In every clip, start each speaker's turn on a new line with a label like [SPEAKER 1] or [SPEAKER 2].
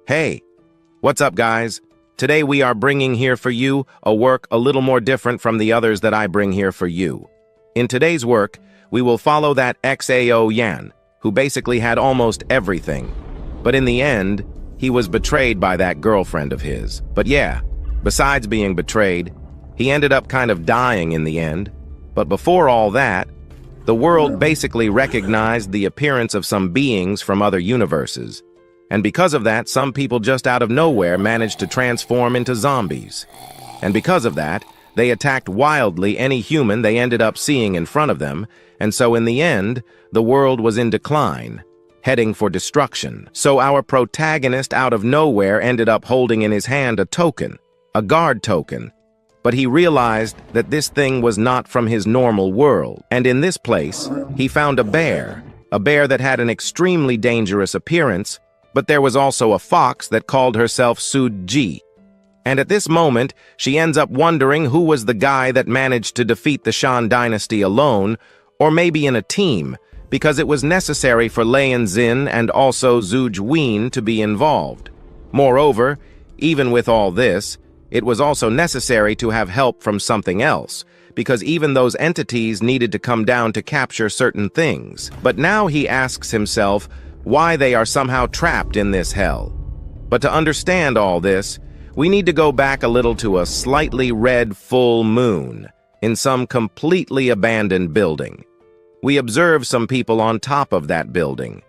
[SPEAKER 1] Hey, what's up guys? Today we are bringing here for you a work a little more different from the others that I bring here for you. In today's work, we will follow that XAO Yan, who basically had almost everything. But in the end, he was betrayed by that girlfriend of his. But yeah, besides being betrayed, he ended up kind of dying in the end. But before all that, the world basically recognized the appearance of some beings from other universes. And because of that, some people just out of nowhere managed to transform into zombies. And because of that, they attacked wildly any human they ended up seeing in front of them, and so in the end, the world was in decline, heading for destruction. So our protagonist out of nowhere ended up holding in his hand a token, a guard token. But he realized that this thing was not from his normal world. And in this place, he found a bear that had an extremely dangerous appearance, but there was also a fox that called herself Suji. And at this moment, she ends up wondering who was the guy that managed to defeat the Shan dynasty alone, or maybe in a team, because it was necessary for Lian Xin and also Zhu Juin to be involved. Moreover, even with all this, it was also necessary to have help from something else, because even those entities needed to come down to capture certain things. But now he asks himself why they are somehow trapped in this hell. But to understand all this, we need to go back a little to a slightly red full moon in some completely abandoned building. We observe some people on top of that building.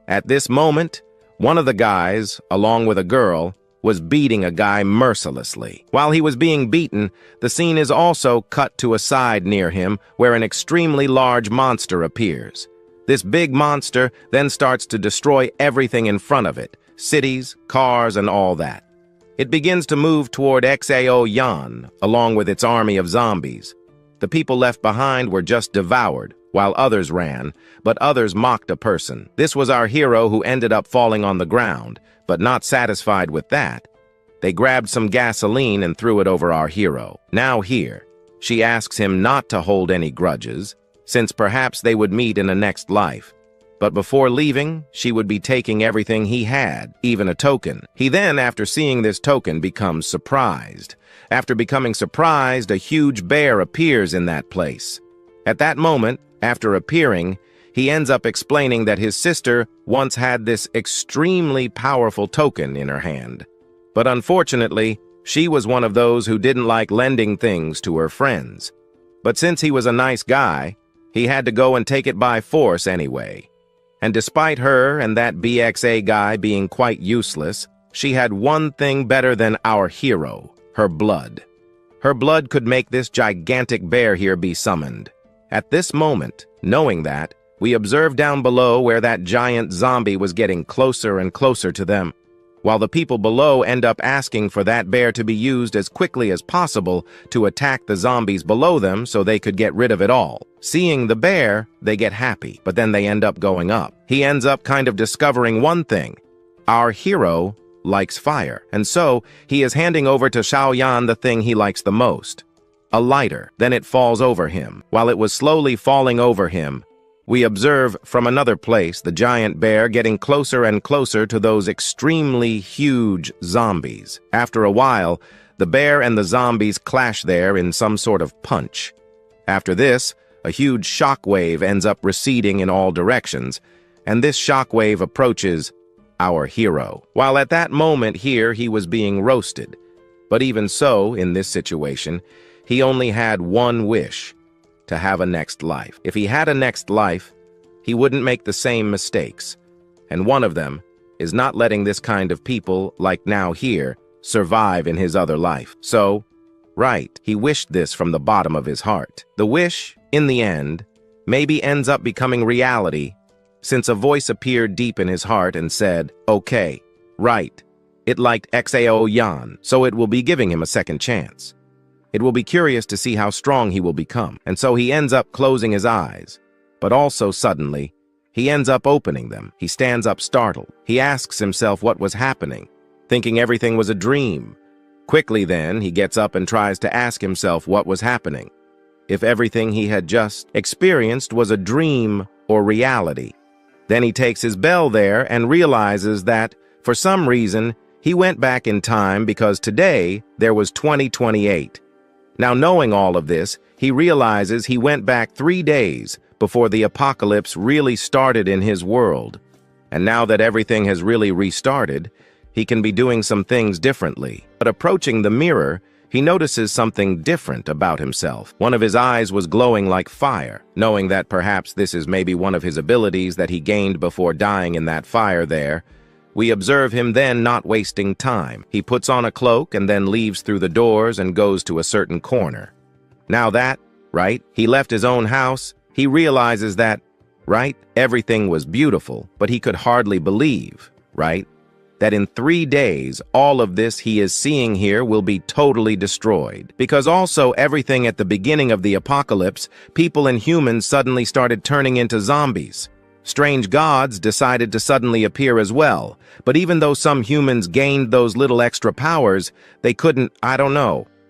[SPEAKER 1] At this moment, one of the guys, along with a girl, was beating a guy mercilessly. While he was being beaten, the scene is also cut to a side near him where an extremely large monster appears. This big monster then starts to destroy everything in front of it, cities, cars, and all that. It begins to move toward XAO Yan, along with its army of zombies. The people left behind were just devoured, while others ran, but others mocked a person. This was our hero who ended up falling on the ground, but not satisfied with that. They grabbed some gasoline and threw it over our hero. Now here, she asks him not to hold any grudges, since perhaps they would meet in a next life. But before leaving, she would be taking everything he had, even a token. He then, after seeing this token, becomes surprised. After becoming surprised, a huge bear appears in that place. At that moment, after appearing, he ends up explaining that his sister once had this extremely powerful token in her hand. But unfortunately, she was one of those who didn't like lending things to her friends. But since he was a nice guy, he had to go and take it by force anyway. And despite her and that BXA guy being quite useless, she had one thing better than our hero, her blood. Her blood could make this gigantic bear here be summoned. At this moment, knowing that, we observe down below where that giant zombie was getting closer and closer to them, while the people below end up asking for that bear to be used as quickly as possible to attack the zombies below them so they could get rid of it all. Seeing the bear, they get happy, but then they end up going up. He ends up kind of discovering one thing. Our hero likes fire, and so he is handing over to Xiaoyan the thing he likes the most, a lighter. Then it falls over him. While it was slowly falling over him, we observe from another place the giant bear getting closer and closer to those extremely huge zombies. After a while, the bear and the zombies clash there in some sort of punch. After this, a huge shockwave ends up receding in all directions, and this shockwave approaches our hero. While at that moment here he was being roasted. But even so, in this situation, he only had one wish: to have a next life. If he had a next life, he wouldn't make the same mistakes. And one of them is not letting this kind of people, like now here, survive in his other life. So, right, he wished this from the bottom of his heart. The wish, in the end, maybe ends up becoming reality, since a voice appeared deep in his heart and said, okay, right, it liked XAO Yan, so it will be giving him a second chance. It will be curious to see how strong he will become, and so he ends up closing his eyes. But also suddenly, he ends up opening them. He stands up startled. He asks himself what was happening, thinking everything was a dream. Quickly then, he gets up and tries to ask himself what was happening. If everything he had just experienced was a dream or reality. Then he takes his bell there and realizes that, for some reason, He went back in time because today there was 2028. Now, knowing all of this, he realizes he went back 3 days before the apocalypse really started in his world. And now that everything has really restarted, he can be doing some things differently. But approaching the mirror, he notices something different about himself. One of his eyes was glowing like fire. Knowing that perhaps this is maybe one of his abilities that he gained before dying in that fire there, we observe him then not wasting time. He puts on a cloak and then leaves through the doors and goes to a certain corner. Now that, right, he left his own house, he realizes that, right, everything was beautiful, but he could hardly believe, right, that in 3 days, all of this he is seeing here will be totally destroyed. Because also everything at the beginning of the apocalypse, people and humans suddenly started turning into zombies. Strange gods decided to suddenly appear as well, but even though some humans gained those little extra powers, they couldn't,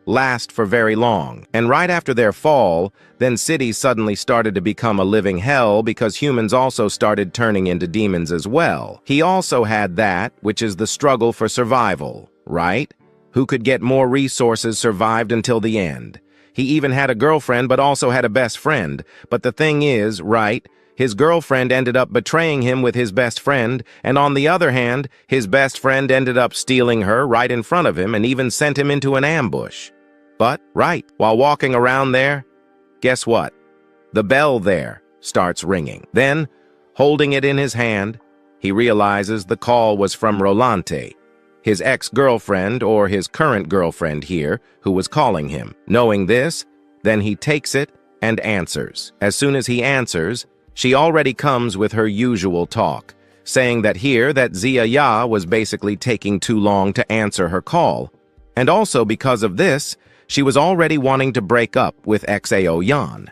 [SPEAKER 1] last for very long. And right after their fall, then cities suddenly started to become a living hell because humans also started turning into demons as well. He also had that, which is the struggle for survival, right? Who could get more resources survived until the end. He even had a girlfriend but also had a best friend. But the thing is, right, his girlfriend ended up betraying him with his best friend, and on the other hand, his best friend ended up stealing her right in front of him and even sent him into an ambush. But, right, while walking around there, guess what? The bell there starts ringing. Then, holding it in his hand, he realizes the call was from Rolante, his ex-girlfriend or his current girlfriend here, who was calling him. Knowing this, then he takes it and answers. As soon as he answers, she already comes with her usual talk, saying that here that Zia Ya was basically taking too long to answer her call. And also because of this, she was already wanting to break up with Xao Yan.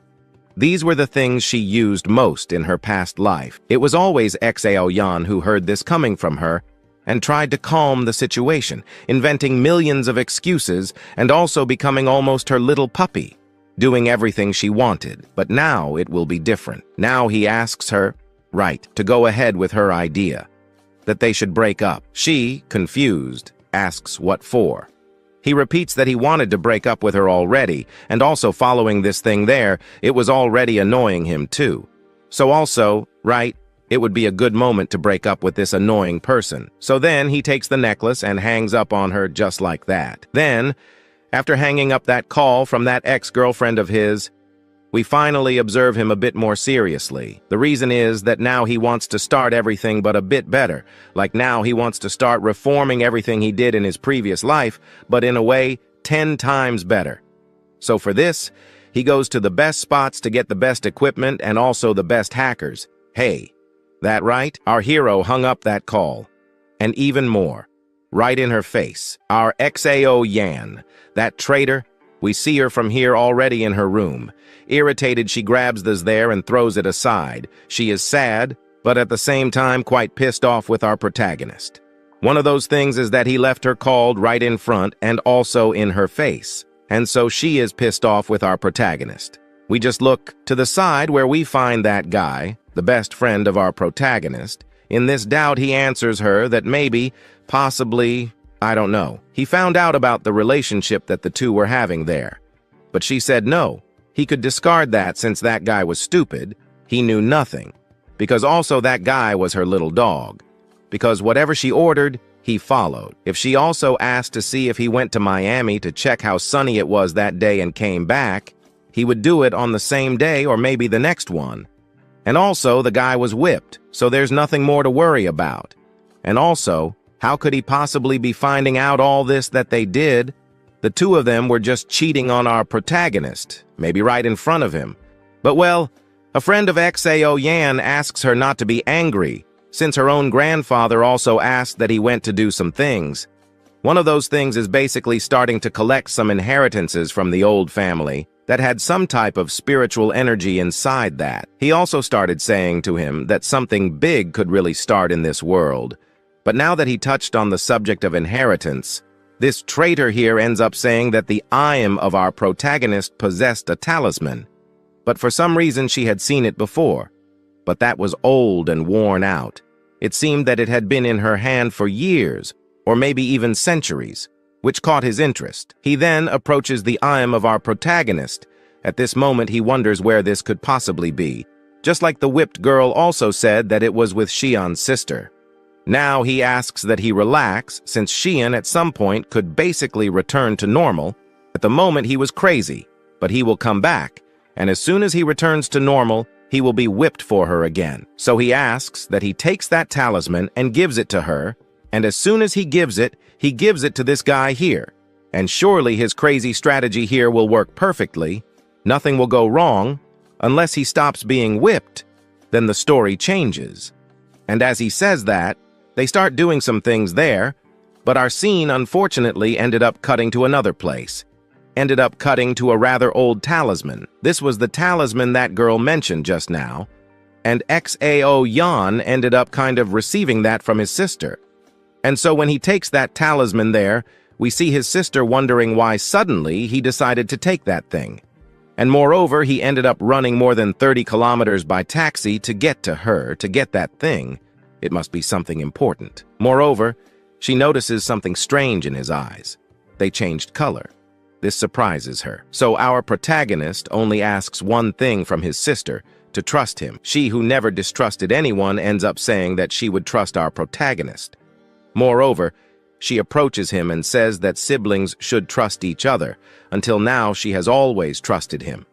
[SPEAKER 1] These were the things she used most in her past life. It was always Xao Yan who heard this coming from her and tried to calm the situation, inventing millions of excuses and also becoming almost her little puppy, doing everything she wanted. But now it will be different. Now he asks her, right, to go ahead with her idea, that they should break up. She, confused, asks what for. He repeats that he wanted to break up with her already, and also following this thing there, it was already annoying him too. So also, right, it would be a good moment to break up with this annoying person. So then he takes the necklace and hangs up on her just like that. Then, after hanging up that call from that ex-girlfriend of his, we finally observe him a bit more seriously. The reason is that now he wants to start everything but a bit better. Like now he wants to start reforming everything he did in his previous life, but in a way, 10 times better. So for this, he goes to the best spots to get the best equipment and also the best hackers. Hey, that right? Our hero hung up that call. And even more, right in her face, our Xao Yan, that traitor, we see her from here already in her room. Irritated, she grabs this there and throws it aside. She is sad, but at the same time quite pissed off with our protagonist. One of those things is that he left her called right in front and also in her face. And so she is pissed off with our protagonist. We just look to the side where we find that guy, the best friend of our protagonist. In this doubt, he answers her that maybe, possibly, he found out about the relationship that the two were having there. But she said no. He could discard that since that guy was stupid. He knew nothing. Because also that guy was her little dog. Because whatever she ordered, he followed. If she also asked to see if he went to Miami to check how sunny it was that day and came back, he would do it on the same day or maybe the next one. And also the guy was whipped, so there's nothing more to worry about. And also, how could he possibly be finding out all this that they did? The two of them were just cheating on our protagonist, maybe right in front of him. But well, a friend of Xao Yan asks her not to be angry, since her own grandfather also asked that he went to do some things. One of those things is basically starting to collect some inheritances from the old family that had some type of spiritual energy inside that. He also started saying to him that something big could really start in this world. But now that he touched on the subject of inheritance, this traitor here ends up saying that the ayam of our protagonist possessed a talisman. But for some reason she had seen it before. But that was old and worn out. It seemed that it had been in her hand for years, or maybe even centuries, which caught his interest. He then approaches the aim of our protagonist. At this moment, he wonders where this could possibly be, just like the whipped girl also said that it was with Xian's sister. Now he asks that he relax, since Xian at some point could basically return to normal. At the moment, he was crazy, but he will come back, and as soon as he returns to normal, he will be whipped for her again. So he asks that he takes that talisman and gives it to her, and as soon as he gives it to this guy here. And surely his crazy strategy here will work perfectly. Nothing will go wrong unless he stops being whipped. Then the story changes. And as he says that, they start doing some things there, but our scene unfortunately ended up cutting to another place. Ended up cutting to a rather old talisman. This was the talisman that girl mentioned just now, and Xao Yan ended up kind of receiving that from his sister. And so when he takes that talisman there, we see his sister wondering why suddenly he decided to take that thing. And moreover, he ended up running more than 30 kilometers by taxi to get to her, to get that thing. It must be something important. Moreover, she notices something strange in his eyes. They changed color. This surprises her. So our protagonist only asks one thing from his sister, to trust him. She, who never distrusted anyone, ends up saying that she would trust our protagonist. Moreover, she approaches him and says that siblings should trust each other. Until now, she has always trusted him.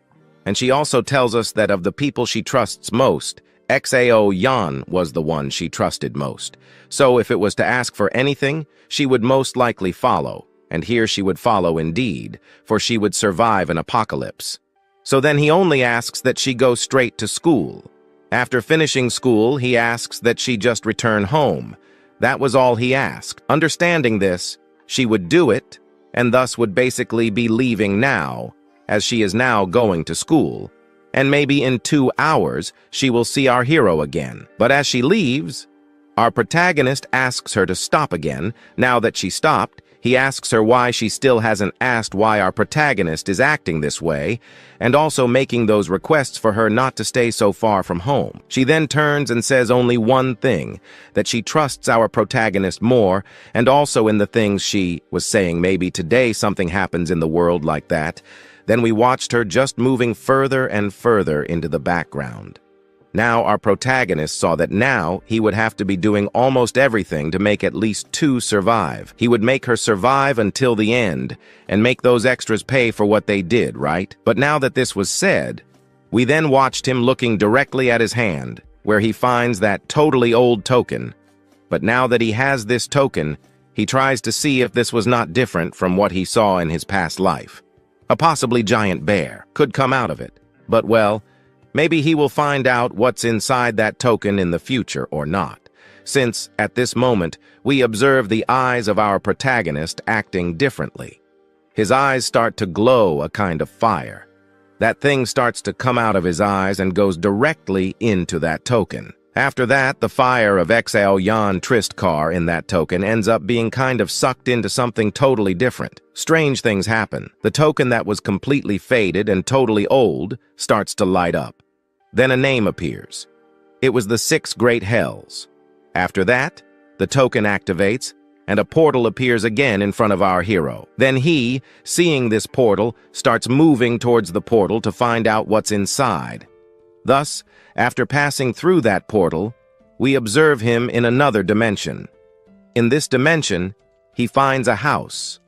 [SPEAKER 1] And she also tells us that of the people she trusts most, Xao Yan was the one she trusted most. So if it was to ask for anything, she would most likely follow. And here she would follow indeed, for she would survive an apocalypse. So then he only asks that she go straight to school. After finishing school, he asks that she just return home. That was all he asked. Understanding this, she would do it, and thus would basically be leaving now, as she is now going to school. And maybe in 2 hours, she will see our hero again. But as she leaves, our protagonist asks her to stop again. Now that she stopped, he asks her why she still hasn't asked why our protagonist is acting this way, and also making those requests for her not to stay so far from home. She then turns and says only one thing, that she trusts our protagonist more, and also in the things she was saying maybe today something happens in the world like that. Then we watched her just moving further and further into the background. Now our protagonist saw that now he would have to be doing almost everything to make at least 2 survive. He would make her survive until the end and make those extras pay for what they did, right? But now that this was said, we then watched him looking directly at his hand, where he finds that totally old token. But now that he has this token, he tries to see if this was not different from what he saw in his past life. A possibly giant bear could come out of it, but well, maybe he will find out what's inside that token in the future or not, since, at this moment, we observe the eyes of our protagonist acting differently. His eyes start to glow a kind of fire. That thing starts to come out of his eyes and goes directly into that token. After that, the fire of Xao Yan Tristcar in that token ends up being kind of sucked into something totally different. Strange things happen. The token that was completely faded and totally old starts to light up. Then a name appears. It was the 6 Great Hells. After that, the token activates, and a portal appears again in front of our hero. Then he, seeing this portal, starts moving towards the portal to find out what's inside. Thus, after passing through that portal, we observe him in another dimension. In this dimension, he finds a house.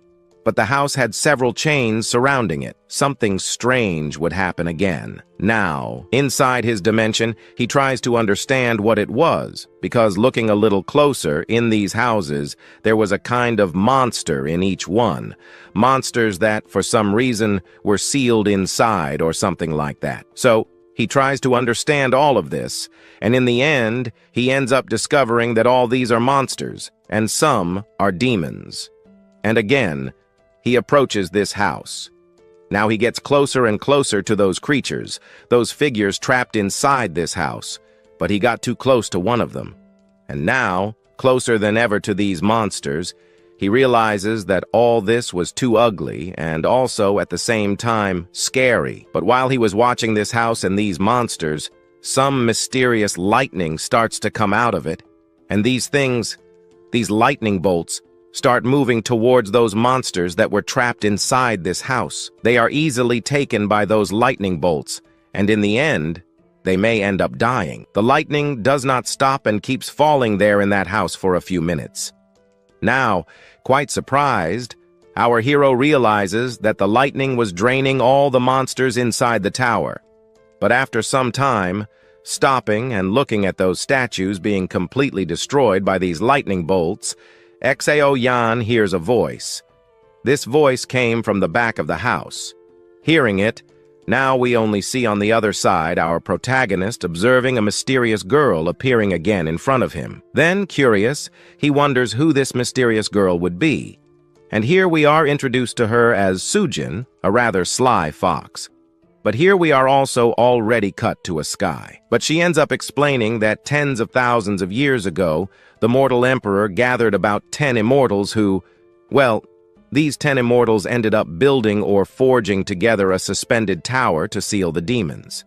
[SPEAKER 1] But the house had several chains surrounding it. Something strange would happen again. Now, inside his dimension, he tries to understand what it was, because looking a little closer in these houses, there was a kind of monster in each one. Monsters that, for some reason, were sealed inside or something like that. So, he tries to understand all of this, and in the end, he ends up discovering that all these are monsters, and some are demons. And again, he approaches this house. Now he gets closer and closer to those creatures, those figures trapped inside this house, but he got too close to one of them. And now, closer than ever to these monsters, he realizes that all this was too ugly and also at the same time scary. But while he was watching this house and these monsters, some mysterious lightning starts to come out of it, and these things, these lightning bolts, start moving towards those monsters that were trapped inside this house. They are easily taken by those lightning bolts, and in the end, they may end up dying. The lightning does not stop and keeps falling there in that house for a few minutes. Now, quite surprised, our hero realizes that the lightning was draining all the monsters inside the tower. But after some time, stopping and looking at those statues being completely destroyed by these lightning bolts, Xao Yan hears a voice. This voice came from the back of the house. Hearing it, now we only see on the other side our protagonist observing a mysterious girl appearing again in front of him. Then, curious, he wonders who this mysterious girl would be. And here we are introduced to her as Sujin, a rather sly fox. But here we are also already cut to a sky. But she ends up explaining that tens of thousands of years ago, the mortal emperor gathered about 10 immortals who, well, these 10 immortals ended up building or forging together a suspended tower to seal the demons.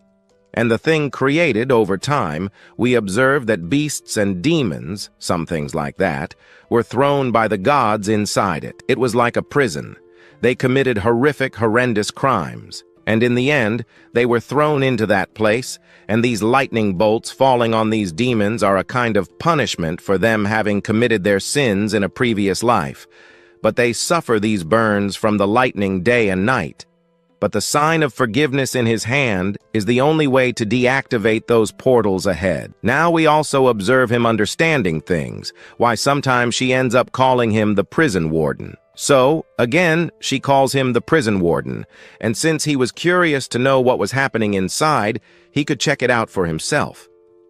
[SPEAKER 1] And the thing created over time, we observe that beasts and demons, some things like that, were thrown by the gods inside it. It was like a prison. They committed horrific, horrendous crimes. And in the end, they were thrown into that place, and these lightning bolts falling on these demons are a kind of punishment for them having committed their sins in a previous life. But they suffer these burns from the lightning day and night. But the sign of forgiveness in his hand is the only way to deactivate those portals ahead. Now we also observe him understanding things, why sometimes she ends up calling him the prison warden. So, again, she calls him the prison warden, and since he was curious to know what was happening inside, he could check it out for himself.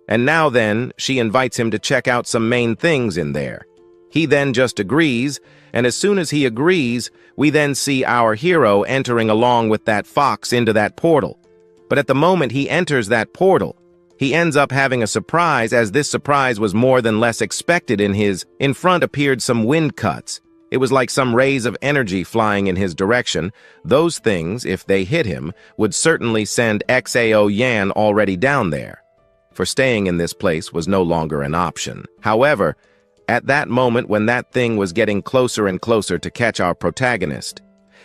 [SPEAKER 1] And now then, she invites him to check out some main things in there. He then just agrees, and as soon as he agrees, we then see our hero entering along with that fox into that portal. But at the moment he enters that portal, he ends up having a surprise, as this surprise was more than less expected. In front appeared some wind cuts. It was like some rays of energy flying in his direction. Those things, if they hit him, would certainly send Xao Yan already down there. For staying in this place was no longer an option. However, at that moment when that thing was getting closer and closer to catch our protagonist,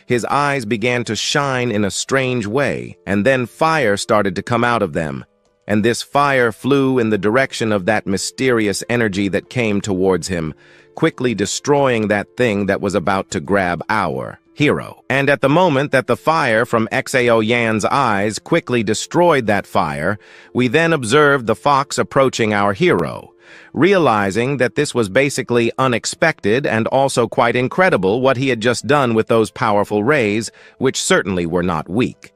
[SPEAKER 1] his eyes began to shine in a strange way, and then fire started to come out of them. And this fire flew in the direction of that mysterious energy that came towards him, quickly destroying that thing that was about to grab our hero. And at the moment that the fire from Xao Yan's eyes quickly destroyed that fire, we then observed the fox approaching our hero. Realizing that this was basically unexpected and also quite incredible what he had just done with those powerful rays, which certainly were not weak.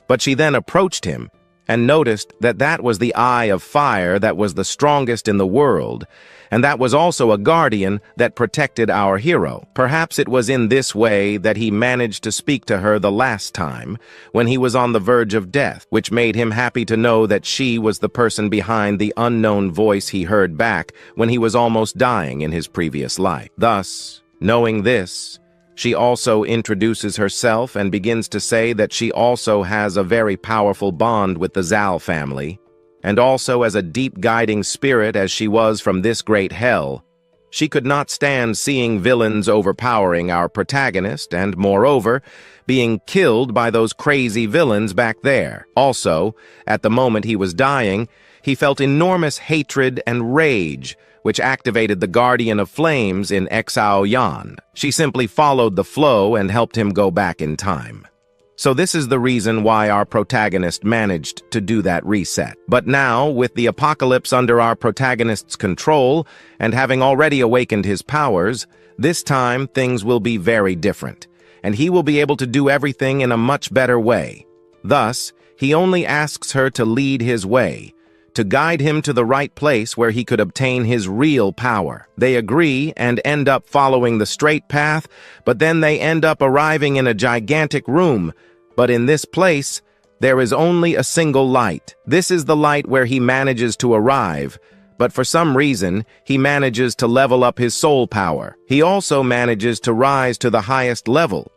[SPEAKER 1] But she then approached him and noticed that that was the eye of fire that was the strongest in the world, and that was also a guardian that protected our hero. Perhaps it was in this way that he managed to speak to her the last time, when he was on the verge of death, which made him happy to know that she was the person behind the unknown voice he heard back when he was almost dying in his previous life. Thus, knowing this, she also introduces herself and begins to say that she also has a very powerful bond with the Zal family, and also as a deep guiding spirit as she was from this great hell. She could not stand seeing villains overpowering our protagonist and, moreover, being killed by those crazy villains back there. Also, at the moment he was dying, he felt enormous hatred and rage, which activated the Guardian of Flames in Xao Yan. She simply followed the flow and helped him go back in time. So this is the reason why our protagonist managed to do that reset. But now, with the apocalypse under our protagonist's control, and having already awakened his powers, this time things will be very different, and he will be able to do everything in a much better way. Thus, he only asks her to lead his way, to guide him to the right place where he could obtain his real power. They agree and end up following the straight path, but then they end up arriving in a gigantic room. But in this place, there is only a single light. This is the light where he manages to arrive, but for some reason, he manages to level up his soul power. He also manages to rise to the highest level.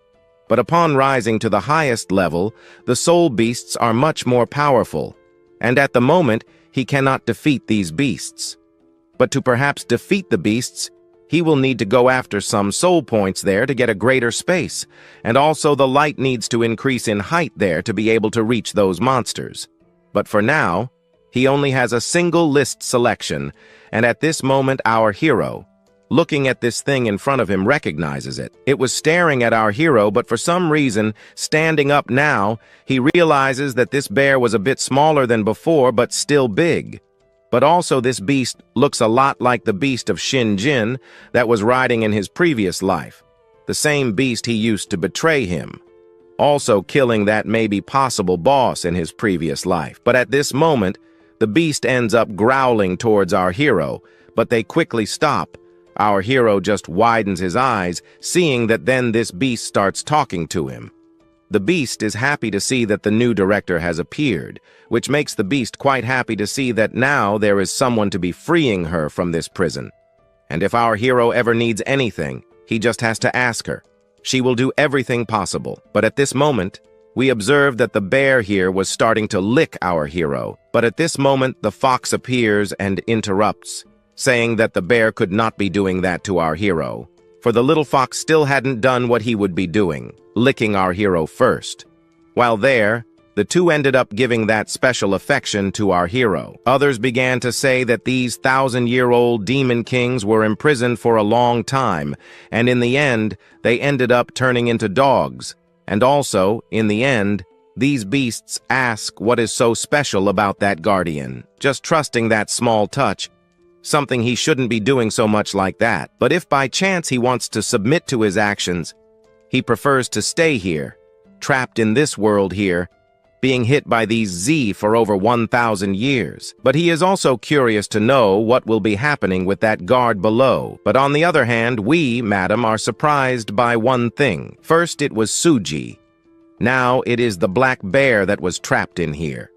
[SPEAKER 1] But upon rising to the highest level, the soul beasts are much more powerful, and at the moment, he cannot defeat these beasts. But to perhaps defeat the beasts, he will need to go after some soul points there to get a greater space, and also the light needs to increase in height there to be able to reach those monsters. But for now, he only has a single list selection, and at this moment our hero, looking at this thing in front of him, recognizes it. It was staring at our hero, but for some reason, standing up now, he realizes that this bear was a bit smaller than before, but still big. But also this beast looks a lot like the beast of Jin that was riding in his previous life, the same beast he used to betray him, also killing that maybe possible boss in his previous life. But at this moment, the beast ends up growling towards our hero, but they quickly stop. Our hero just widens his eyes, seeing that then this beast starts talking to him. The beast is happy to see that the new director has appeared, which makes the beast quite happy to see that now there is someone to be freeing her from this prison. And if our hero ever needs anything, he just has to ask her. She will do everything possible. But at this moment, we observe that the bear here was starting to lick our hero. But at this moment, the fox appears and interrupts, saying that the bear could not be doing that to our hero, for the little fox still hadn't done what he would be doing, licking our hero first. While there, the two ended up giving that special affection to our hero. Others began to say that these 1,000-year-old demon kings were imprisoned for a long time, and in the end, they ended up turning into dogs. And also, in the end, these beasts ask what is so special about that guardian, just trusting that small touch, something he shouldn't be doing so much like that. But if by chance he wants to submit to his actions, he prefers to stay here, trapped in this world here, being hit by these Z for over 1,000 years. But he is also curious to know what will be happening with that guard below. But on the other hand, we, madam, are surprised by one thing. First it was Suji. Now it is the black bear that was trapped in here.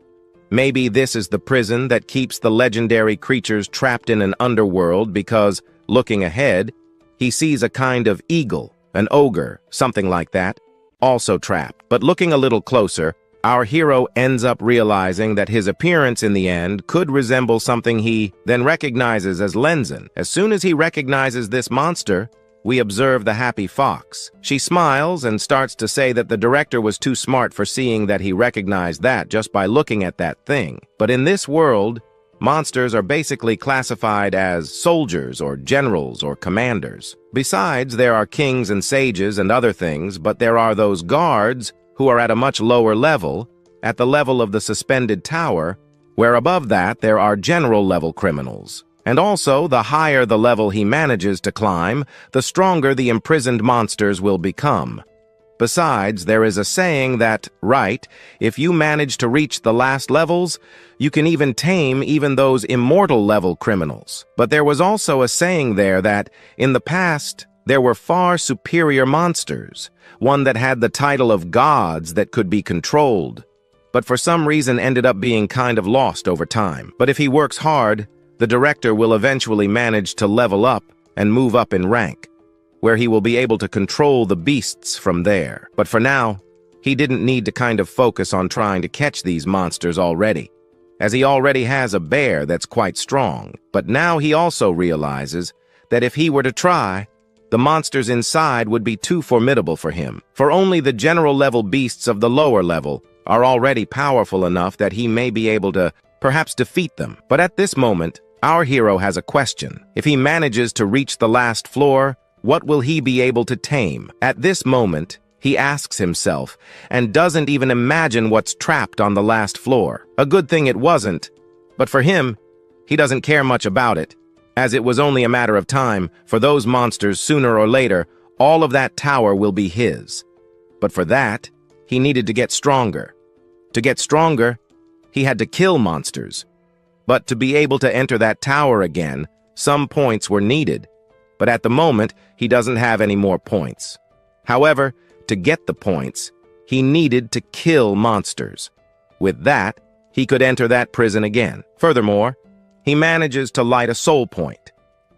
[SPEAKER 1] Maybe this is the prison that keeps the legendary creatures trapped in an underworld because, looking ahead, he sees a kind of eagle, an ogre, something like that, also trapped. But looking a little closer, our hero ends up realizing that his appearance in the end could resemble something he then recognizes as Lenzen. As soon as he recognizes this monster, we observe the happy fox. She smiles and starts to say that the director was too smart for seeing that he recognized that just by looking at that thing. But in this world, monsters are basically classified as soldiers or generals or commanders. Besides, there are kings and sages and other things, but there are those guards who are at a much lower level, at the level of the suspended tower, where above that there are general-level criminals. And also, the higher the level he manages to climb, the stronger the imprisoned monsters will become. Besides, there is a saying that, right, if you manage to reach the last levels, you can even tame even those immortal-level criminals. But there was also a saying there that, in the past, there were far superior monsters, one that had the title of gods that could be controlled, but for some reason ended up being kind of lost over time. But if he works hard, the director will eventually manage to level up and move up in rank, where he will be able to control the beasts from there. But for now, he didn't need to kind of focus on trying to catch these monsters already, as he already has a bear that's quite strong. But now he also realizes that if he were to try, the monsters inside would be too formidable for him, for only the general-level beasts of the lower level are already powerful enough that he may be able to perhaps defeat them. But at this moment, our hero has a question. If he manages to reach the last floor, what will he be able to tame? At this moment, he asks himself, and doesn't even imagine what's trapped on the last floor. A good thing it wasn't, but for him, he doesn't care much about it, as it was only a matter of time for those monsters sooner or later, all of that tower will be his. But for that, he needed to get stronger. To get stronger, he had to kill monsters. But to be able to enter that tower again, some points were needed. But at the moment, he doesn't have any more points. However, to get the points, he needed to kill monsters. With that, he could enter that prison again. Furthermore, he manages to light a soul point.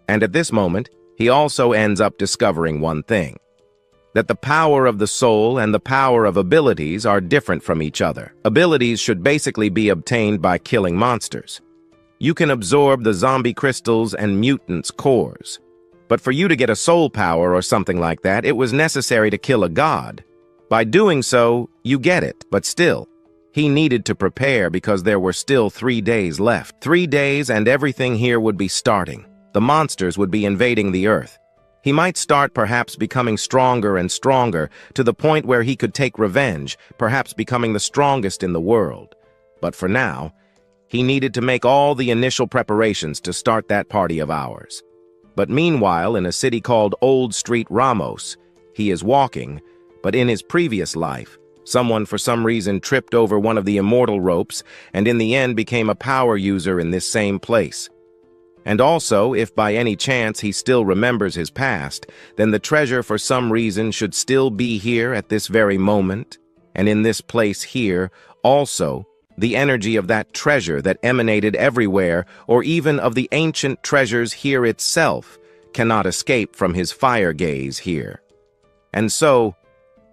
[SPEAKER 1] And at this moment, he also ends up discovering one thing: that the power of the soul and the power of abilities are different from each other. Abilities should basically be obtained by killing monsters. You can absorb the zombie crystals and mutants' cores. But for you to get a soul power or something like that, it was necessary to kill a god. By doing so, you get it, but still, he needed to prepare because there were still 3 days left. 3 days and everything here would be starting. The monsters would be invading the earth. He might start perhaps becoming stronger and stronger to the point where he could take revenge, perhaps becoming the strongest in the world. But for now, he needed to make all the initial preparations to start that party of ours. But meanwhile, in a city called Old Street Ramos, he is walking, but in his previous life, someone for some reason tripped over one of the immortal ropes and in the end became a power user in this same place. And also, if by any chance he still remembers his past, then the treasure for some reason should still be here at this very moment, and in this place here, also, the energy of that treasure that emanated everywhere, or even of the ancient treasures here itself, cannot escape from his fire gaze here. And so,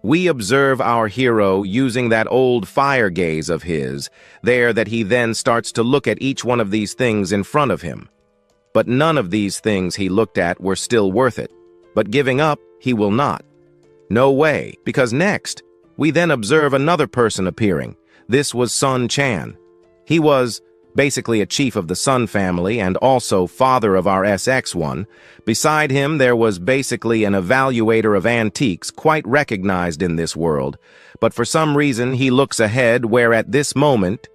[SPEAKER 1] we observe our hero using that old fire gaze of his, there that he then starts to look at each one of these things in front of him. But none of these things he looked at were still worth it. But giving up, he will not. No way, because next, we then observe another person appearing. This was Sun Chan. He was basically a chief of the Sun family and also father of our SX1. Beside him, there was basically an evaluator of antiques quite recognized in this world. But for some reason, he looks ahead where at this moment,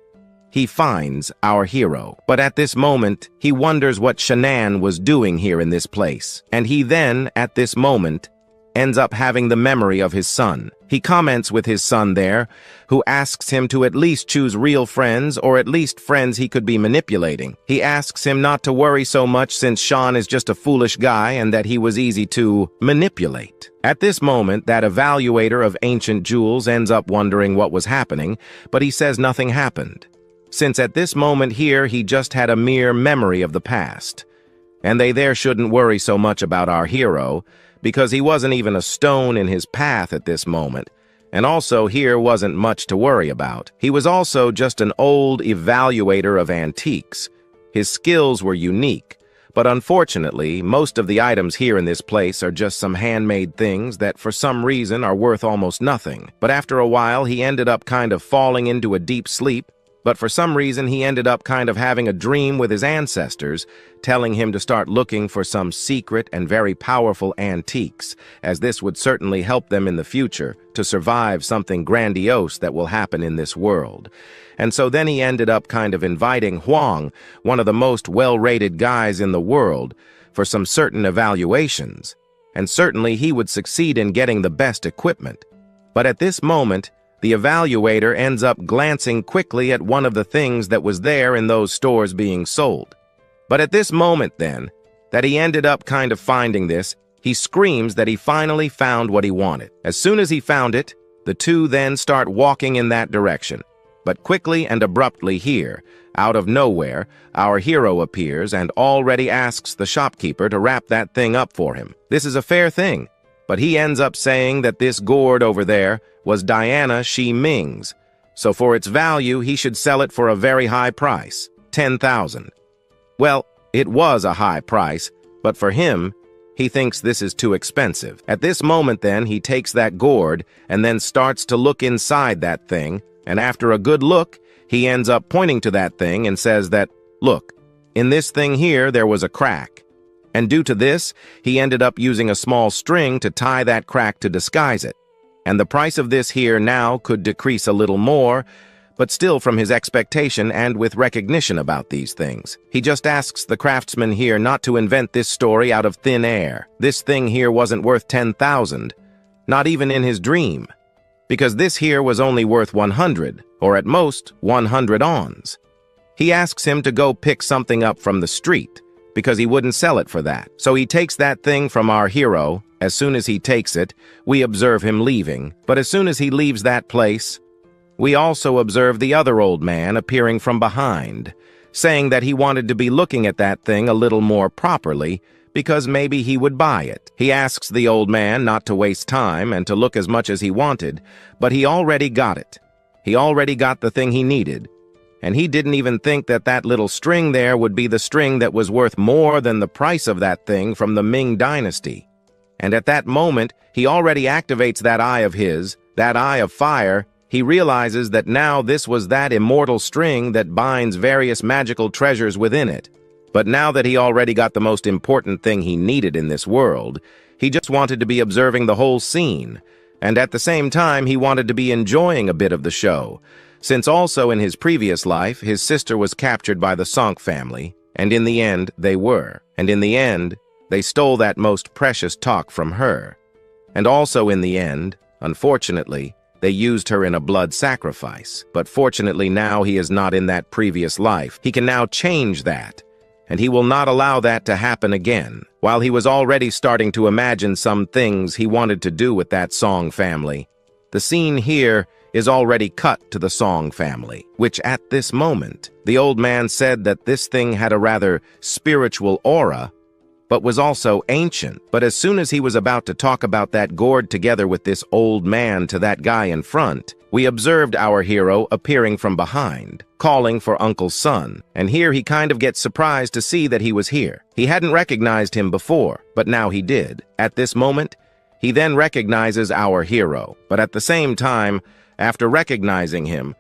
[SPEAKER 1] he finds our hero. But at this moment, he wonders what Shounen was doing here in this place. And he then, at this moment, ends up having the memory of his son. He comments with his son there, who asks him to at least choose real friends or at least friends he could be manipulating. He asks him not to worry so much since Sean is just a foolish guy and that he was easy to manipulate. At this moment, that evaluator of ancient jewels ends up wondering what was happening, but he says nothing happened. Since at this moment here, he just had a mere memory of the past. And they there shouldn't worry so much about our hero, because he wasn't even a stone in his path at this moment, and also here wasn't much to worry about. He was also just an old evaluator of antiques. His skills were unique, but unfortunately, most of the items here in this place are just some handmade things that for some reason are worth almost nothing. But after a while, he ended up kind of falling into a deep sleep, but for some reason he ended up kind of having a dream with his ancestors, telling him to start looking for some secret and very powerful antiques, as this would certainly help them in the future to survive something grandiose that will happen in this world. And so then he ended up kind of inviting Huang, one of the most well-rated guys in the world, for some certain evaluations, and certainly he would succeed in getting the best equipment. But at this moment, the evaluator ends up glancing quickly at one of the things that was there in those stores being sold. But at this moment then, that he ended up kind of finding this, he screams that he finally found what he wanted. As soon as he found it, the two then start walking in that direction. But quickly and abruptly here, out of nowhere, our hero appears and already asks the shopkeeper to wrap that thing up for him. This is a fair thing, but he ends up saying that this gourd over there was Diana Shi Ming's, so for its value he should sell it for a very high price, 10,000. Well, it was a high price, but for him, he thinks this is too expensive. At this moment then, he takes that gourd and then starts to look inside that thing, and after a good look, he ends up pointing to that thing and says that, look, in this thing here there was a crack. And due to this, he ended up using a small string to tie that crack to disguise it. And the price of this here now could decrease a little more, but still from his expectation and with recognition about these things. He just asks the craftsman here not to invent this story out of thin air. This thing here wasn't worth 10,000, not even in his dream, because this here was only worth 100, or at most 100 ons. He asks him to go pick something up from the street, because he wouldn't sell it for that. So he takes that thing from our hero. As soon as he takes it, we observe him leaving. But as soon as he leaves that place, we also observe the other old man appearing from behind, saying that he wanted to be looking at that thing a little more properly, because maybe he would buy it. He asks the old man not to waste time and to look as much as he wanted, but he already got it. He already got the thing he needed. and he didn't even think that that little string there would be the string that was worth more than the price of that thing from the Ming Dynasty. And at that moment, he already activates that eye of his, that eye of fire. He realizes that now this was that immortal string that binds various magical treasures within it. But now that he already got the most important thing he needed in this world, he just wanted to be observing the whole scene, and at the same time he wanted to be enjoying a bit of the show, since also in his previous life his sister was captured by the Sonk family, and in the end they were. And in the end, they stole that most precious talk from her. And also in the end, unfortunately, they used her in a blood sacrifice. But fortunately now he is not in that previous life. He can now change that, and he will not allow that to happen again. While he was already starting to imagine some things he wanted to do with that Song family, the scene here is already cut to the Song family, which at this moment, the old man said that this thing had a rather spiritual aura, but was also ancient. But as soon as he was about to talk about that gourd together with this old man to that guy in front, we observed our hero appearing from behind, calling for Uncle's son, and here he kind of gets surprised to see that he was here. He hadn't recognized him before, but now he did. At this moment, he then recognizes our hero, but at the same time, after recognizing him,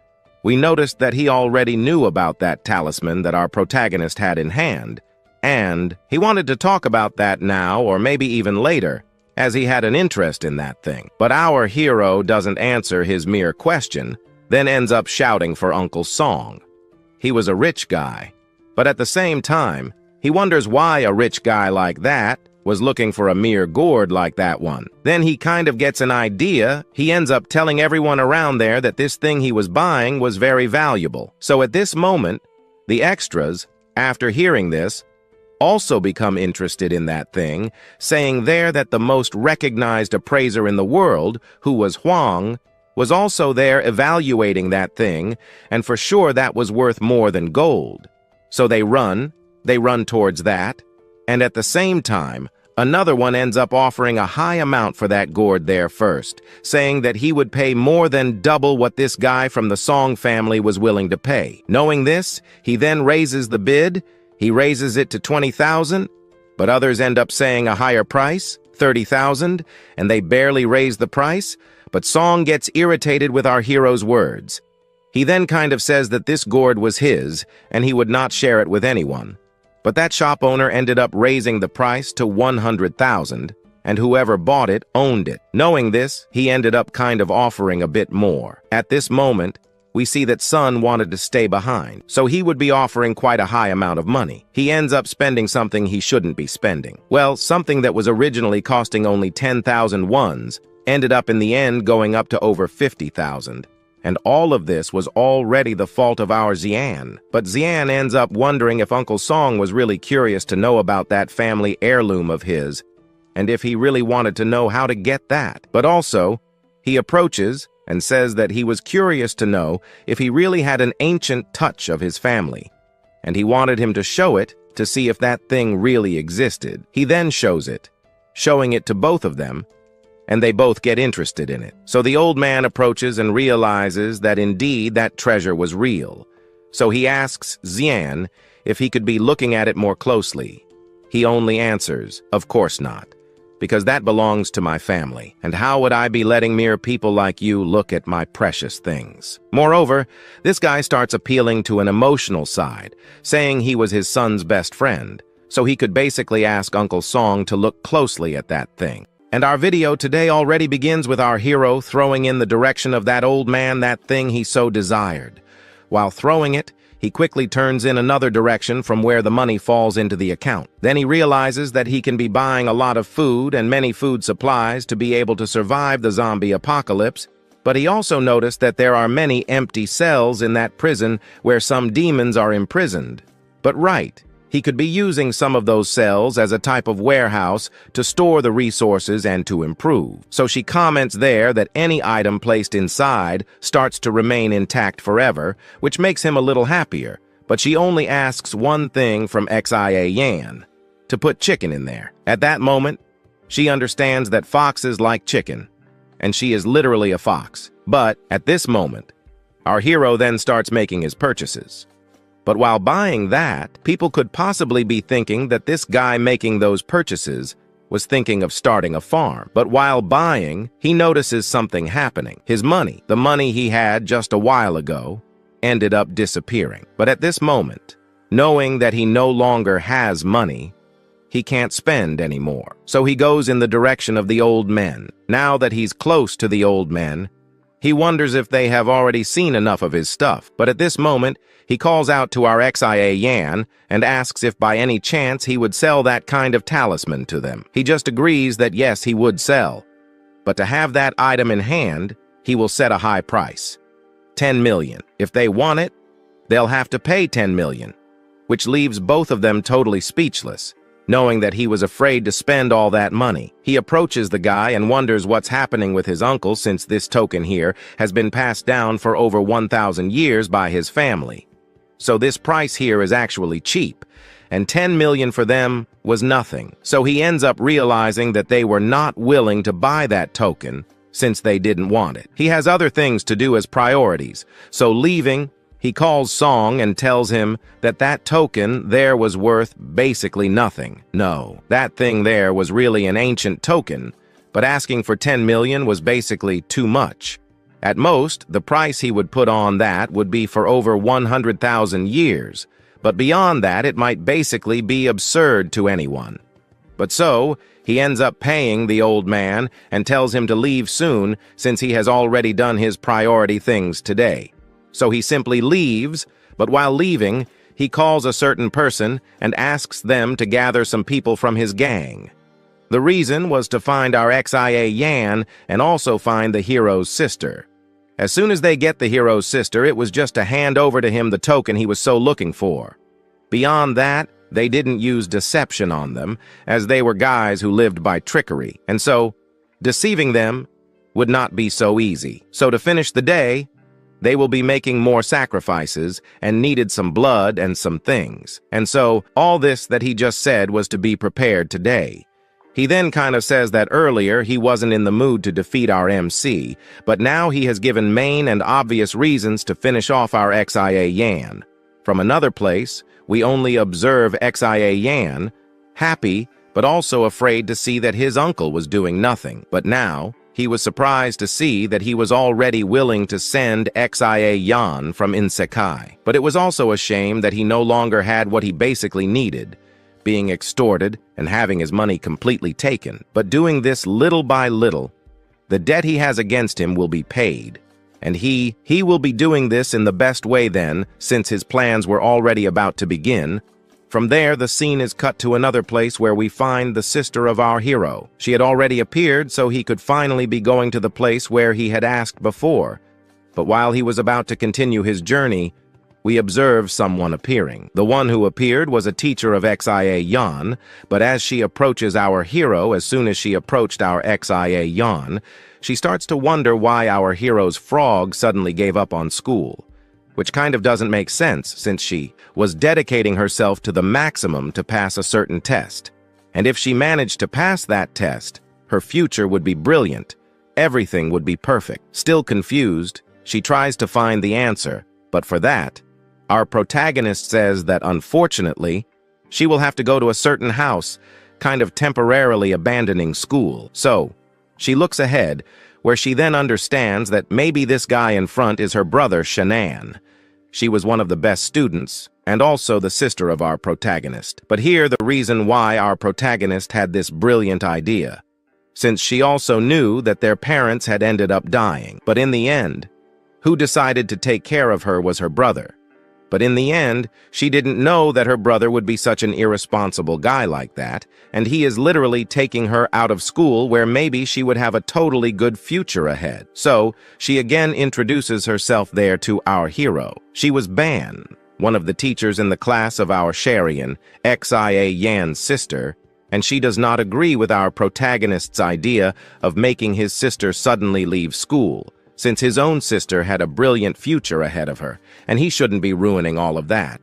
[SPEAKER 1] we noticed that he already knew about that talisman that our protagonist had in hand, and he wanted to talk about that now or maybe even later, as he had an interest in that thing. But our hero doesn't answer his mere question, then ends up shouting for Uncle Song. He was a rich guy, but at the same time, he wonders why a rich guy like that was looking for a mere gourd like that one. Then he kind of gets an idea. He ends up telling everyone around there that this thing he was buying was very valuable. So at this moment, the extras, after hearing this, also become interested in that thing, saying there that the most recognized appraiser in the world, who was Huang, was also there evaluating that thing, and for sure that was worth more than gold. So they run towards that, and at the same time, another one ends up offering a high amount for that gourd there first, saying that he would pay more than double what this guy from the Song family was willing to pay. Knowing this, he then raises the bid. He raises it to 20,000, but others end up saying a higher price, 30,000, and they barely raise the price, but Song gets irritated with our hero's words. He then kind of says that this gourd was his, and he would not share it with anyone. But that shop owner ended up raising the price to 100,000, and whoever bought it owned it. Knowing this, he ended up kind of offering a bit more. At this moment, we see that Sun wanted to stay behind, so he would be offering quite a high amount of money. He ends up spending something he shouldn't be spending. Well, something that was originally costing only 10,000 wons ended up in the end going up to over 50,000. And all of this was already the fault of our Xian. But Xian ends up wondering if Uncle Song was really curious to know about that family heirloom of his, and if he really wanted to know how to get that. But also, he approaches and says that he was curious to know if he really had an ancient touch of his family, and he wanted him to show it to see if that thing really existed. He then shows it, showing it to both of them, and they both get interested in it. So the old man approaches and realizes that indeed that treasure was real. So he asks Xian if he could be looking at it more closely. He only answers, "Of course not, because that belongs to my family, and how would I be letting mere people like you look at my precious things?" Moreover, this guy starts appealing to an emotional side, saying he was his son's best friend, so he could basically ask Uncle Song to look closely at that thing. And our video today already begins with our hero throwing in the direction of that old man that thing he so desired. While throwing it, he quickly turns in another direction from where the money falls into the account. Then he realizes that he can be buying a lot of food and many food supplies to be able to survive the zombie apocalypse, but he also noticed that there are many empty cells in that prison where some demons are imprisoned. But right, he could be using some of those cells as a type of warehouse to store the resources and to improve. So she comments there that any item placed inside starts to remain intact forever, which makes him a little happier. But she only asks one thing from Xia Yan, to put chicken in there. At that moment, she understands that foxes like chicken, and she is literally a fox. But at this moment, Our hero then starts making his purchases. But while buying that, people could possibly be thinking that this guy making those purchases was thinking of starting a farm. But while buying, he notices something happening. His money, the money he had just a while ago, ended up disappearing. But at this moment, knowing that he no longer has money, he can't spend anymore. So he goes in the direction of the old men. Now that he's close to the old men, he wonders if they have already seen enough of his stuff. But at this moment, he calls out to our XIA Yan and asks if by any chance he would sell that kind of talisman to them. He just agrees that yes, he would sell. But to have that item in hand, he will set a high price. 10 million. If they want it, they'll have to pay 10 million, which leaves both of them totally speechless. Knowing that he was afraid to spend all that money, he approaches the guy and wonders what's happening with his uncle, since this token here has been passed down for over 1,000 years by his family. So this price here is actually cheap, and 10 million for them was nothing. So he ends up realizing that they were not willing to buy that token since they didn't want it. He has other things to do as priorities, so leaving, he calls Song and tells him that that token there was worth basically nothing. No, that thing there was really an ancient token, but asking for 10 million was basically too much. At most, the price he would put on that would be for over 100,000 years, but beyond that it might basically be absurd to anyone. But so, he ends up paying the old man and tells him to leave soon since he has already done his priority things today. So he simply leaves, but while leaving, he calls a certain person and asks them to gather some people from his gang. The reason was to find our XIA Yan and also find the hero's sister. As soon as they get the hero's sister, it was just to hand over to him the token he was so looking for. Beyond that, they didn't use deception on them, as they were guys who lived by trickery, and so deceiving them would not be so easy. So to finish the day, they will be making more sacrifices and needed some blood and some things. And so all this that he just said was to be prepared today. He then kind of says that earlier he wasn't in the mood to defeat our MC, but now he has given main and obvious reasons to finish off our XIA Yan. From another place, we only observe XIA Yan, happy but also afraid to see that his uncle was doing nothing. But now, he was surprised to see that he was already willing to send XIA Yan from Insekai. But it was also a shame that he no longer had what he basically needed, being extorted and having his money completely taken. But doing this little by little, the debt he has against him will be paid. And he will be doing this in the best way then, since his plans were already about to begin. From there, the scene is cut to another place where we find the sister of our hero. She had already appeared, so he could finally be going to the place where he had asked before. But while he was about to continue his journey, we observed someone appearing. The one who appeared was a teacher of XIA Yan, but as she approaches our hero, as soon as she approached our XIA Yan, she starts to wonder why our hero's frog suddenly gave up on school, which kind of doesn't make sense since she was dedicating herself to the maximum to pass a certain test. And if she managed to pass that test, her future would be brilliant. Everything would be perfect. Still confused, she tries to find the answer, but for that, our protagonist says that unfortunately, she will have to go to a certain house, kind of temporarily abandoning school. So, she looks ahead, where she then understands that maybe this guy in front is her brother, Shounen. She was one of the best students, and also the sister of our protagonist. But here the reason why our protagonist had this brilliant idea, since she also knew that their parents had ended up dying. But in the end, who decided to take care of her was her brother. But in the end, she didn't know that her brother would be such an irresponsible guy like that, and he is literally taking her out of school where maybe she would have a totally good future ahead. So, she again introduces herself there to our hero. She was Ban, one of the teachers in the class of our Sharian, XIA Yan's sister, and she does not agree with our protagonist's idea of making his sister suddenly leave school, since his own sister had a brilliant future ahead of her, and he shouldn't be ruining all of that.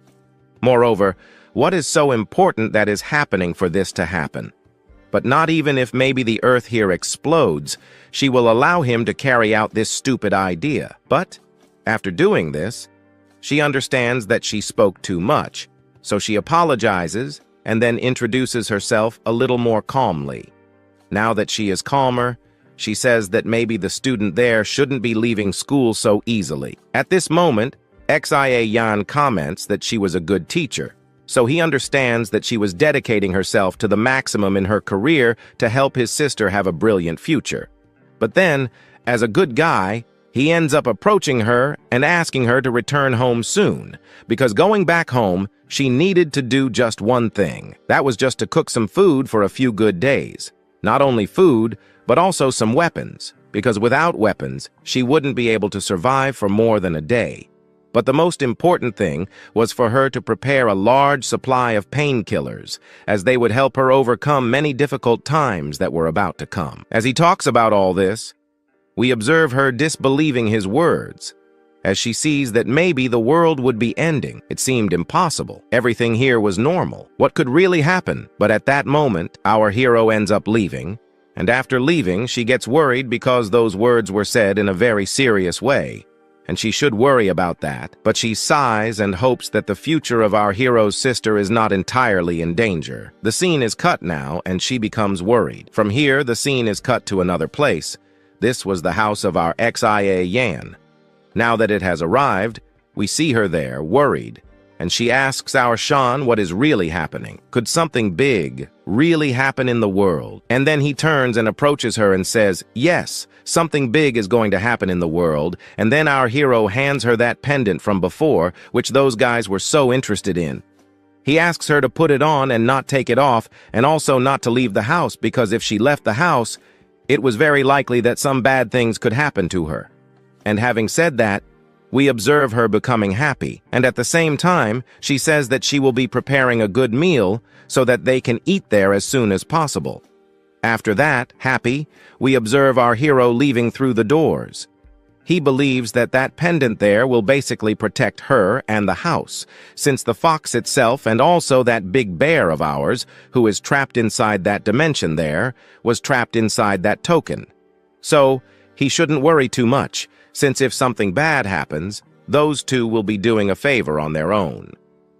[SPEAKER 1] Moreover, what is so important that is happening for this to happen? But not even if maybe the earth here explodes, she will allow him to carry out this stupid idea. But After doing this, she understands that she spoke too much, so she apologizes and then introduces herself a little more calmly. Now that she is calmer, she says that maybe the student there shouldn't be leaving school so easily. At this moment, Xia Yan comments that she was a good teacher, so he understands that she was dedicating herself to the maximum in her career to help his sister have a brilliant future. But then, as a good guy, he ends up approaching her and asking her to return home soon, because going back home, she needed to do just one thing. That was just to cook some food for a few good days. Not only food, but also some weapons, because without weapons, she wouldn't be able to survive for more than a day. But the most important thing was for her to prepare a large supply of painkillers, as they would help her overcome many difficult times that were about to come. As he talks about all this, we observe her disbelieving his words, as she sees that maybe the world would be ending. It seemed impossible. Everything here was normal. What could really happen? But at that moment, our hero ends up leaving, and after leaving, she gets worried because those words were said in a very serious way, and she should worry about that. But she sighs and hopes that the future of our hero's sister is not entirely in danger. The scene is cut now, and she becomes worried. From here, the scene is cut to another place. This was the house of our Xia Yan. Now that it has arrived, we see her there, worried, and she asks our Shan what is really happening. Could something big really happen in the world? And then he turns and approaches her and says, yes, something big is going to happen in the world, and then our hero hands her that pendant from before, which those guys were so interested in. He asks her to put it on and not take it off, and also not to leave the house, because if she left the house, it was very likely that some bad things could happen to her. And having said that, we observe her becoming happy, and at the same time, she says that she will be preparing a good meal so that they can eat there as soon as possible. After that, happy, we observe our hero leaving through the doors. He believes that that pendant there will basically protect her and the house, since the fox itself and also that big bear of ours, who is trapped inside that dimension there, was trapped inside that token. So, he shouldn't worry too much, since if something bad happens, those two will be doing a favor on their own,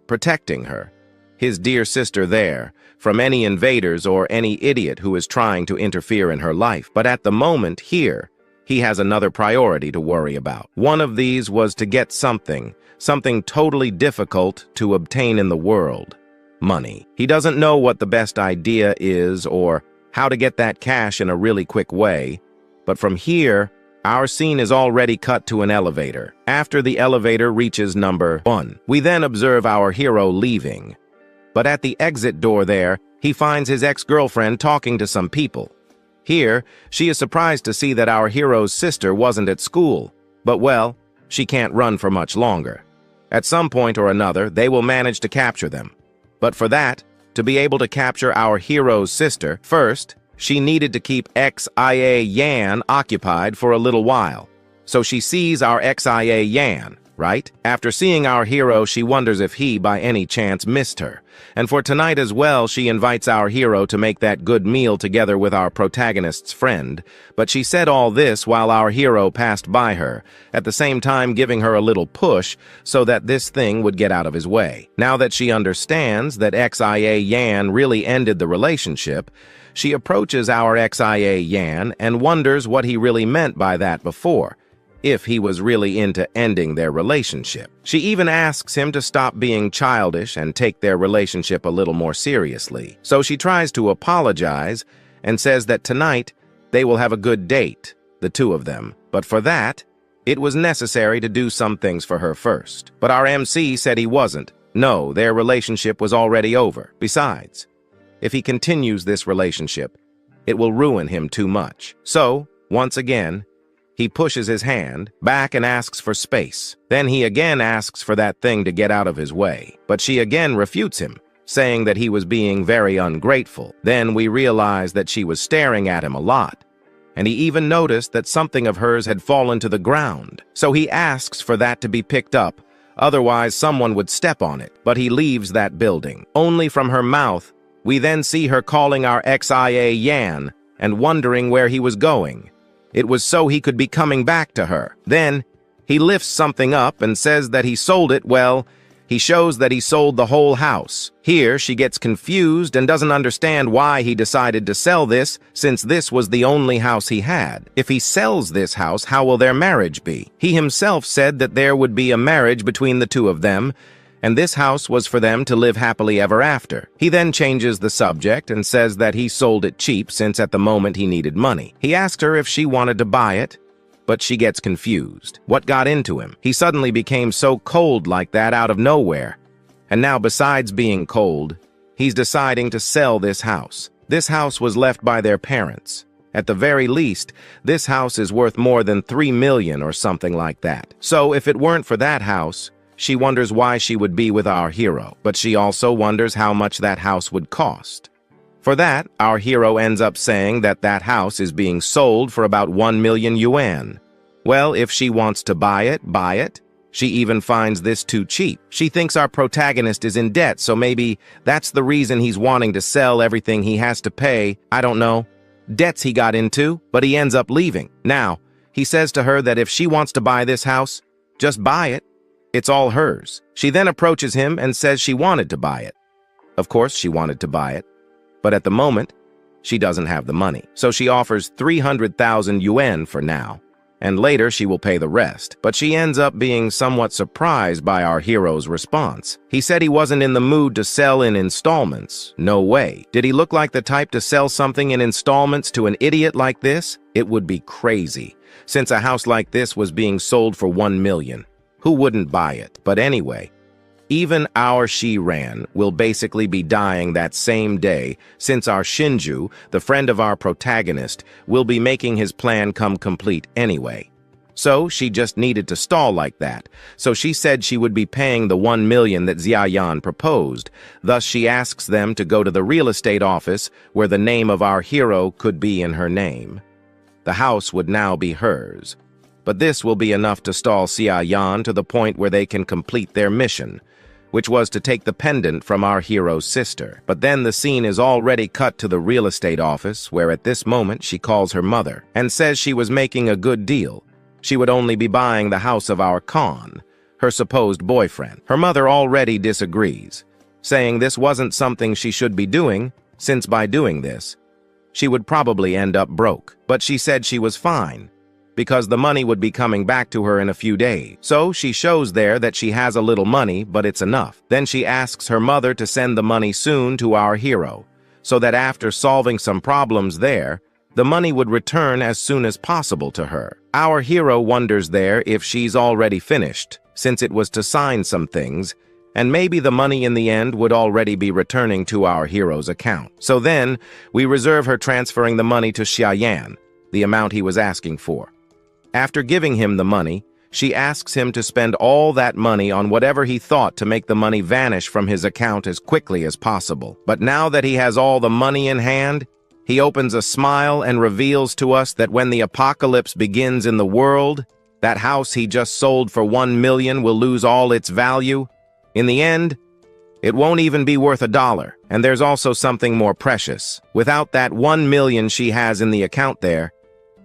[SPEAKER 1] protecting her, his dear sister there, from any invaders or any idiot who is trying to interfere in her life. But at the moment, here, he has another priority to worry about. One of these was to get something totally difficult to obtain in the world: money. He doesn't know what the best idea is or how to get that cash in a really quick way, but from here, our scene is already cut to an elevator. After the elevator reaches number 1, we then observe our hero leaving. But at the exit door there, he finds his ex-girlfriend talking to some people. Here, she is surprised to see that our hero's sister wasn't at school, but well, she can't run for much longer. At some point or another, they will manage to capture them. But for that, to be able to capture our hero's sister, first, she needed to keep Xia Yan occupied for a little while. So she sees our Xia Yan, right? After seeing our hero, she wonders if he, by any chance, missed her. And for tonight as well, she invites our hero to make that good meal together with our protagonist's friend. But she said all this while our hero passed by her, at the same time giving her a little push so that this thing would get out of his way. Now that she understands that Xia Yan really ended the relationship, she approaches our Xia Yan and wonders what he really meant by that before, if he was really into ending their relationship. She even asks him to stop being childish and take their relationship a little more seriously. So she tries to apologize and says that tonight they will have a good date, the two of them. But for that, it was necessary to do some things for her first. But our MC said he wasn't. No, their relationship was already over. Besides, if he continues this relationship, it will ruin him too much. So, once again, he pushes his hand back and asks for space. Then he again asks for that thing to get out of his way. But she again refutes him, saying that he was being very ungrateful. Then we realize that she was staring at him a lot, and he even noticed that something of hers had fallen to the ground. So he asks for that to be picked up, otherwise someone would step on it. But he leaves that building. Only from her mouth, we then see her calling our Xia Yan and wondering where he was going. It was so he could be coming back to her. Then, He lifts something up and says that he sold it. Well, he shows that he sold the whole house. Here, she gets confused and doesn't understand why he decided to sell this, since this was the only house he had. If he sells this house, how will their marriage be? He himself said that there would be a marriage between the two of them, and this house was for them to live happily ever after. He then changes the subject and says that he sold it cheap since at the moment he needed money. He asked her if she wanted to buy it, but she gets confused. What got into him? He suddenly became so cold like that out of nowhere. And now, besides being cold, he's deciding to sell this house. This house was left by their parents. At the very least, this house is worth more than 3 million or something like that. So if it weren't for that house, she wonders why she would be with our hero. But she also wonders how much that house would cost. For that, our hero ends up saying that that house is being sold for about 1 million yuan. Well, if she wants to buy it, buy it. She even finds this too cheap. She thinks our protagonist is in debt, so maybe that's the reason he's wanting to sell everything he has to pay. I don't know. Debts he got into, but he ends up leaving. Now, he says to her that if she wants to buy this house, just buy it. It's all hers. She then approaches him and says she wanted to buy it. Of course, she wanted to buy it. But at the moment, she doesn't have the money. So she offers 300,000 yuan for now, and later she will pay the rest. But she ends up being somewhat surprised by our hero's response. He said he wasn't in the mood to sell in installments. No way. Did he look like the type to sell something in installments to an idiot like this? It would be crazy, since a house like this was being sold for 1 million. Who wouldn't buy it? But anyway, even our Shiran will basically be dying that same day, since our Shinju, the friend of our protagonist, will be making his plan come complete anyway. So she just needed to stall like that. So she said she would be paying the 1 million that Xiaoyan proposed. Thus she asks them to go to the real estate office where the name of our hero could be in her name. The house would now be hers. But this will be enough to stall Xiaoyan to the point where they can complete their mission, which was to take the pendant from our hero's sister. But then the scene is already cut to the real estate office, where at this moment she calls her mother and says she was making a good deal. She would only be buying the house of our Khan, her supposed boyfriend. Her mother already disagrees, saying this wasn't something she should be doing, since by doing this, she would probably end up broke. But she said she was fine, because the money would be coming back to her in a few days. So she shows there that she has a little money, but it's enough. Then she asks her mother to send the money soon to our hero, so that after solving some problems there, the money would return as soon as possible to her. Our hero wonders there if she's already finished, since it was to sign some things, and maybe the money in the end would already be returning to our hero's account. So then, we reserve her transferring the money to Xiaoyan, the amount he was asking for. After giving him the money, she asks him to spend all that money on whatever he thought to make the money vanish from his account as quickly as possible. But now that he has all the money in hand, he opens a smile and reveals to us that when the apocalypse begins in the world, that house he just sold for 1 million will lose all its value. In the end, it won't even be worth $1. And there's also something more precious. Without that 1 million she has in the account there,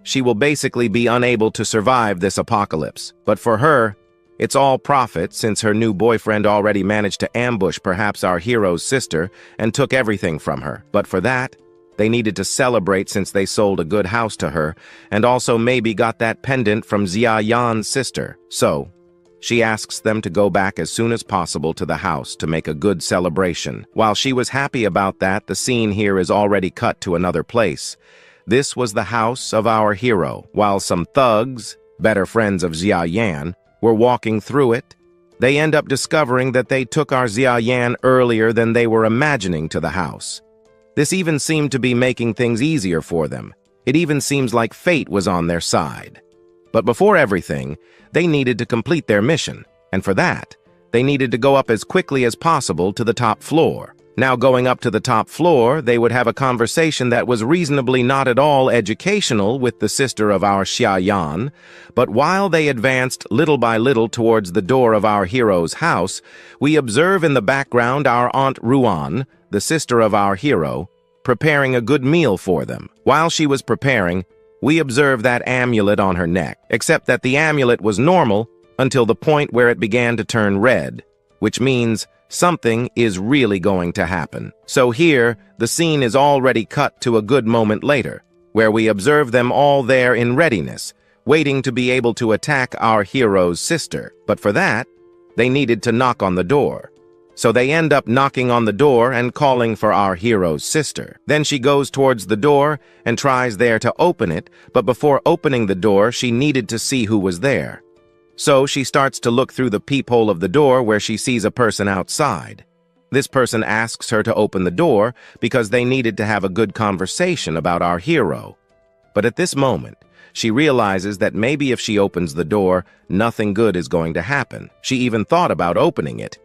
[SPEAKER 1] she will basically be unable to survive this apocalypse. But for her, it's all profit, since her new boyfriend already managed to ambush perhaps our hero's sister and took everything from her. But for that, they needed to celebrate since they sold a good house to her, and also maybe got that pendant from Xiaoyan's sister. So, she asks them to go back as soon as possible to the house to make a good celebration. While she was happy about that, the scene here is already cut to another place. This was the house of our hero. While some thugs, better friends of Xiaoyan, were walking through it, they end up discovering that they took our Xiaoyan earlier than they were imagining to the house. This even seemed to be making things easier for them. It even seems like fate was on their side. But before everything, they needed to complete their mission, and for that, they needed to go up as quickly as possible to the top floor. Now going up to the top floor, they would have a conversation that was reasonably not at all educational with the sister of our Xiaoyan, but while they advanced little by little towards the door of our hero's house, we observe in the background our Aunt Ruan, the sister of our hero, preparing a good meal for them. While she was preparing, We observe that amulet on her neck, except that the amulet was normal until the point where it began to turn red, which means something is really going to happen. So here, the scene is already cut to a good moment later, where we observe them all there in readiness, waiting to be able to attack our hero's sister. But for that, they needed to knock on the door. So they end up knocking on the door and calling for our hero's sister. Then she goes towards the door and tries there to open it, but before opening the door, she needed to see who was there. So she starts to look through the peephole of the door where she sees a person outside. This person asks her to open the door because they needed to have a good conversation about our hero. But at this moment, she realizes that maybe if she opens the door, nothing good is going to happen. She even thought about opening it.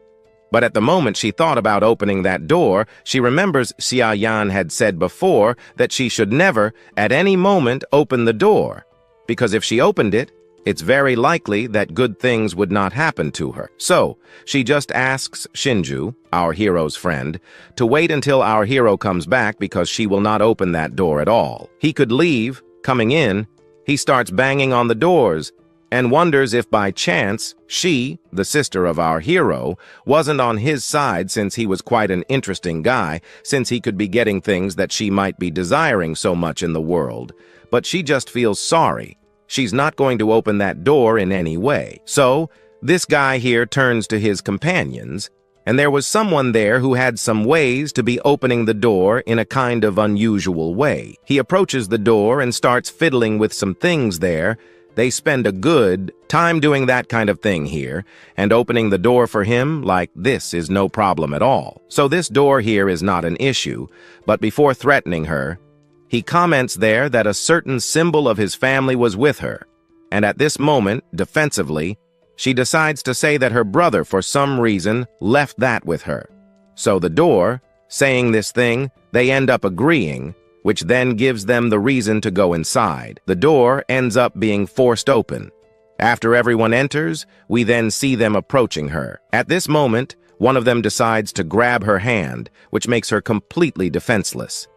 [SPEAKER 1] But at the moment she thought about opening that door, she remembers Xia Yan had said before that she should never, at any moment, open the door, because if she opened it, it's very likely that good things would not happen to her. So, she just asks Shinju, our hero's friend, to wait until our hero comes back because she will not open that door at all. He could leave. Coming in, he starts banging on the doors and wonders if by chance she, the sister of our hero, wasn't on his side since he was quite an interesting guy, since he could be getting things that she might be desiring so much in the world. But she just feels sorry. She's not going to open that door in any way. So, this guy here turns to his companions, and there was someone there who had some ways to be opening the door in a kind of unusual way. He approaches the door and starts fiddling with some things there. They spend a good time doing that kind of thing here, and opening the door for him like this is no problem at all. So this door here is not an issue, but before threatening her, he comments there that a certain symbol of his family was with her, and at this moment, defensively, she decides to say that her brother, for some reason, left that with her. So the door, saying this thing, they end up agreeing, which then gives them the reason to go inside. The door ends up being forced open. After everyone enters, we then see them approaching her. At this moment, one of them decides to grab her hand, which makes her completely defenseless.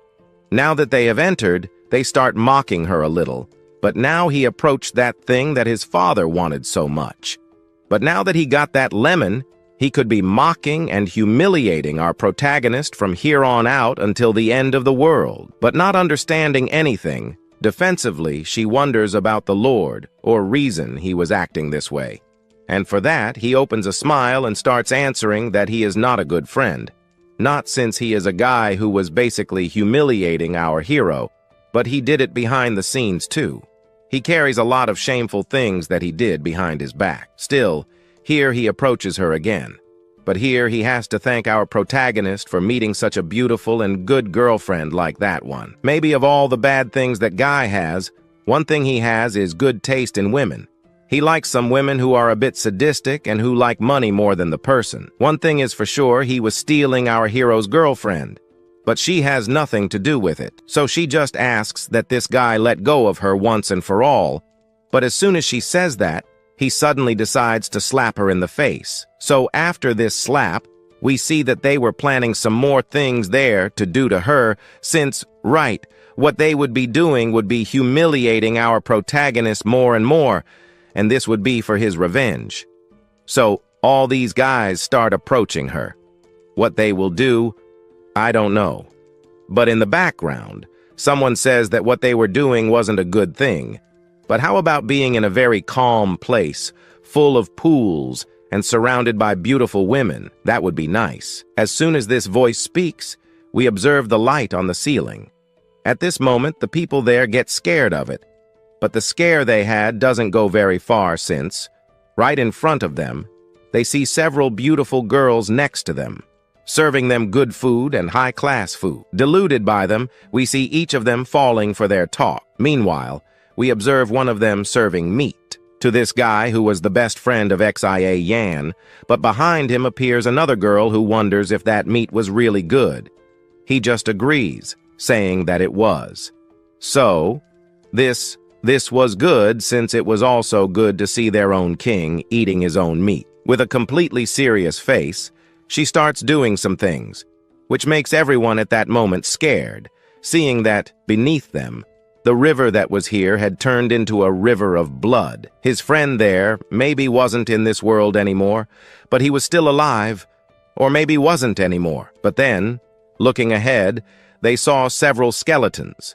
[SPEAKER 1] Now that they have entered, they start mocking her a little, but now he approached that thing that his father wanted so much. But now that he got that lemon, he could be mocking and humiliating our protagonist from here on out until the end of the world. But not understanding anything, defensively, she wonders about the Lord, or reason he was acting this way. And for that, he opens a smile and starts answering that he is not a good friend. Not since he is a guy who was basically humiliating our hero, but he did it behind the scenes too. He carries a lot of shameful things that he did behind his back. Still, here he approaches her again. But here he has to thank our protagonist for meeting such a beautiful and good girlfriend like that one. Maybe of all the bad things that Guy has, one thing he has is good taste in women. He likes some women who are a bit sadistic and who like money more than the person. One thing is for sure, he was stealing our hero's girlfriend. But she has nothing to do with it, so she just asks that this guy let go of her once and for all. But as soon as she says that, he suddenly decides to slap her in the face. So after this slap, we see that they were planning some more things there to do to her, since, right, what they would be doing would be humiliating our protagonist more and more, and this would be for his revenge. So all these guys start approaching her. What they will do, I don't know. But in the background, someone says that what they were doing wasn't a good thing. But how about being in a very calm place, full of pools, and surrounded by beautiful women? That would be nice. As soon as this voice speaks, we observe the light on the ceiling. At this moment, the people there get scared of it. But the scare they had doesn't go very far since, right in front of them, they see several beautiful girls next to them, serving them good food and high-class food. Deluded by them, we see each of them falling for their talk. Meanwhile, we observe one of them serving meat to this guy who was the best friend of Xia Yan, but behind him appears another girl who wonders if that meat was really good. He just agrees, saying that it was. So, this was good since it was also good to see their own king eating his own meat. With a completely serious face, she starts doing some things, which makes everyone at that moment scared, seeing that, beneath them, The river that was here had turned into a river of blood. His friend there maybe wasn't in this world anymore, but he was still alive, or maybe wasn't anymore. But then, looking ahead, they saw several skeletons.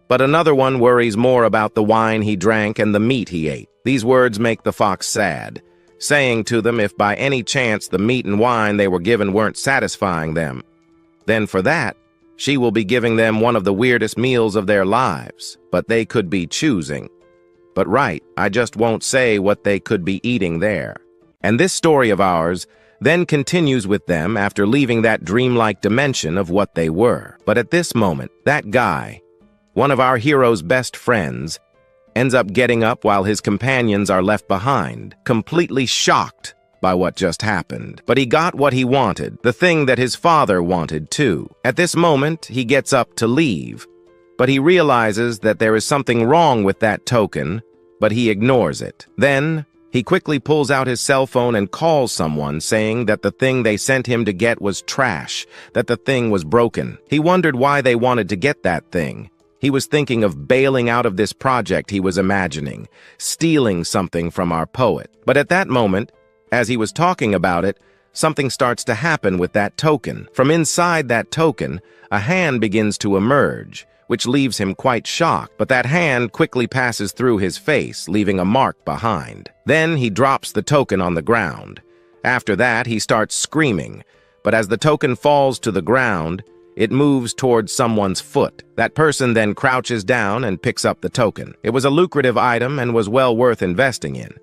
[SPEAKER 1] But another one worries more about the wine he drank and the meat he ate. These words make the fox sad, saying to them if by any chance the meat and wine they were given weren't satisfying them, then for that, she will be giving them one of the weirdest meals of their lives, but they could be choosing. But right, I just won't say what they could be eating there. And this story of ours then continues with them after leaving that dreamlike dimension of what they were. But at this moment, that guy, one of our hero's best friends, ends up getting up while his companions are left behind, completely shocked by what just happened. But he got what he wanted, the thing that his father wanted too. At this moment, he gets up to leave, but he realizes that there is something wrong with that token, but he ignores it. Then, he quickly pulls out his cell phone and calls someone, saying that the thing they sent him to get was trash, that the thing was broken. He wondered why they wanted to get that thing. He was thinking of bailing out of this project he was imagining, stealing something from our poet. But at that moment, as he was talking about it, something starts to happen with that token. From inside that token, a hand begins to emerge, which leaves him quite shocked, but that hand quickly passes through his face, leaving a mark behind. Then he drops the token on the ground. After that, he starts screaming, but as the token falls to the ground, it moves towards someone's foot. That person then crouches down and picks up the token. It was a lucrative item and was well worth investing in.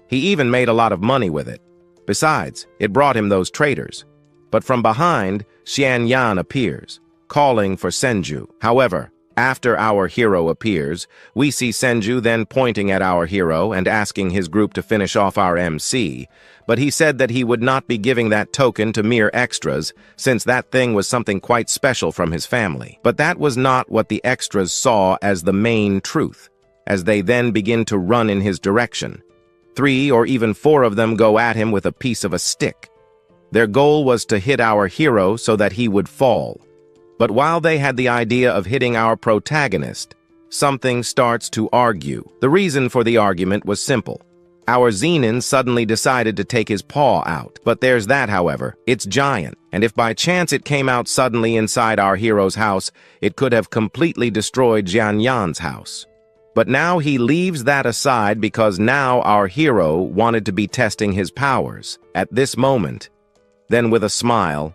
[SPEAKER 1] He even made a lot of money with it. Besides, it brought him those traders. But from behind, Xianyan appears, calling for Senju. However, after our hero appears, we see Senju then pointing at our hero and asking his group to finish off our MC, but he said that he would not be giving that token to mere extras, since that thing was something quite special from his family. But that was not what the extras saw as the main truth, as they then begin to run in his direction. 3 or even 4 of them go at him with a piece of a stick. Their goal was to hit our hero so that he would fall. But while they had the idea of hitting our protagonist, something starts to argue. The reason for the argument was simple. Our Zenin suddenly decided to take his paw out. But there's that, however. It's giant, and if by chance it came out suddenly inside our hero's house, it could have completely destroyed Xianyan's house. But now he leaves that aside because now our hero wanted to be testing his powers. At this moment, then with a smile,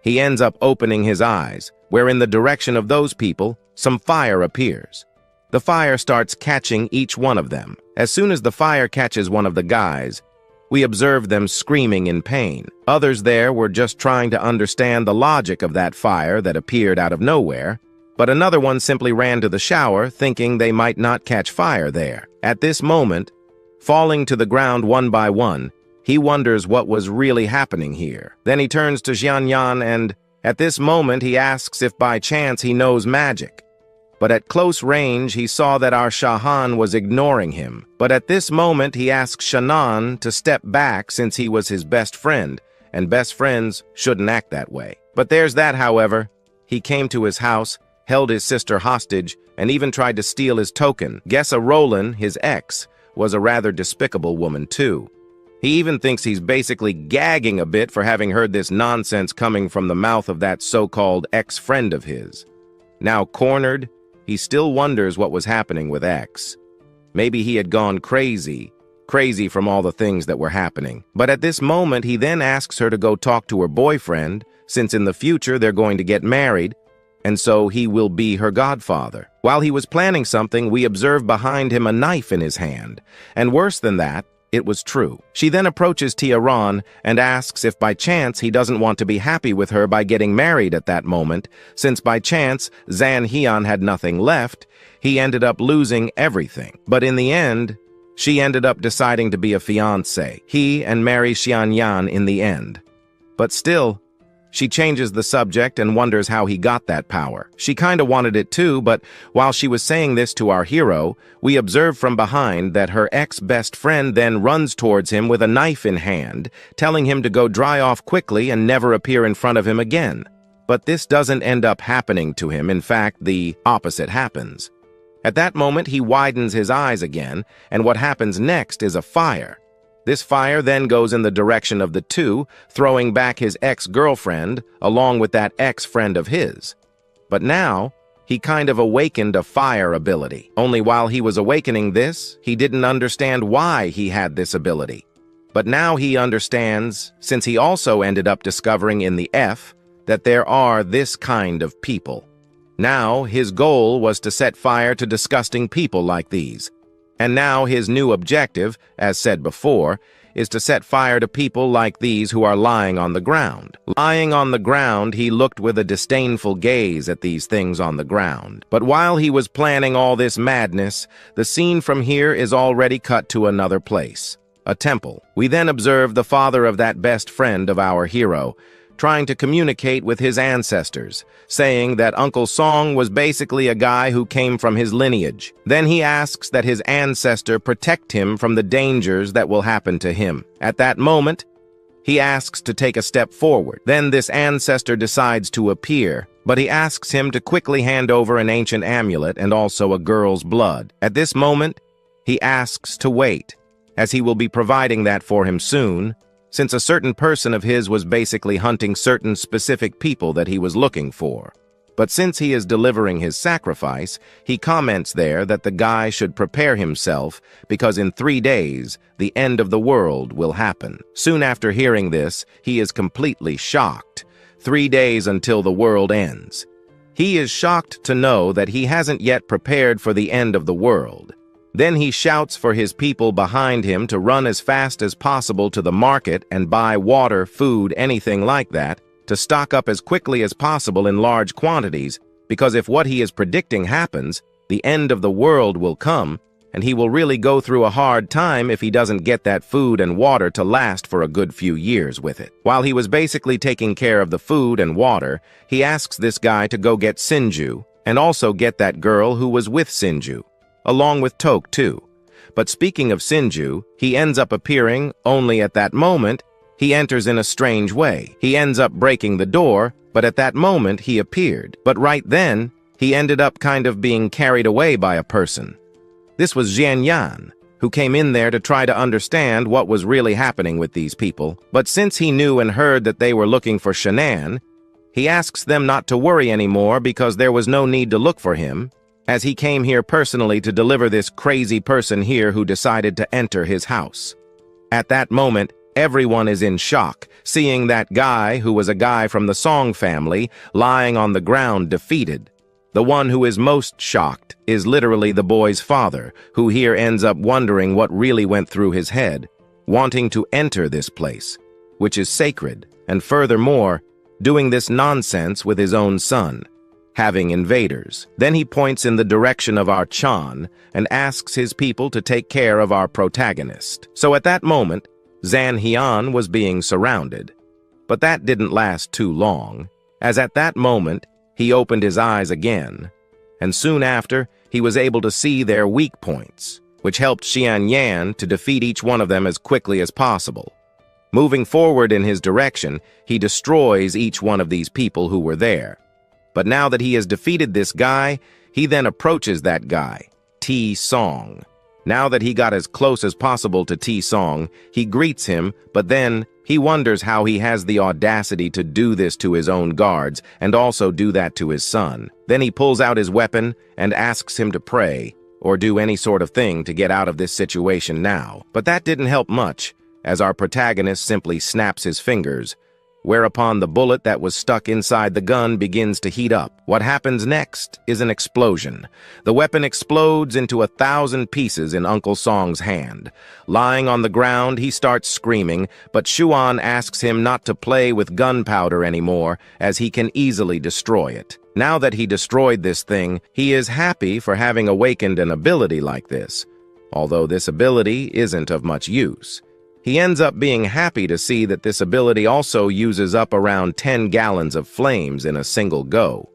[SPEAKER 1] he ends up opening his eyes, where in the direction of those people, some fire appears. The fire starts catching each one of them. As soon as the fire catches one of the guys, we observe them screaming in pain. Others there were just trying to understand the logic of that fire that appeared out of nowhere, but another one simply ran to the shower, thinking they might not catch fire there. At this moment, falling to the ground one by one, he wonders what was really happening here. Then he turns to Xianyan and, at this moment, he asks if by chance he knows magic. But at close range, he saw that our Shahan was ignoring him. But at this moment, he asks Shannon to step back since he was his best friend, and best friends shouldn't act that way. But there's that, however. He came to his house, held his sister hostage, and even tried to steal his token. Guess Roland, his ex, was a rather despicable woman too. He even thinks he's basically gagging a bit for having heard this nonsense coming from the mouth of that so-called ex-friend of his. Now cornered, he still wonders what was happening with X. Maybe he had gone crazy from all the things that were happening. But at this moment, he then asks her to go talk to her boyfriend, since in the future they're going to get married, and so he will be her godfather. While he was planning something, we observe behind him a knife in his hand, and worse than that, it was true. She then approaches Tiaran and asks if by chance he doesn't want to be happy with her by getting married at that moment, since by chance Zan Hian had nothing left, he ended up losing everything. But in the end, she ended up deciding to be a fiancé. He and marry Xianyan in the end. But still, she changes the subject and wonders how he got that power. She kinda wanted it too, but while she was saying this to our hero, we observe from behind that her ex-best friend then runs towards him with a knife in hand, telling him to go dry off quickly and never appear in front of him again. But this doesn't end up happening to him. In fact, the opposite happens. At that moment, he widens his eyes again, and what happens next is a fire. This fire then goes in the direction of the two, throwing back his ex-girlfriend, along with that ex-friend of his. But now, he kind of awakened a fire ability. Only while he was awakening this, he didn't understand why he had this ability. But now he understands, since he also ended up discovering in the F, that there are this kind of people. Now, his goal was to set fire to disgusting people like these. And now his new objective, as said before, is to set fire to people like these who are lying on the ground. Lying on the ground, he looked with a disdainful gaze at these things on the ground. But while he was planning all this madness, the scene from here is already cut to another place, a temple. We then observe the father of that best friend of our hero, trying to communicate with his ancestors, saying that Uncle Song was basically a guy who came from his lineage. Then he asks that his ancestor protect him from the dangers that will happen to him. At that moment, he asks to take a step forward. Then this ancestor decides to appear, but he asks him to quickly hand over an ancient amulet and also a girl's blood. At this moment, he asks to wait, as he will be providing that for him soon, since a certain person of his was basically hunting certain specific people that he was looking for. But since he is delivering his sacrifice, he comments there that the guy should prepare himself because in 3 days, the end of the world will happen. Soon after hearing this, he is completely shocked. 3 days until the world ends. He is shocked to know that he hasn't yet prepared for the end of the world. Then he shouts for his people behind him to run as fast as possible to the market and buy water, food, anything like that, to stock up as quickly as possible in large quantities, because if what he is predicting happens, the end of the world will come, and he will really go through a hard time if he doesn't get that food and water to last for a good few years with it. While he was basically taking care of the food and water, he asks this guy to go get Sinju, and also get that girl who was with Sinju, along with Tok too. But speaking of Sinju, he ends up appearing only at that moment. He enters in a strange way. He ends up breaking the door, but at that moment he appeared. But right then, he ended up kind of being carried away by a person. This was Jian Yan, who came in there to try to understand what was really happening with these people. But since he knew and heard that they were looking for Shounen, he asks them not to worry anymore because there was no need to look for him, as he came here personally to deliver this crazy person here who decided to enter his house. At that moment, everyone is in shock, seeing that guy who was a guy from the Song family lying on the ground defeated. The one who is most shocked is literally the boy's father, who here ends up wondering what really went through his head, wanting to enter this place, which is sacred, and furthermore, doing this nonsense with his own son, having invaders. Then he points in the direction of our Chan and asks his people to take care of our protagonist. So at that moment, Zan Hian was being surrounded. But that didn't last too long, as at that moment, he opened his eyes again, and soon after, he was able to see their weak points, which helped Xian Yan to defeat each one of them as quickly as possible. Moving forward in his direction, he destroys each one of these people who were there. But now that he has defeated this guy, he then approaches that guy, T Song. Now that he got as close as possible to T Song, he greets him, but then he wonders how he has the audacity to do this to his own guards and also do that to his son. Then he pulls out his weapon and asks him to pray or do any sort of thing to get out of this situation now. But that didn't help much, as our protagonist simply snaps his fingers, whereupon the bullet that was stuck inside the gun begins to heat up. What happens next is an explosion. The weapon explodes into 1,000 pieces in Uncle Song's hand. Lying on the ground, he starts screaming, but Xuan asks him not to play with gunpowder anymore, as he can easily destroy it. Now that he destroyed this thing, he is happy for having awakened an ability like this, although this ability isn't of much use. He ends up being happy to see that this ability also uses up around 10 gallons of flames in a single go.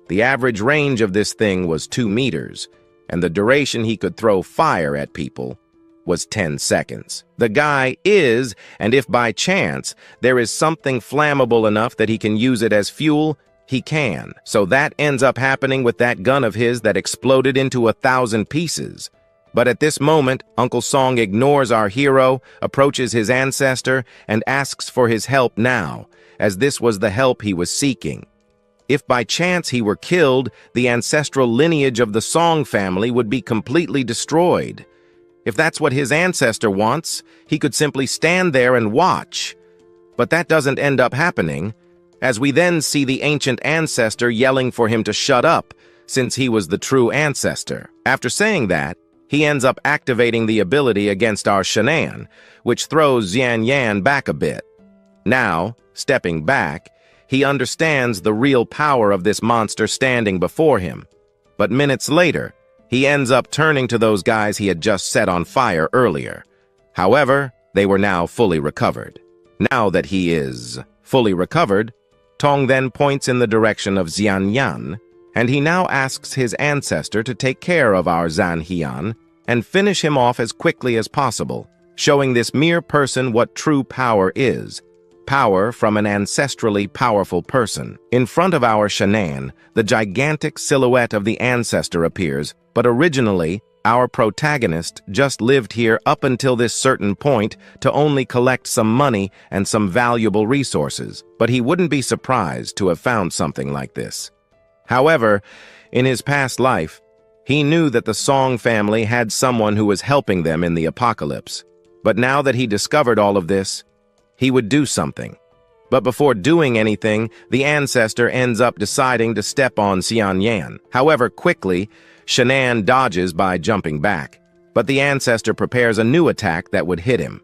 [SPEAKER 1] The average range of this thing was 2 meters, and the duration he could throw fire at people was 10 seconds. The guy is, and if by chance there is something flammable enough that he can use it as fuel, he can. So that ends up happening with that gun of his that exploded into 1,000 pieces. But at this moment, Uncle Song ignores our hero, approaches his ancestor, and asks for his help now, as this was the help he was seeking. If by chance he were killed, the ancestral lineage of the Song family would be completely destroyed. If that's what his ancestor wants, he could simply stand there and watch. But that doesn't end up happening, as we then see the ancient ancestor yelling for him to shut up, since he was the true ancestor. After saying that, he ends up activating the ability against our Shounen, which throws Xian Yan back a bit. Now, stepping back, he understands the real power of this monster standing before him. But minutes later, he ends up turning to those guys he had just set on fire earlier. However, they were now fully recovered. Now that he is fully recovered, Tong then points in the direction of Xian Yan, and he now asks his ancestor to take care of our Zan Hian and finish him off as quickly as possible, showing this mere person what true power is. Power from an ancestrally powerful person. In front of our Shounen, the gigantic silhouette of the ancestor appears, but originally, our protagonist just lived here up until this certain point to only collect some money and some valuable resources, but he wouldn't be surprised to have found something like this. However, in his past life, he knew that the Song family had someone who was helping them in the apocalypse. But now that he discovered all of this, he would do something. But before doing anything, the ancestor ends up deciding to step on Xian Yan. However, quickly, Shounen dodges by jumping back. But the ancestor prepares a new attack that would hit him.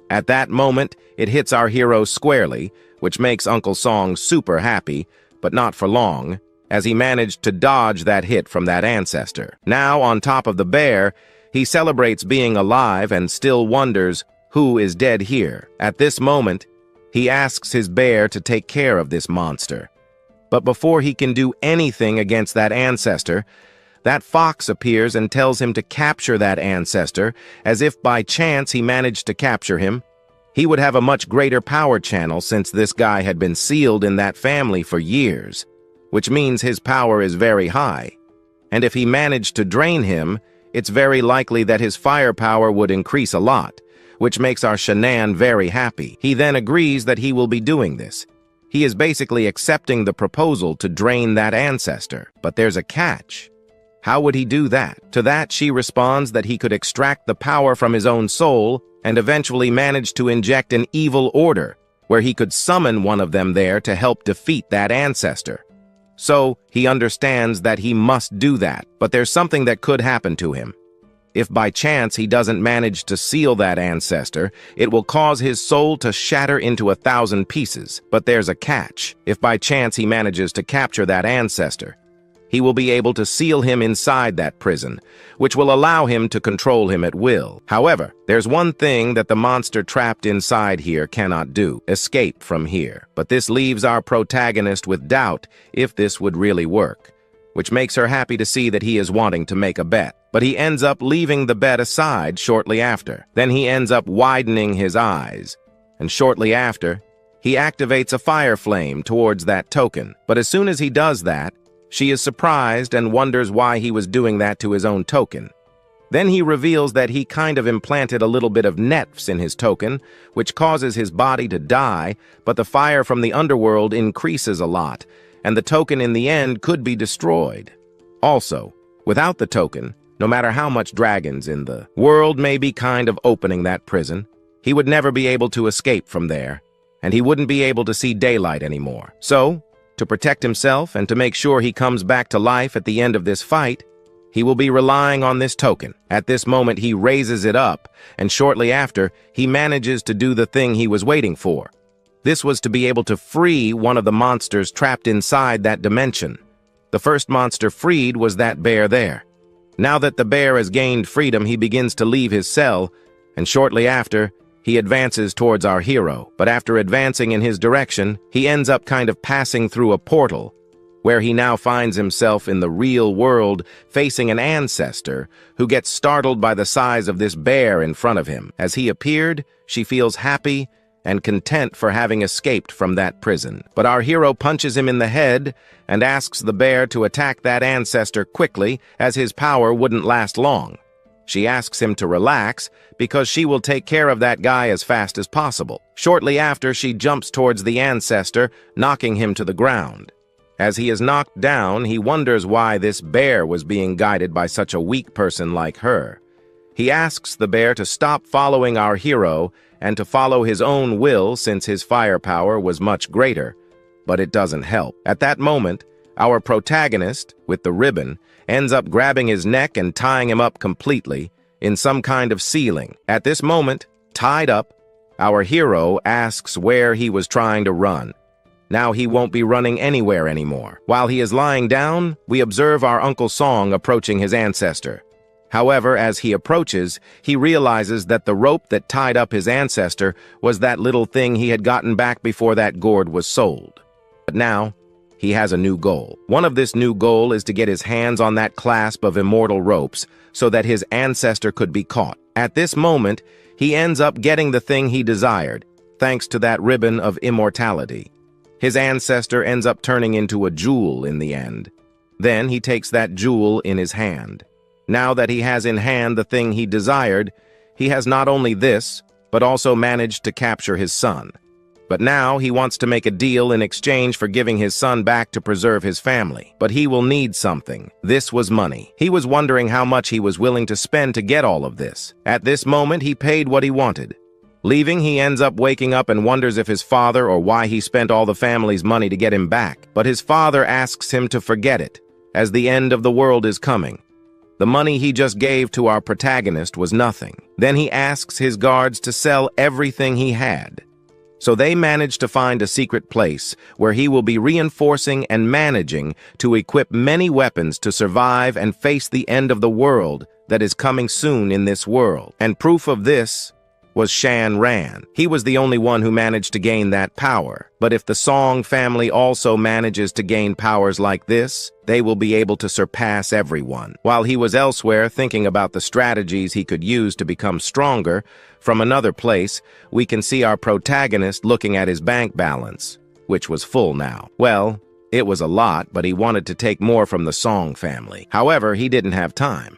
[SPEAKER 1] At that moment, it hits our hero squarely, which makes Uncle Song super happy, but not for long, as he managed to dodge that hit from that ancestor. Now, on top of the bear, he celebrates being alive and still wonders who is dead here. At this moment, he asks his bear to take care of this monster. But before he can do anything against that ancestor, that fox appears and tells him to capture that ancestor, as if by chance he managed to capture him. He would have a much greater power channel since this guy had been sealed in that family for years, which means his power is very high. And if he managed to drain him, it's very likely that his firepower would increase a lot, which makes our Shounen very happy. He then agrees that he will be doing this. He is basically accepting the proposal to drain that ancestor. But there's a catch. How would he do that? To that, she responds that he could extract the power from his own soul and eventually manage to inject an evil order, where he could summon one of them there to help defeat that ancestor. So, he understands that he must do that, but there's something that could happen to him. If by chance he doesn't manage to seal that ancestor, it will cause his soul to shatter into 1,000 pieces. But there's a catch. If by chance he manages to capture that ancestor, he will be able to seal him inside that prison, which will allow him to control him at will. However, there's one thing that the monster trapped inside here cannot do: escape from here. But this leaves our protagonist with doubt if this would really work, which makes her happy to see that he is wanting to make a bet. But he ends up leaving the bet aside shortly after. Then he ends up widening his eyes, and shortly after, he activates a fire flame towards that token. But as soon as he does that, she is surprised and wonders why he was doing that to his own token. Then he reveals that he kind of implanted a little bit of nets in his token, which causes his body to die, but the fire from the underworld increases a lot, and the token in the end could be destroyed. Also, without the token, no matter how much dragons in the world may be kind of opening that prison, he would never be able to escape from there, and he wouldn't be able to see daylight anymore. So, to protect himself and to make sure he comes back to life at the end of this fight, he will be relying on this token. At this moment, he raises it up, and shortly after, he manages to do the thing he was waiting for. This was to be able to free one of the monsters trapped inside that dimension. The first monster freed was that bear there. Now that the bear has gained freedom, he begins to leave his cell, and shortly after, he advances towards our hero. But after advancing in his direction, he ends up kind of passing through a portal, where he now finds himself in the real world facing an ancestor who gets startled by the size of this bear in front of him. As he appeared, she feels happy and content for having escaped from that prison. But our hero punches him in the head and asks the bear to attack that ancestor quickly, as his power wouldn't last long. She asks him to relax because she will take care of that guy as fast as possible. Shortly after, she jumps towards the ancestor, knocking him to the ground. As he is knocked down, he wonders why this bear was being guided by such a weak person like her. He asks the bear to stop following our hero and to follow his own will, since his firepower was much greater, but it doesn't help. At that moment, our protagonist, with the ribbon, ends up grabbing his neck and tying him up completely in some kind of ceiling. At this moment, tied up, our hero asks where he was trying to run. Now he won't be running anywhere anymore. While he is lying down, we observe our Uncle Song approaching his ancestor. However, as he approaches, he realizes that the rope that tied up his ancestor was that little thing he had gotten back before that gourd was sold. But now, he has a new goal. One of this new goal is to get his hands on that clasp of immortal ropes so that his ancestor could be caught. At this moment, he ends up getting the thing he desired, thanks to that ribbon of immortality. His ancestor ends up turning into a jewel in the end. Then he takes that jewel in his hand. Now that he has in hand the thing he desired, he has not only this, but also managed to capture his son. But now he wants to make a deal in exchange for giving his son back to preserve his family. But he will need something. This was money. He was wondering how much he was willing to spend to get all of this. At this moment, he paid what he wanted. Leaving, he ends up waking up and wonders if his father or why he spent all the family's money to get him back. But his father asks him to forget it, as the end of the world is coming. The money he just gave to our protagonist was nothing. Then he asks his guards to sell everything he had. So they manage to find a secret place where he will be reinforcing and managing to equip many weapons to survive and face the end of the world that is coming soon in this world. And proof of this was Shan Ran. He was the only one who managed to gain that power. But if the Song family also manages to gain powers like this, they will be able to surpass everyone. While he was elsewhere thinking about the strategies he could use to become stronger, from another place, we can see our protagonist looking at his bank balance, which was full now. Well, it was a lot, but he wanted to take more from the Song family. However, he didn't have time.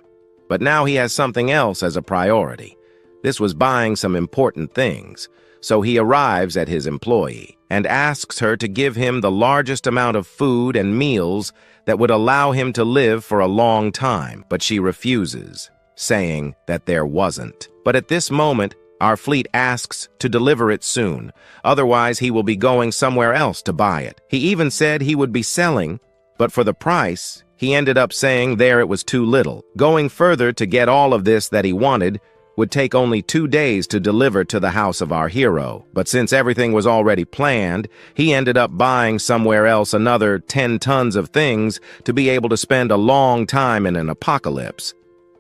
[SPEAKER 1] But now he has something else as a priority. This was buying some important things, so he arrives at his employee and asks her to give him the largest amount of food and meals that would allow him to live for a long time, but she refuses, saying that there wasn't. But at this moment, our fleet asks to deliver it soon, otherwise he will be going somewhere else to buy it. He even said he would be selling, but for the price, he ended up saying there it was too little. Going further to get all of this that he wanted would take only 2 days to deliver to the house of our hero. But since everything was already planned, he ended up buying somewhere else another 10 tons of things to be able to spend a long time in an apocalypse.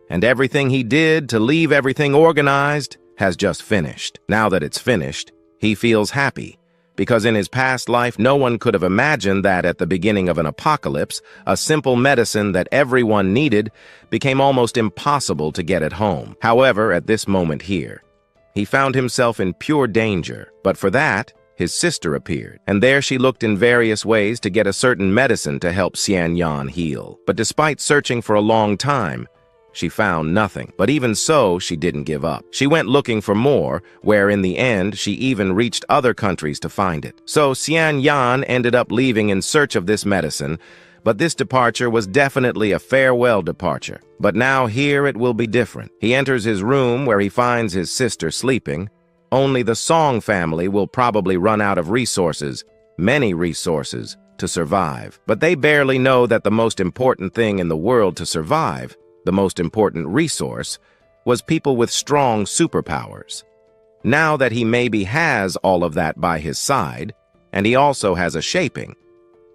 [SPEAKER 1] And everything he did to leave everything organized has just finished. Now that it's finished, he feels happy, because in his past life, no one could have imagined that at the beginning of an apocalypse, a simple medicine that everyone needed became almost impossible to get at home. However, at this moment here, he found himself in pure danger. But for that, his sister appeared, and there she looked in various ways to get a certain medicine to help Xian Yan heal. But despite searching for a long time, she found nothing. But even so, she didn't give up. She went looking for more, where in the end, she even reached other countries to find it. So Xian Yan ended up leaving in search of this medicine, but this departure was definitely a farewell departure. But now here it will be different. He enters his room where he finds his sister sleeping. Only the Song family will probably run out of resources, many resources, to survive. But they barely know that the most important thing in the world to survive, the most important resource, was people with strong superpowers. Now that he maybe has all of that by his side, and he also has a shaping,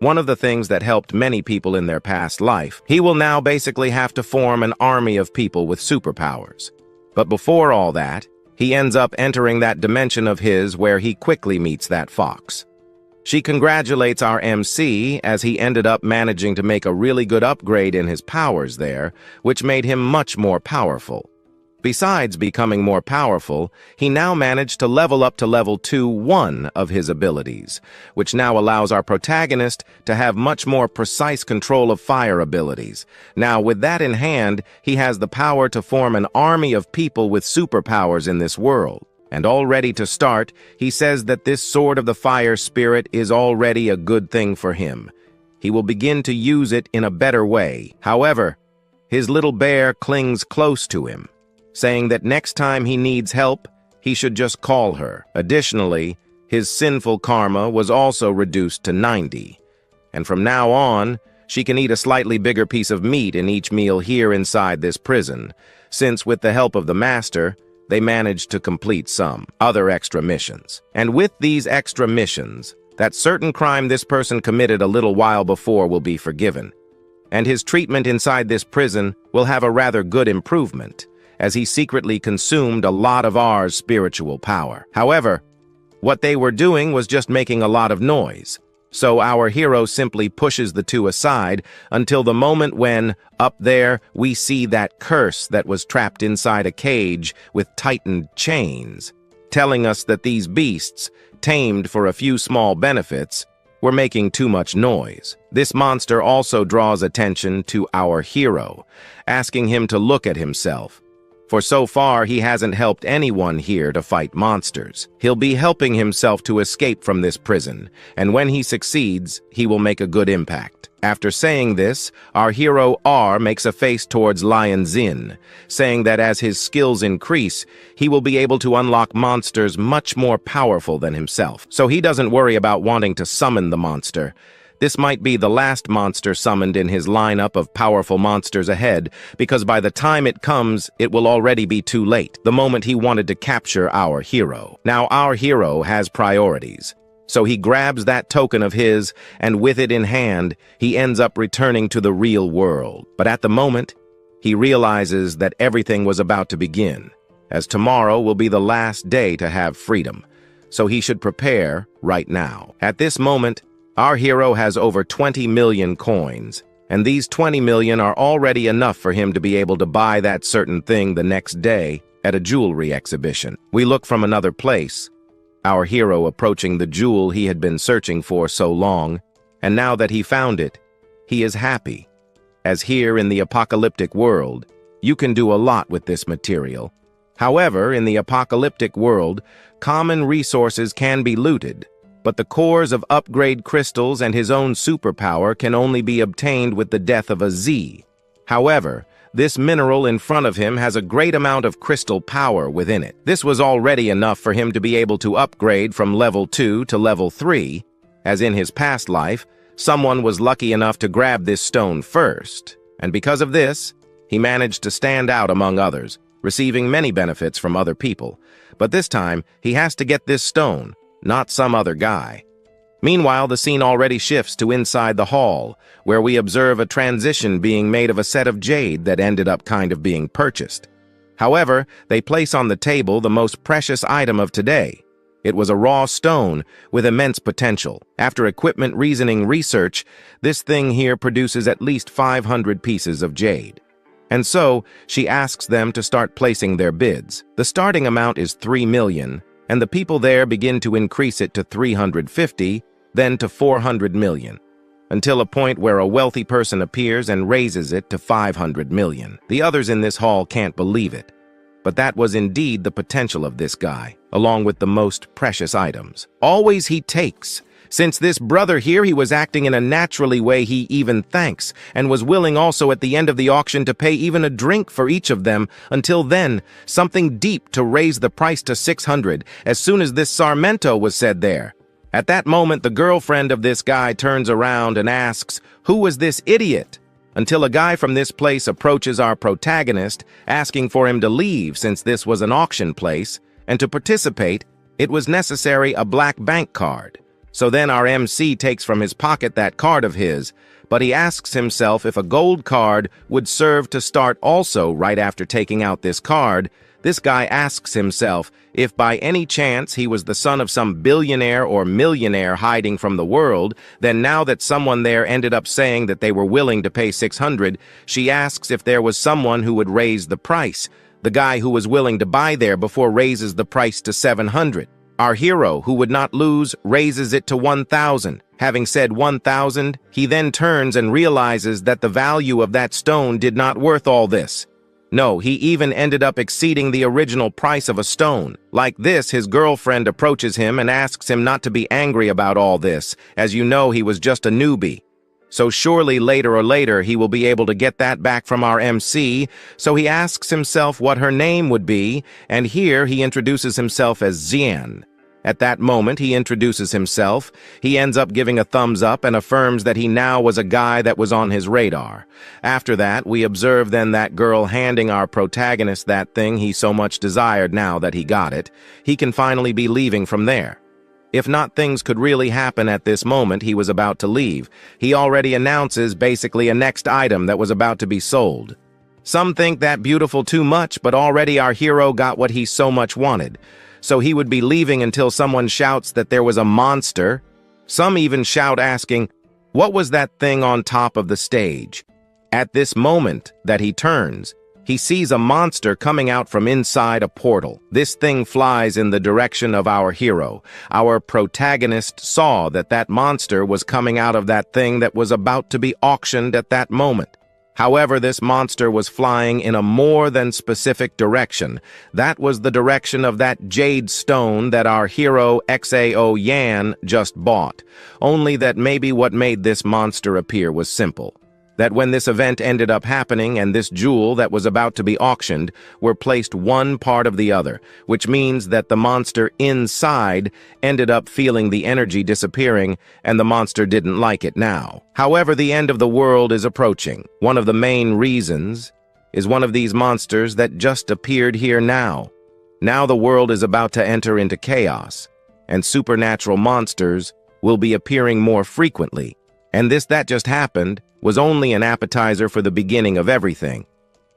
[SPEAKER 1] one of the things that helped many people in their past life, he will now basically have to form an army of people with superpowers. But before all that, he ends up entering that dimension of his where he quickly meets that fox. She congratulates our MC as he ended up managing to make a really good upgrade in his powers there, which made him much more powerful. Besides becoming more powerful, he now managed to level up to level 2-1 of his abilities, which now allows our protagonist to have much more precise control of fire abilities. Now, with that in hand, he has the power to form an army of people with superpowers in this world. And already to start, he says that this Sword of the Fire Spirit is already a good thing for him. He will begin to use it in a better way. However, his little bear clings close to him, saying that next time he needs help, he should just call her. Additionally, his sinful karma was also reduced to 90. And from now on, she can eat a slightly bigger piece of meat in each meal here inside this prison, since with the help of the master, they managed to complete some other extra missions. And with these extra missions, that certain crime this person committed a little while before will be forgiven. And his treatment inside this prison will have a rather good improvement, as he secretly consumed a lot of our spiritual power. However, what they were doing was just making a lot of noise, so our hero simply pushes the two aside until the moment when, up there, we see that curse that was trapped inside a cage with tightened chains, telling us that these beasts, tamed for a few small benefits, were making too much noise. This monster also draws attention to our hero, asking him to look at himself. For so far, he hasn't helped anyone here to fight monsters. He'll be helping himself to escape from this prison, and when he succeeds, he will make a good impact. After saying this, our hero R makes a face towards Lion Zin, saying that as his skills increase, he will be able to unlock monsters much more powerful than himself. So he doesn't worry about wanting to summon the monster. This might be the last monster summoned in his lineup of powerful monsters ahead, because by the time it comes, it will already be too late, the moment he wanted to capture our hero. Now, our hero has priorities, so he grabs that token of his, and with it in hand, he ends up returning to the real world. But at the moment, he realizes that everything was about to begin, as tomorrow will be the last day to have freedom, so he should prepare right now. At this moment, our hero has over 20 million coins, and these 20 million are already enough for him to be able to buy that certain thing the next day at a jewelry exhibition. We look from another place, our hero approaching the jewel he had been searching for so long, and now that he found it, he is happy, as here in the apocalyptic world, you can do a lot with this material. However, in the apocalyptic world, common resources can be looted, but the cores of upgrade crystals and his own superpower can only be obtained with the death of a Z. However, this mineral in front of him has a great amount of crystal power within it. This was already enough for him to be able to upgrade from level 2 to level 3, as in his past life, someone was lucky enough to grab this stone first, and because of this, he managed to stand out among others, receiving many benefits from other people. But this time, he has to get this stone, not some other guy. Meanwhile, the scene already shifts to inside the hall, where we observe a transition being made of a set of jade that ended up kind of being purchased. However, they place on the table the most precious item of today. It was a raw stone with immense potential. After equipment reasoning research, this thing here produces at least 500 pieces of jade. And so, she asks them to start placing their bids. The starting amount is 3 million, and the people there begin to increase it to 350, then to 400 million, until a point where a wealthy person appears and raises it to 500 million. The others in this hall can't believe it, but that was indeed the potential of this guy, along with the most precious items. Always he takes. Since this brother here, he was acting in a naturally way, he even thanks, and was willing also at the end of the auction to pay even a drink for each of them. Until then, something deep to raise the price to 600, as soon as this Sarmento was said there. At that moment, the girlfriend of this guy turns around and asks, "Who was this idiot?" Until a guy from this place approaches our protagonist, asking for him to leave since this was an auction place, and to participate, it was necessary a black bank card. So then our MC takes from his pocket that card of his, but he asks himself if a gold card would serve to start also. Right after taking out this card, this guy asks himself if by any chance he was the son of some billionaire or millionaire hiding from the world. Then now that someone there ended up saying that they were willing to pay 600, she asks if there was someone who would raise the price. The guy who was willing to buy there before raises the price to 700. Our hero, who would not lose, raises it to 1,000. Having said 1,000, he then turns and realizes that the value of that stone did not worth all this. No, he even ended up exceeding the original price of a stone. Like this, his girlfriend approaches him and asks him not to be angry about all this, as you know he was just a newbie. So surely later he will be able to get that back from our MC, so he asks himself what her name would be, and here he introduces himself as Xian. At that moment, he introduces himself. He ends up giving a thumbs up and affirms that he now was a guy that was on his radar. After that, we observe then that girl handing our protagonist that thing he so much desired now that he got it. He can finally be leaving from there. If not, things could really happen at this moment he was about to leave. He already announces basically a next item that was about to be sold. Some think that beautiful too much, but already our hero got what he so much wanted. So he would be leaving until someone shouts that there was a monster. Some even shout asking, what was that thing on top of the stage? At this moment that he turns, he sees a monster coming out from inside a portal. This thing flies in the direction of our hero. Our protagonist saw that that monster was coming out of that thing that was about to be auctioned at that moment. However, this monster was flying in a more than specific direction. That was the direction of that jade stone that our hero Xao Yan just bought. Only that maybe what made this monster appear was simple. That when this event ended up happening and this jewel that was about to be auctioned were placed one part of the other, which means that the monster inside ended up feeling the energy disappearing and the monster didn't like it now. However, the end of the world is approaching. One of the main reasons is one of these monsters that just appeared here now. Now the world is about to enter into chaos, and supernatural monsters will be appearing more frequently. And that just happened was only an appetizer for the beginning of everything.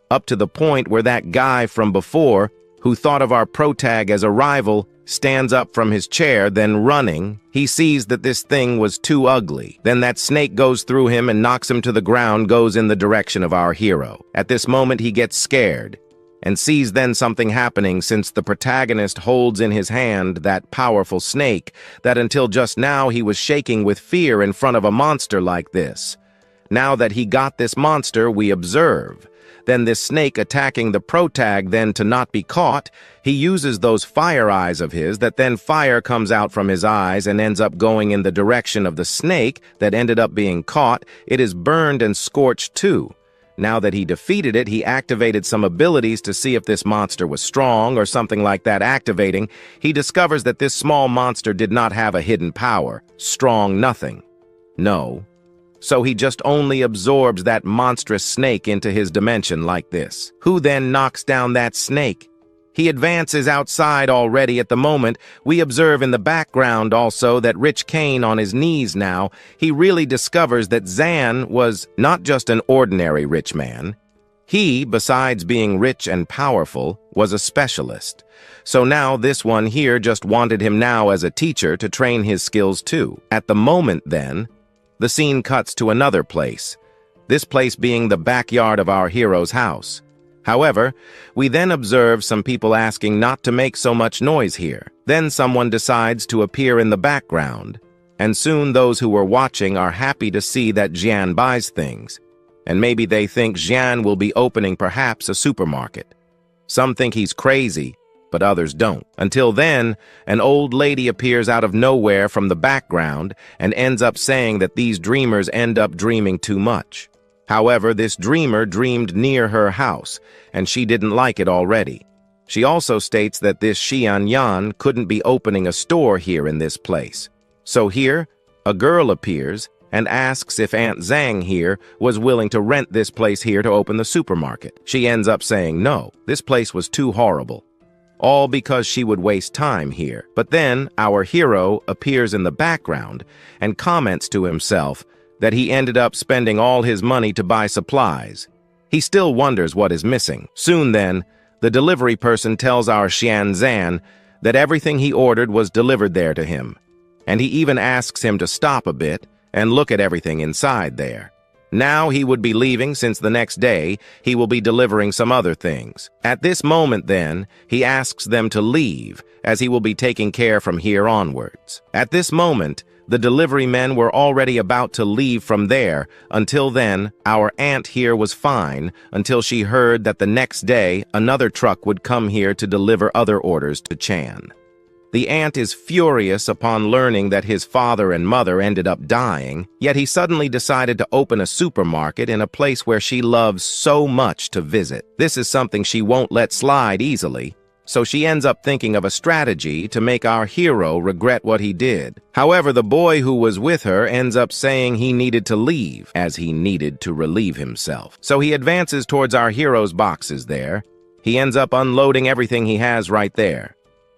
[SPEAKER 1] Up to the point where that guy from before, who thought of our protag as a rival, stands up from his chair, then running. He sees that this thing was too ugly. Then that snake goes through him and knocks him to the ground, goes in the direction of our hero. At this moment, he gets scared and sees then something happening since the protagonist holds in his hand that powerful snake that until just now he was shaking with fear in front of a monster like this. Now that he got this monster, we observe. Then this snake attacking the protag then to not be caught, he uses those fire eyes of his that then fire comes out from his eyes and ends up going in the direction of the snake that ended up being caught. It is burned and scorched too. Now that he defeated it, he activated some abilities to see if this monster was strong or something like that. Activating, he discovers that this small monster did not have a hidden power. Strong nothing. No. So he just only absorbs that monstrous snake into his dimension like this. Who then knocks down that snake? He advances outside already. At the moment, we observe in the background also that Rich Kane on his knees now. He really discovers that Zan was not just an ordinary rich man. He, besides being rich and powerful, was a specialist. So now this one here just wanted him now as a teacher to train his skills too. At the moment then, the scene cuts to another place, this place being the backyard of our hero's house. However, we then observe some people asking not to make so much noise here. Then someone decides to appear in the background, and soon those who were watching are happy to see that Jian buys things, and maybe they think Jian will be opening perhaps a supermarket. Some think he's crazy, but others don't. Until then, an old lady appears out of nowhere from the background and ends up saying that these dreamers end up dreaming too much. However, this dreamer dreamed near her house, and she didn't like it already. She also states that this Xian Yan couldn't be opening a store here in this place. So here, a girl appears and asks if Aunt Zhang here was willing to rent this place here to open the supermarket. She ends up saying no, this place was too horrible. All because she would waste time here. But then our hero appears in the background and comments to himself that he ended up spending all his money to buy supplies. He still wonders what is missing. Soon then, the delivery person tells our Xian Zan that everything he ordered was delivered there to him, and he even asks him to stop a bit and look at everything inside there. Now he would be leaving since the next day he will be delivering some other things. At this moment then, he asks them to leave, as he will be taking care from here onwards. At this moment, the delivery men were already about to leave from there. Until then, our aunt here was fine, until she heard that the next day another truck would come here to deliver other orders to Chan. The aunt is furious upon learning that his father and mother ended up dying, yet he suddenly decided to open a supermarket in a place where she loves so much to visit. This is something she won't let slide easily, so she ends up thinking of a strategy to make our hero regret what he did. However, the boy who was with her ends up saying he needed to leave, as he needed to relieve himself. So he advances towards our hero's boxes there. He ends up unloading everything he has right there.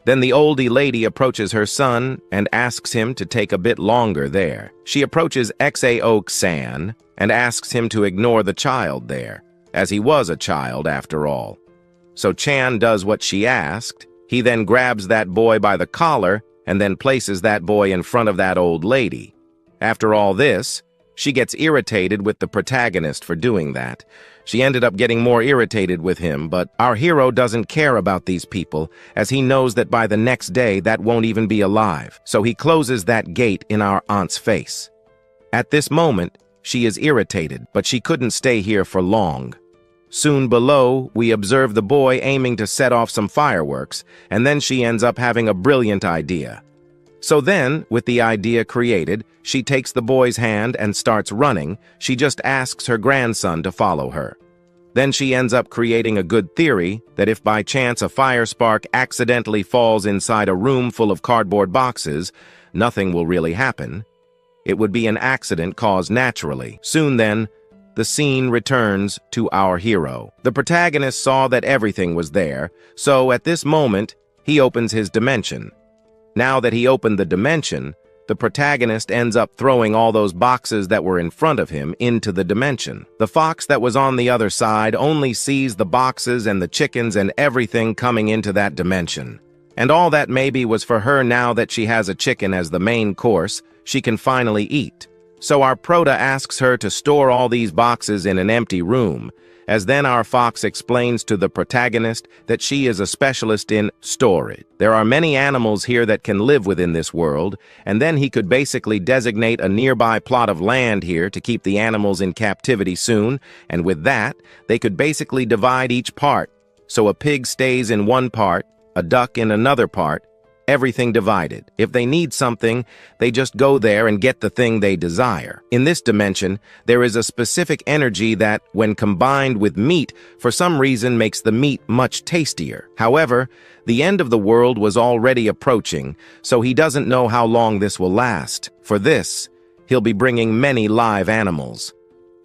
[SPEAKER 1] Then the oldie lady approaches her son and asks him to take a bit longer there. She approaches Xao-san and asks him to ignore the child there, as he was a child after all. So Chan does what she asked. He then grabs that boy by the collar and then places that boy in front of that old lady. After all this, she gets irritated with the protagonist for doing that. She ended up getting more irritated with him, but our hero doesn't care about these people, as he knows that by the next day that won't even be alive. So he closes that gate in our aunt's face. At this moment, she is irritated, but she couldn't stay here for long. Soon below, we observe the boy aiming to set off some fireworks, and then she ends up having a brilliant idea. So then, with the idea created, she takes the boy's hand and starts running. She just asks her grandson to follow her. Then she ends up creating a good theory that if by chance a fire spark accidentally falls inside a room full of cardboard boxes, nothing will really happen. It would be an accident caused naturally. Soon then, the scene returns to our hero. The protagonist saw that everything was there, so at this moment, he opens his dimension. Now that he opened the dimension, the protagonist ends up throwing all those boxes that were in front of him into the dimension. The fox that was on the other side only sees the boxes and the chickens and everything coming into that dimension. And all that maybe was for her now that she has a chicken as the main course, she can finally eat. So our prota asks her to store all these boxes in an empty room, as then our fox explains to the protagonist that she is a specialist in storage. There are many animals here that can live within this world, and then he could basically designate a nearby plot of land here to keep the animals in captivity soon, and with that, they could basically divide each part. So a pig stays in one part, a duck in another part, everything divided. If they need something, they just go there and get the thing they desire. In this dimension, there is a specific energy that, when combined with meat, for some reason makes the meat much tastier. However, the end of the world was already approaching, so he doesn't know how long this will last. For this, he'll be bringing many live animals.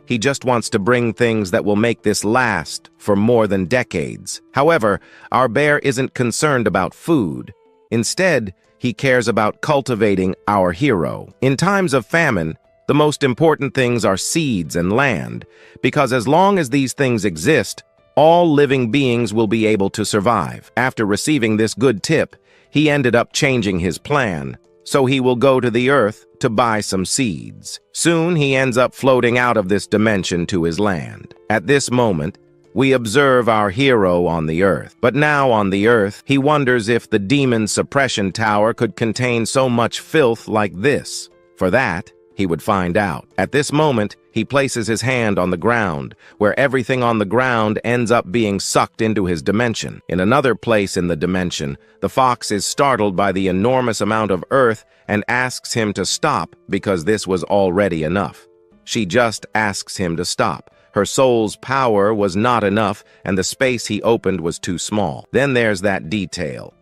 [SPEAKER 1] He just wants to bring things that will make this last for more than decades. However, our bear isn't concerned about food. Instead, he cares about cultivating our hero. In times of famine, the most important things are seeds and land, because as long as these things exist, all living beings will be able to survive. After receiving this good tip, he ended up changing his plan, so he will go to the earth to buy some seeds. Soon he ends up floating out of this dimension to his land. At this moment, we observe our hero on the earth. But now on the earth, he wonders if the demon suppression tower could contain so much filth like this. For that, he would find out. At this moment, he places his hand on the ground, where everything on the ground ends up being sucked into his dimension. In another place in the dimension, the fox is startled by the enormous amount of earth and asks him to stop because this was already enough. She just asks him to stop. Her soul's power was not enough, and the space he opened was too small. Then there's that detail.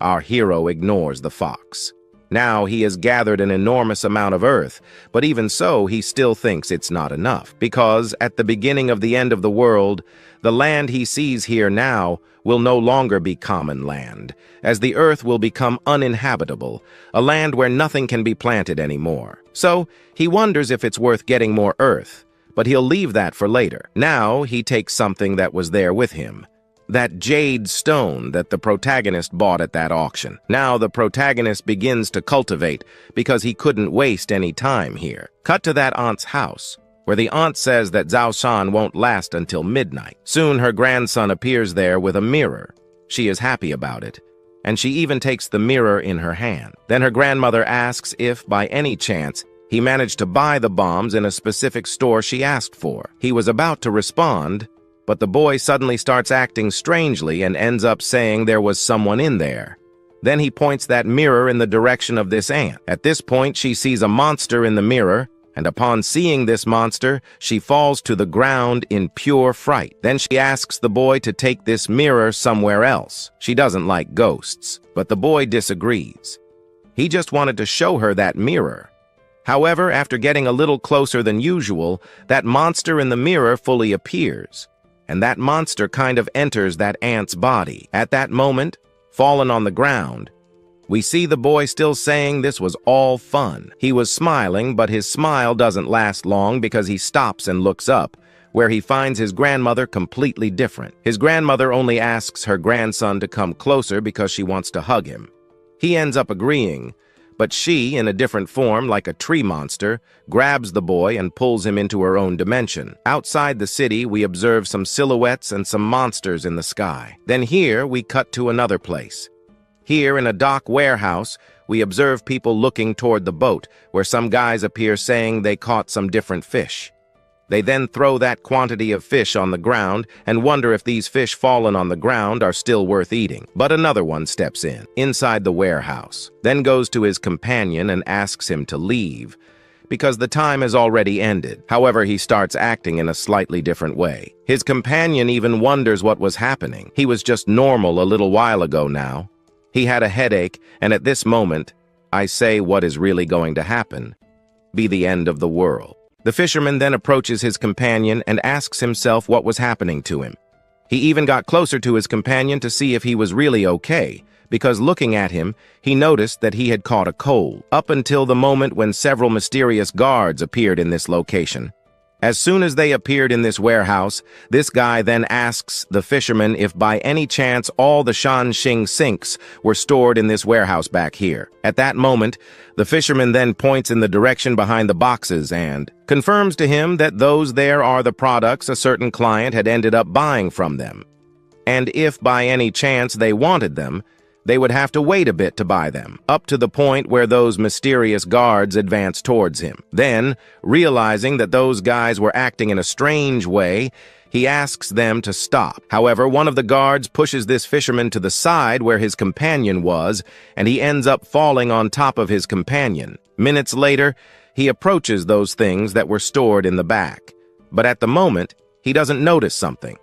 [SPEAKER 1] Our hero ignores the fox. Now he has gathered an enormous amount of earth, but even so, he still thinks it's not enough, because at the beginning of the end of the world, the land he sees here now will no longer be common land, as the earth will become uninhabitable, a land where nothing can be planted anymore. So he wonders if it's worth getting more earth, but he'll leave that for later. Now he takes something that was there with him. That jade stone that the protagonist bought at that auction. Now the protagonist begins to cultivate because he couldn't waste any time here. Cut to that aunt's house, where the aunt says that Zhao Shan won't last until midnight. Soon her grandson appears there with a mirror. She is happy about it, and she even takes the mirror in her hand. Then her grandmother asks if, by any chance, he managed to buy the bombs in a specific store she asked for. He was about to respond, but the boy suddenly starts acting strangely and ends up saying there was someone in there. Then he points that mirror in the direction of this aunt. At this point, she sees a monster in the mirror, and upon seeing this monster, she falls to the ground in pure fright. Then she asks the boy to take this mirror somewhere else. She doesn't like ghosts, but the boy disagrees. He just wanted to show her that mirror. However, after getting a little closer than usual, that monster in the mirror fully appears, and that monster kind of enters that aunt's body. At that moment, fallen on the ground, we see the boy still saying this was all fun. He was smiling, but his smile doesn't last long because he stops and looks up, where he finds his grandmother completely different. His grandmother only asks her grandson to come closer because she wants to hug him. He ends up agreeing, but she, in a different form like a tree monster, grabs the boy and pulls him into her own dimension. Outside the city, we observe some silhouettes and some monsters in the sky. Then here, we cut to another place. Here, in a dock warehouse, we observe people looking toward the boat, where some guys appear saying they caught some different fish. They then throw that quantity of fish on the ground and wonder if these fish fallen on the ground are still worth eating. But another one steps in, inside the warehouse, then goes to his companion and asks him to leave, because the time has already ended. However, he starts acting in a slightly different way. His companion even wonders what was happening. He was just normal a little while ago now. He had a headache, and at this moment, I say what is really going to happen. Be the end of the world. The fisherman then approaches his companion and asks himself what was happening to him. He even got closer to his companion to see if he was really okay, because looking at him, he noticed that he had caught a cold, up until the moment when several mysterious guards appeared in this location. As soon as they appeared in this warehouse, this guy then asks the fisherman if by any chance all the Shanxing sinks were stored in this warehouse back here. At that moment, the fisherman then points in the direction behind the boxes and confirms to him that those there are the products a certain client had ended up buying from them. And if by any chance they wanted them, they would have to wait a bit to buy them, up to the point where those mysterious guards advance towards him. Then, realizing that those guys were acting in a strange way, he asks them to stop. However, one of the guards pushes this fisherman to the side where his companion was, and he ends up falling on top of his companion. Minutes later, he approaches those things that were stored in the back. But at the moment, he doesn't notice something.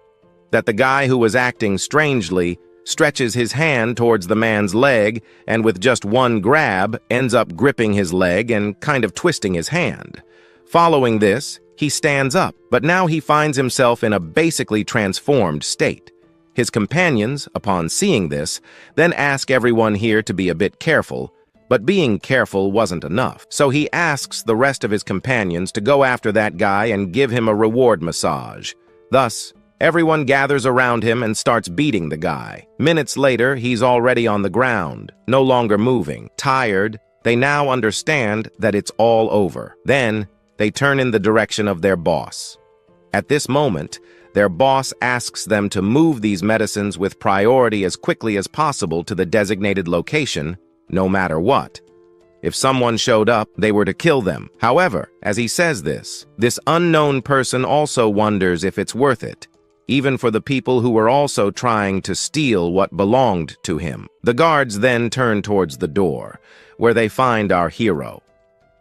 [SPEAKER 1] That the guy who was acting strangely stretches his hand towards the man's leg, and with just one grab, ends up gripping his leg and kind of twisting his hand. Following this, he stands up, but now he finds himself in a basically transformed state. His companions, upon seeing this, then ask everyone here to be a bit careful, but being careful wasn't enough. So he asks the rest of his companions to go after that guy and give him a reward massage. Thus, everyone gathers around him and starts beating the guy. Minutes later, he's already on the ground, no longer moving. Tired, they now understand that it's all over. Then, they turn in the direction of their boss. At this moment, their boss asks them to move these medicines with priority as quickly as possible to the designated location, no matter what. If someone showed up, they were to kill them. However, as he says this unknown person also wonders if it's worth it, even for the people who were also trying to steal what belonged to him. The guards then turn towards the door, where they find our hero.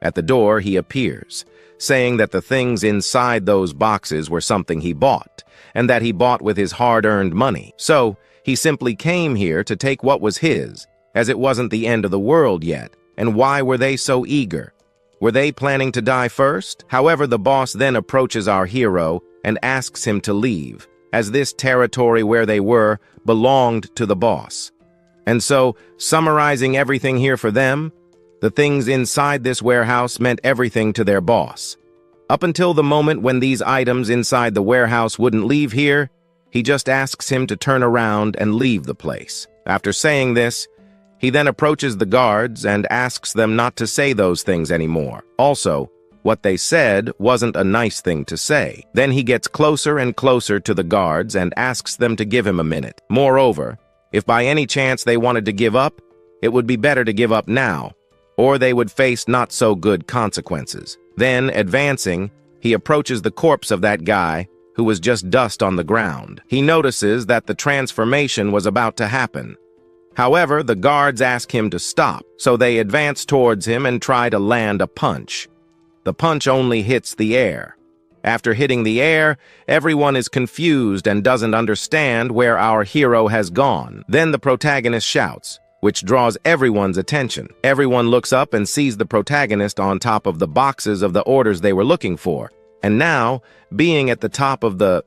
[SPEAKER 1] At the door, he appears, saying that the things inside those boxes were something he bought, and that he bought with his hard-earned money. So, he simply came here to take what was his, as it wasn't the end of the world yet. And why were they so eager? Were they planning to die first? However, the boss then approaches our hero and asks him to leave, as this territory where they were belonged to the boss. And so, summarizing everything here for them, the things inside this warehouse meant everything to their boss. Up until the moment when these items inside the warehouse wouldn't leave here, he just asks him to turn around and leave the place. After saying this, he then approaches the guards and asks them not to say those things anymore. Also, what they said wasn't a nice thing to say. Then he gets closer and closer to the guards and asks them to give him a minute. Moreover, if by any chance they wanted to give up, it would be better to give up now, or they would face not-so-good consequences. Then, advancing, he approaches the corpse of that guy who was just dust on the ground. He notices that the transformation was about to happen. However, the guards ask him to stop, so they advance towards him and try to land a punch. The punch only hits the air. After hitting the air, everyone is confused and doesn't understand where our hero has gone. Then the protagonist shouts, which draws everyone's attention. Everyone looks up and sees the protagonist on top of the boxes of the orders they were looking for. And now, being at the top of the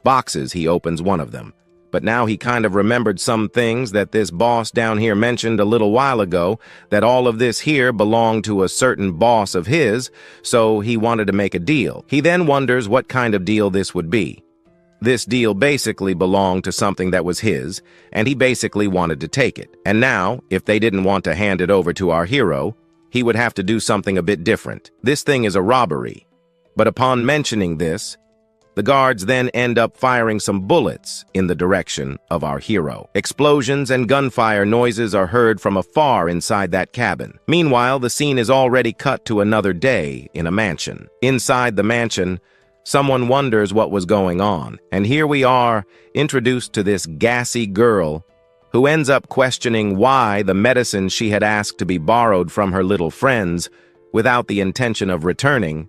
[SPEAKER 1] boxes, he opens one of them. But now he kind of remembered some things that this boss down here mentioned a little while ago, that all of this here belonged to a certain boss of his, so he wanted to make a deal. He then wonders what kind of deal this would be. This deal basically belonged to something that was his, and he basically wanted to take it. And now, if they didn't want to hand it over to our hero, he would have to do something a bit different. This thing is a robbery. But upon mentioning this, the guards then end up firing some bullets in the direction of our hero. Explosions and gunfire noises are heard from afar inside that cabin. Meanwhile, the scene is already cut to another day in a mansion. Inside the mansion, someone wonders what was going on, and here we are, introduced to this gassy girl who ends up questioning why the medicine she had asked to be borrowed from her little friends without the intention of returning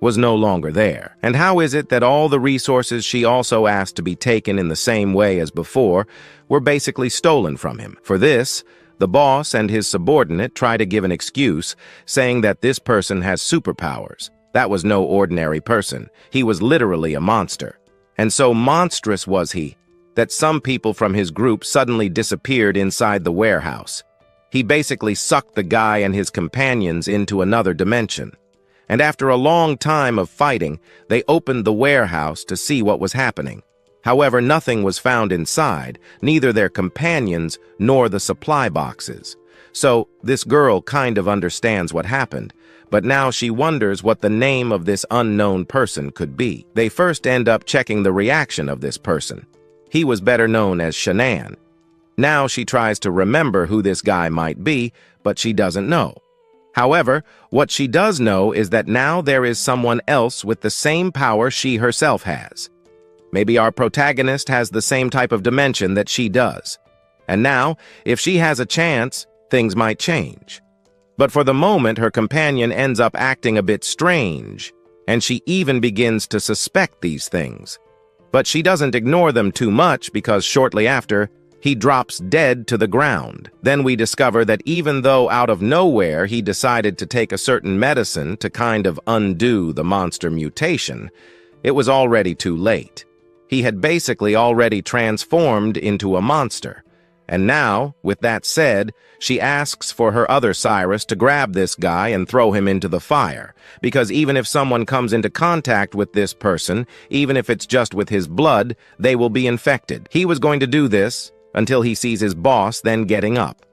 [SPEAKER 1] was no longer there. And how is it that all the resources she also asked to be taken in the same way as before were basically stolen from him? For this, the boss and his subordinate try to give an excuse, saying that this person has superpowers. That was no ordinary person. He was literally a monster. And so monstrous was he that some people from his group suddenly disappeared inside the warehouse. He basically sucked the guy and his companions into another dimension. And after a long time of fighting, they opened the warehouse to see what was happening. However, nothing was found inside, neither their companions nor the supply boxes. So this girl kind of understands what happened, but now she wonders what the name of this unknown person could be. They first end up checking the reaction of this person. He was better known as Shounen. Now she tries to remember who this guy might be, but she doesn't know. However, what she does know is that now there is someone else with the same power she herself has. Maybe our protagonist has the same type of dimension that she does. And now, if she has a chance, things might change. But for the moment, her companion ends up acting a bit strange, and she even begins to suspect these things. But she doesn't ignore them too much because shortly after, he drops dead to the ground. Then we discover that even though out of nowhere he decided to take a certain medicine to kind of undo the monster mutation, it was already too late. He had basically already transformed into a monster. And now, with that said, she asks for her other Cyrus to grab this guy and throw him into the fire, because even if someone comes into contact with this person, even if it's just with his blood, they will be infected. He was going to do this until he sees his boss then getting up.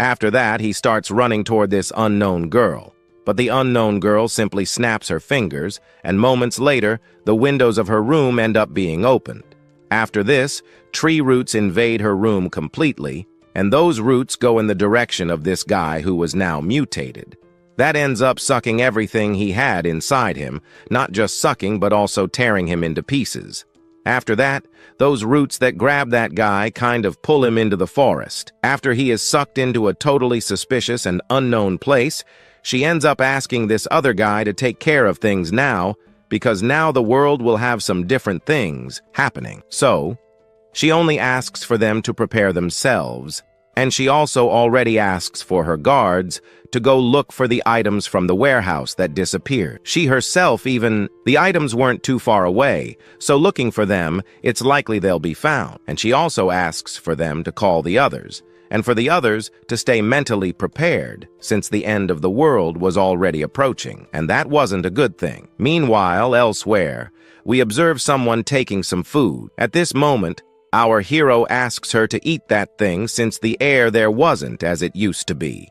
[SPEAKER 1] After that, he starts running toward this unknown girl. But the unknown girl simply snaps her fingers, and moments later, the windows of her room end up being opened. After this, tree roots invade her room completely, and those roots go in the direction of this guy who was now mutated. That ends up sucking everything he had inside him, not just sucking but also tearing him into pieces. After that, those roots that grab that guy kind of pull him into the forest. After he is sucked into a totally suspicious and unknown place, she ends up asking this other guy to take care of things now, because now the world will have some different things happening. So, she only asks for them to prepare themselves, and she also already asks for her guards to go look for the items from the warehouse that disappeared. She herself the items weren't too far away, so looking for them, it's likely they'll be found. And she also asks for them to call the others, and for the others to stay mentally prepared, since the end of the world was already approaching, and that wasn't a good thing. Meanwhile, elsewhere, we observe someone taking some food. At this moment, our hero asks her to eat that thing since the air there wasn't as it used to be.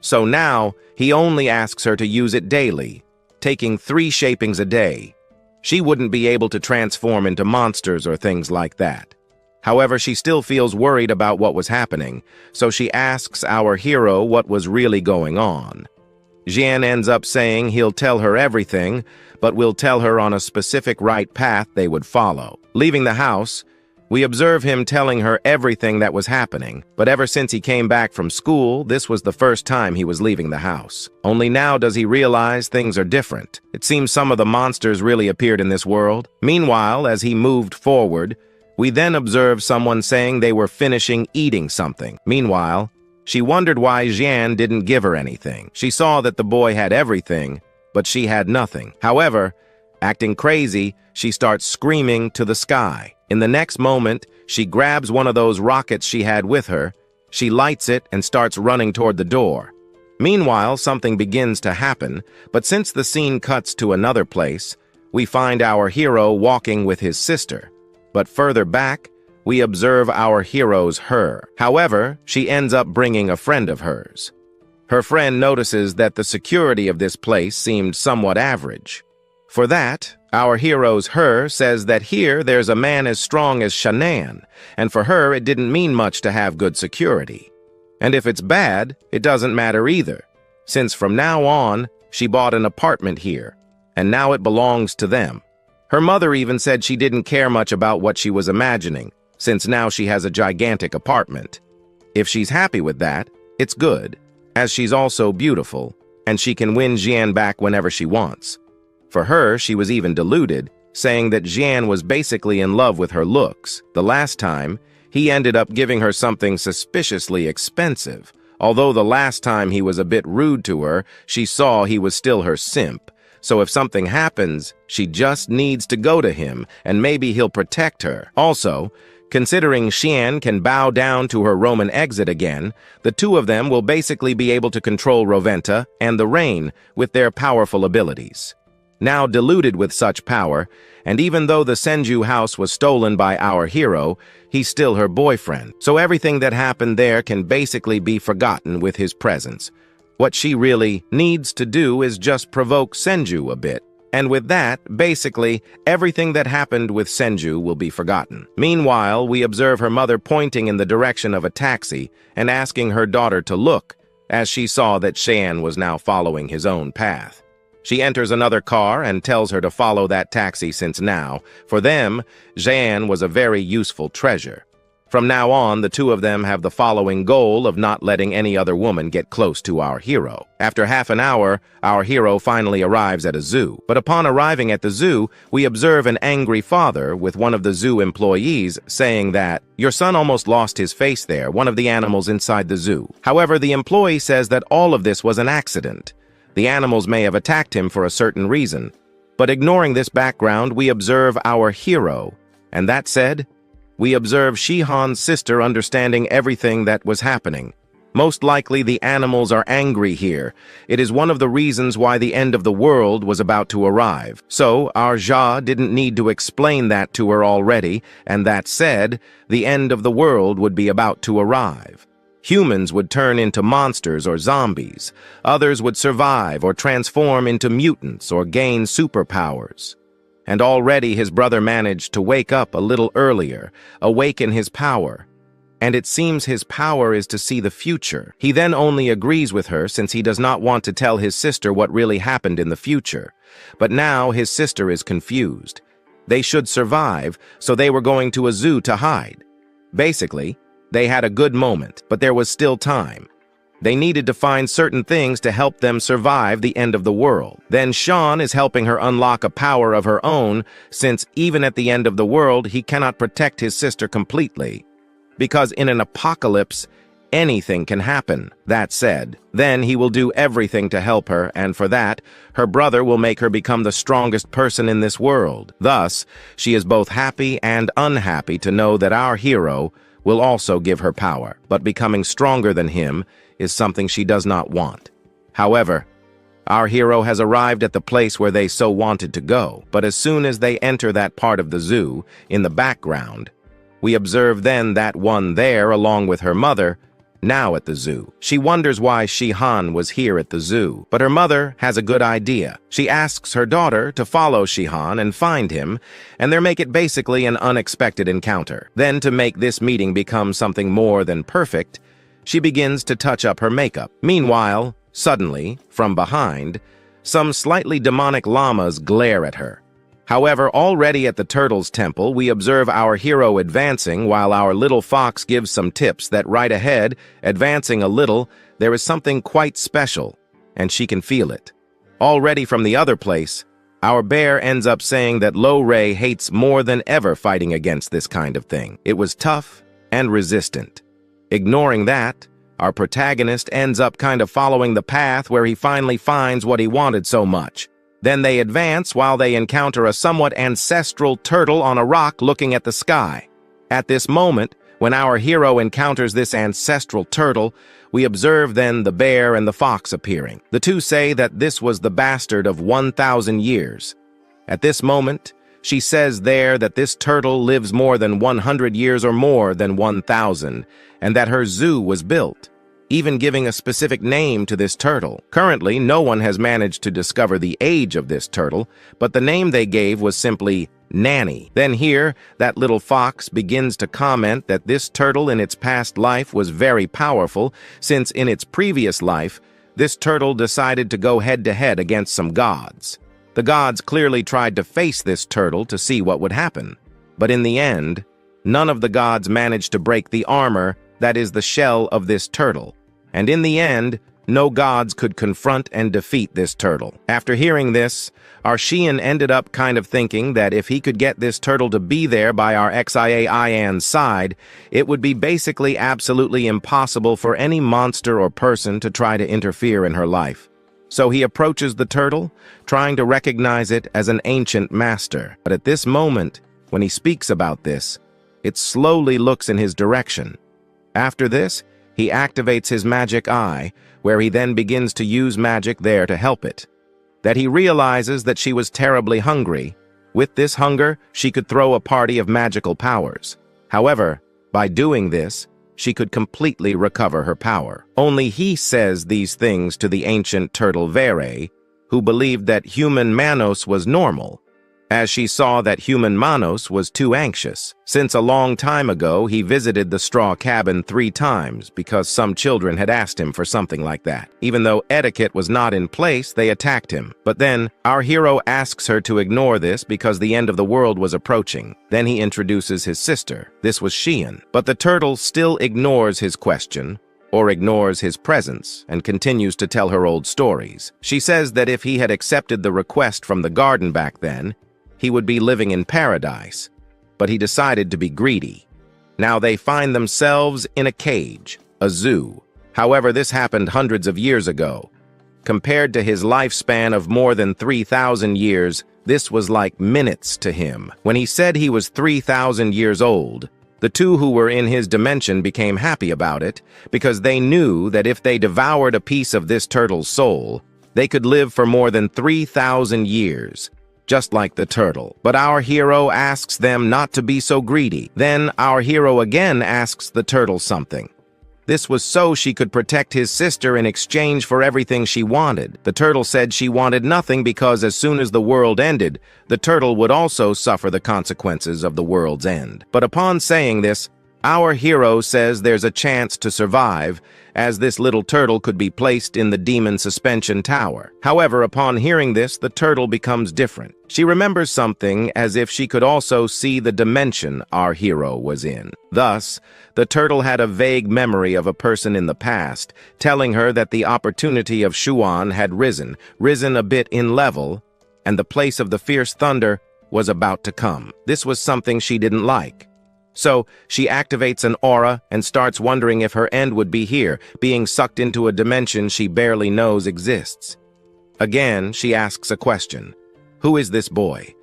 [SPEAKER 1] So now, he only asks her to use it daily, taking 3 shapings a day. She wouldn't be able to transform into monsters or things like that. However, she still feels worried about what was happening, so she asks our hero what was really going on. Jian ends up saying he'll tell her everything, but will tell her on a specific right path they would follow. Leaving the house, we observe him telling her everything that was happening, but ever since he came back from school, this was the first time he was leaving the house. Only now does he realize things are different. It seems some of the monsters really appeared in this world. Meanwhile, as he moved forward, we then observe someone saying they were finishing eating something. Meanwhile, she wondered why Jian didn't give her anything. She saw that the boy had everything, but she had nothing. However, acting crazy, she starts screaming to the sky. In the next moment, she grabs one of those rockets she had with her, she lights it and starts running toward the door. Meanwhile, something begins to happen, but since the scene cuts to another place, we find our hero walking with his sister. But further back, we observe our hero's her. However, she ends up bringing a friend of hers. Her friend notices that the security of this place seemed somewhat average. For that, our hero's her says that here there's a man as strong as Shounen, and for her it didn't mean much to have good security. And if it's bad, it doesn't matter either, since from now on, she bought an apartment here, and now it belongs to them. Her mother even said she didn't care much about what she was imagining, since now she has a gigantic apartment. If she's happy with that, it's good, as she's also beautiful, and she can win Jian back whenever she wants. For her, she was even deluded, saying that Jian was basically in love with her looks. The last time, he ended up giving her something suspiciously expensive. Although the last time he was a bit rude to her, she saw he was still her simp. So if something happens, she just needs to go to him, and maybe he'll protect her. Also, considering Xian can bow down to her Roman exit again, the two of them will basically be able to control Roventa and the rain with their powerful abilities. Now deluded with such power, and even though the Senju house was stolen by our hero, he's still her boyfriend. So everything that happened there can basically be forgotten with his presence. What she really needs to do is just provoke Senju a bit. And with that, basically, everything that happened with Senju will be forgotten. Meanwhile, we observe her mother pointing in the direction of a taxi and asking her daughter to look, as she saw that Xian was now following his own path. She enters another car and tells her to follow that taxi since now, for them, Xian was a very useful treasure. From now on, the two of them have the following goal of not letting any other woman get close to our hero. After half an hour, our hero finally arrives at a zoo. But upon arriving at the zoo, we observe an angry father with one of the zoo employees saying that, "Your son almost lost his face there, one of the animals inside the zoo." However, the employee says that all of this was an accident. The animals may have attacked him for a certain reason. But ignoring this background, we observe our hero. And that said, we observe Shihan's sister understanding everything that was happening. Most likely the animals are angry here. It is one of the reasons why the end of the world was about to arrive. So, our Jia didn't need to explain that to her already, and that said, the end of the world would be about to arrive. Humans would turn into monsters or zombies. Others would survive or transform into mutants or gain superpowers. And already his brother managed to wake up a little earlier, awaken his power. And it seems his power is to see the future. He then only agrees with her since he does not want to tell his sister what really happened in the future. But now his sister is confused. They should survive, so they were going to a zoo to hide. Basically, they had a good moment, but there was still time. They needed to find certain things to help them survive the end of the world. Then Sean is helping her unlock a power of her own, since even at the end of the world, he cannot protect his sister completely. Because in an apocalypse, anything can happen. That said, then he will do everything to help her, and for that, her brother will make her become the strongest person in this world. Thus, she is both happy and unhappy to know that our hero will also give her power, but becoming stronger than him is something she does not want. However, our hero has arrived at the place where they so wanted to go, but as soon as they enter that part of the zoo, in the background, we observe then that one there, along with her mother, now at the zoo. She wonders why Shihan was here at the zoo, but her mother has a good idea. She asks her daughter to follow Shihan and find him, and they make it basically an unexpected encounter. Then, to make this meeting become something more than perfect, she begins to touch up her makeup. Meanwhile, suddenly, from behind, some slightly demonic llamas glare at her. However, already at the turtle's temple, we observe our hero advancing while our little fox gives some tips that right ahead, advancing a little, there is something quite special, and she can feel it. Already from the other place, our bear ends up saying that Lo-Ray hates more than ever fighting against this kind of thing. It was tough and resistant. Ignoring that, our protagonist ends up kind of following the path where he finally finds what he wanted so much. Then they advance while they encounter a somewhat ancestral turtle on a rock looking at the sky. At this moment, when our hero encounters this ancestral turtle, we observe then the bear and the fox appearing. The two say that this was the bastard of 1,000 years. At this moment, she says there that this turtle lives more than 100 years or more than 1,000, and that her zoo was built, even giving a specific name to this turtle. Currently, no one has managed to discover the age of this turtle, but the name they gave was simply Nanny. Then here, that little fox begins to comment that this turtle in its past life was very powerful, since in its previous life, this turtle decided to go head-to-head against some gods. The gods clearly tried to face this turtle to see what would happen. But in the end, none of the gods managed to break the armor that is the shell of this turtle. And in the end, no gods could confront and defeat this turtle. After hearing this, our Xian ended up kind of thinking that if he could get this turtle to be there by our Xian's side, it would be basically absolutely impossible for any monster or person to try to interfere in her life. So he approaches the turtle, trying to recognize it as an ancient master. But at this moment, when he speaks about this, it slowly looks in his direction. After this, he activates his magic eye, where he then begins to use magic there to help it. That he realizes that she was terribly hungry. With this hunger, she could throw a party of magical powers. However, by doing this, she could completely recover her power. Only he says these things to the ancient turtle Vere, who believed that human Manos was normal, as she saw that human Manos was too anxious. Since a long time ago, he visited the straw cabin 3 times because some children had asked him for something like that. Even though etiquette was not in place, they attacked him. But then, our hero asks her to ignore this because the end of the world was approaching. Then he introduces his sister. This was Xian. But the turtle still ignores his question, or ignores his presence, and continues to tell her old stories. She says that if he had accepted the request from the garden back then, he would be living in paradise, but he decided to be greedy. Now they find themselves in a cage, a zoo. However, this happened hundreds of years ago. Compared to his lifespan of more than 3,000 years, this was like minutes to him. When he said he was 3,000 years old, the two who were in his dimension became happy about it, because they knew that if they devoured a piece of this turtle's soul, they could live for more than 3,000 years. Just like the turtle. But our hero asks them not to be so greedy. Then our hero again asks the turtle something. This was so she could protect his sister in exchange for everything she wanted. The turtle said she wanted nothing because as soon as the world ended, the turtle would also suffer the consequences of the world's end. But upon saying this, our hero says there's a chance to survive, as this little turtle could be placed in the demon suspension tower. However, upon hearing this, the turtle becomes different. She remembers something as if she could also see the dimension our hero was in. Thus, the turtle had a vague memory of a person in the past, telling her that the opportunity of Shuan had risen a bit in level, and the place of the fierce thunder was about to come. This was something she didn't like. So, she activates an aura and starts wondering if her end would be here, being sucked into a dimension she barely knows exists. Again, she asks a question. Who is this boy?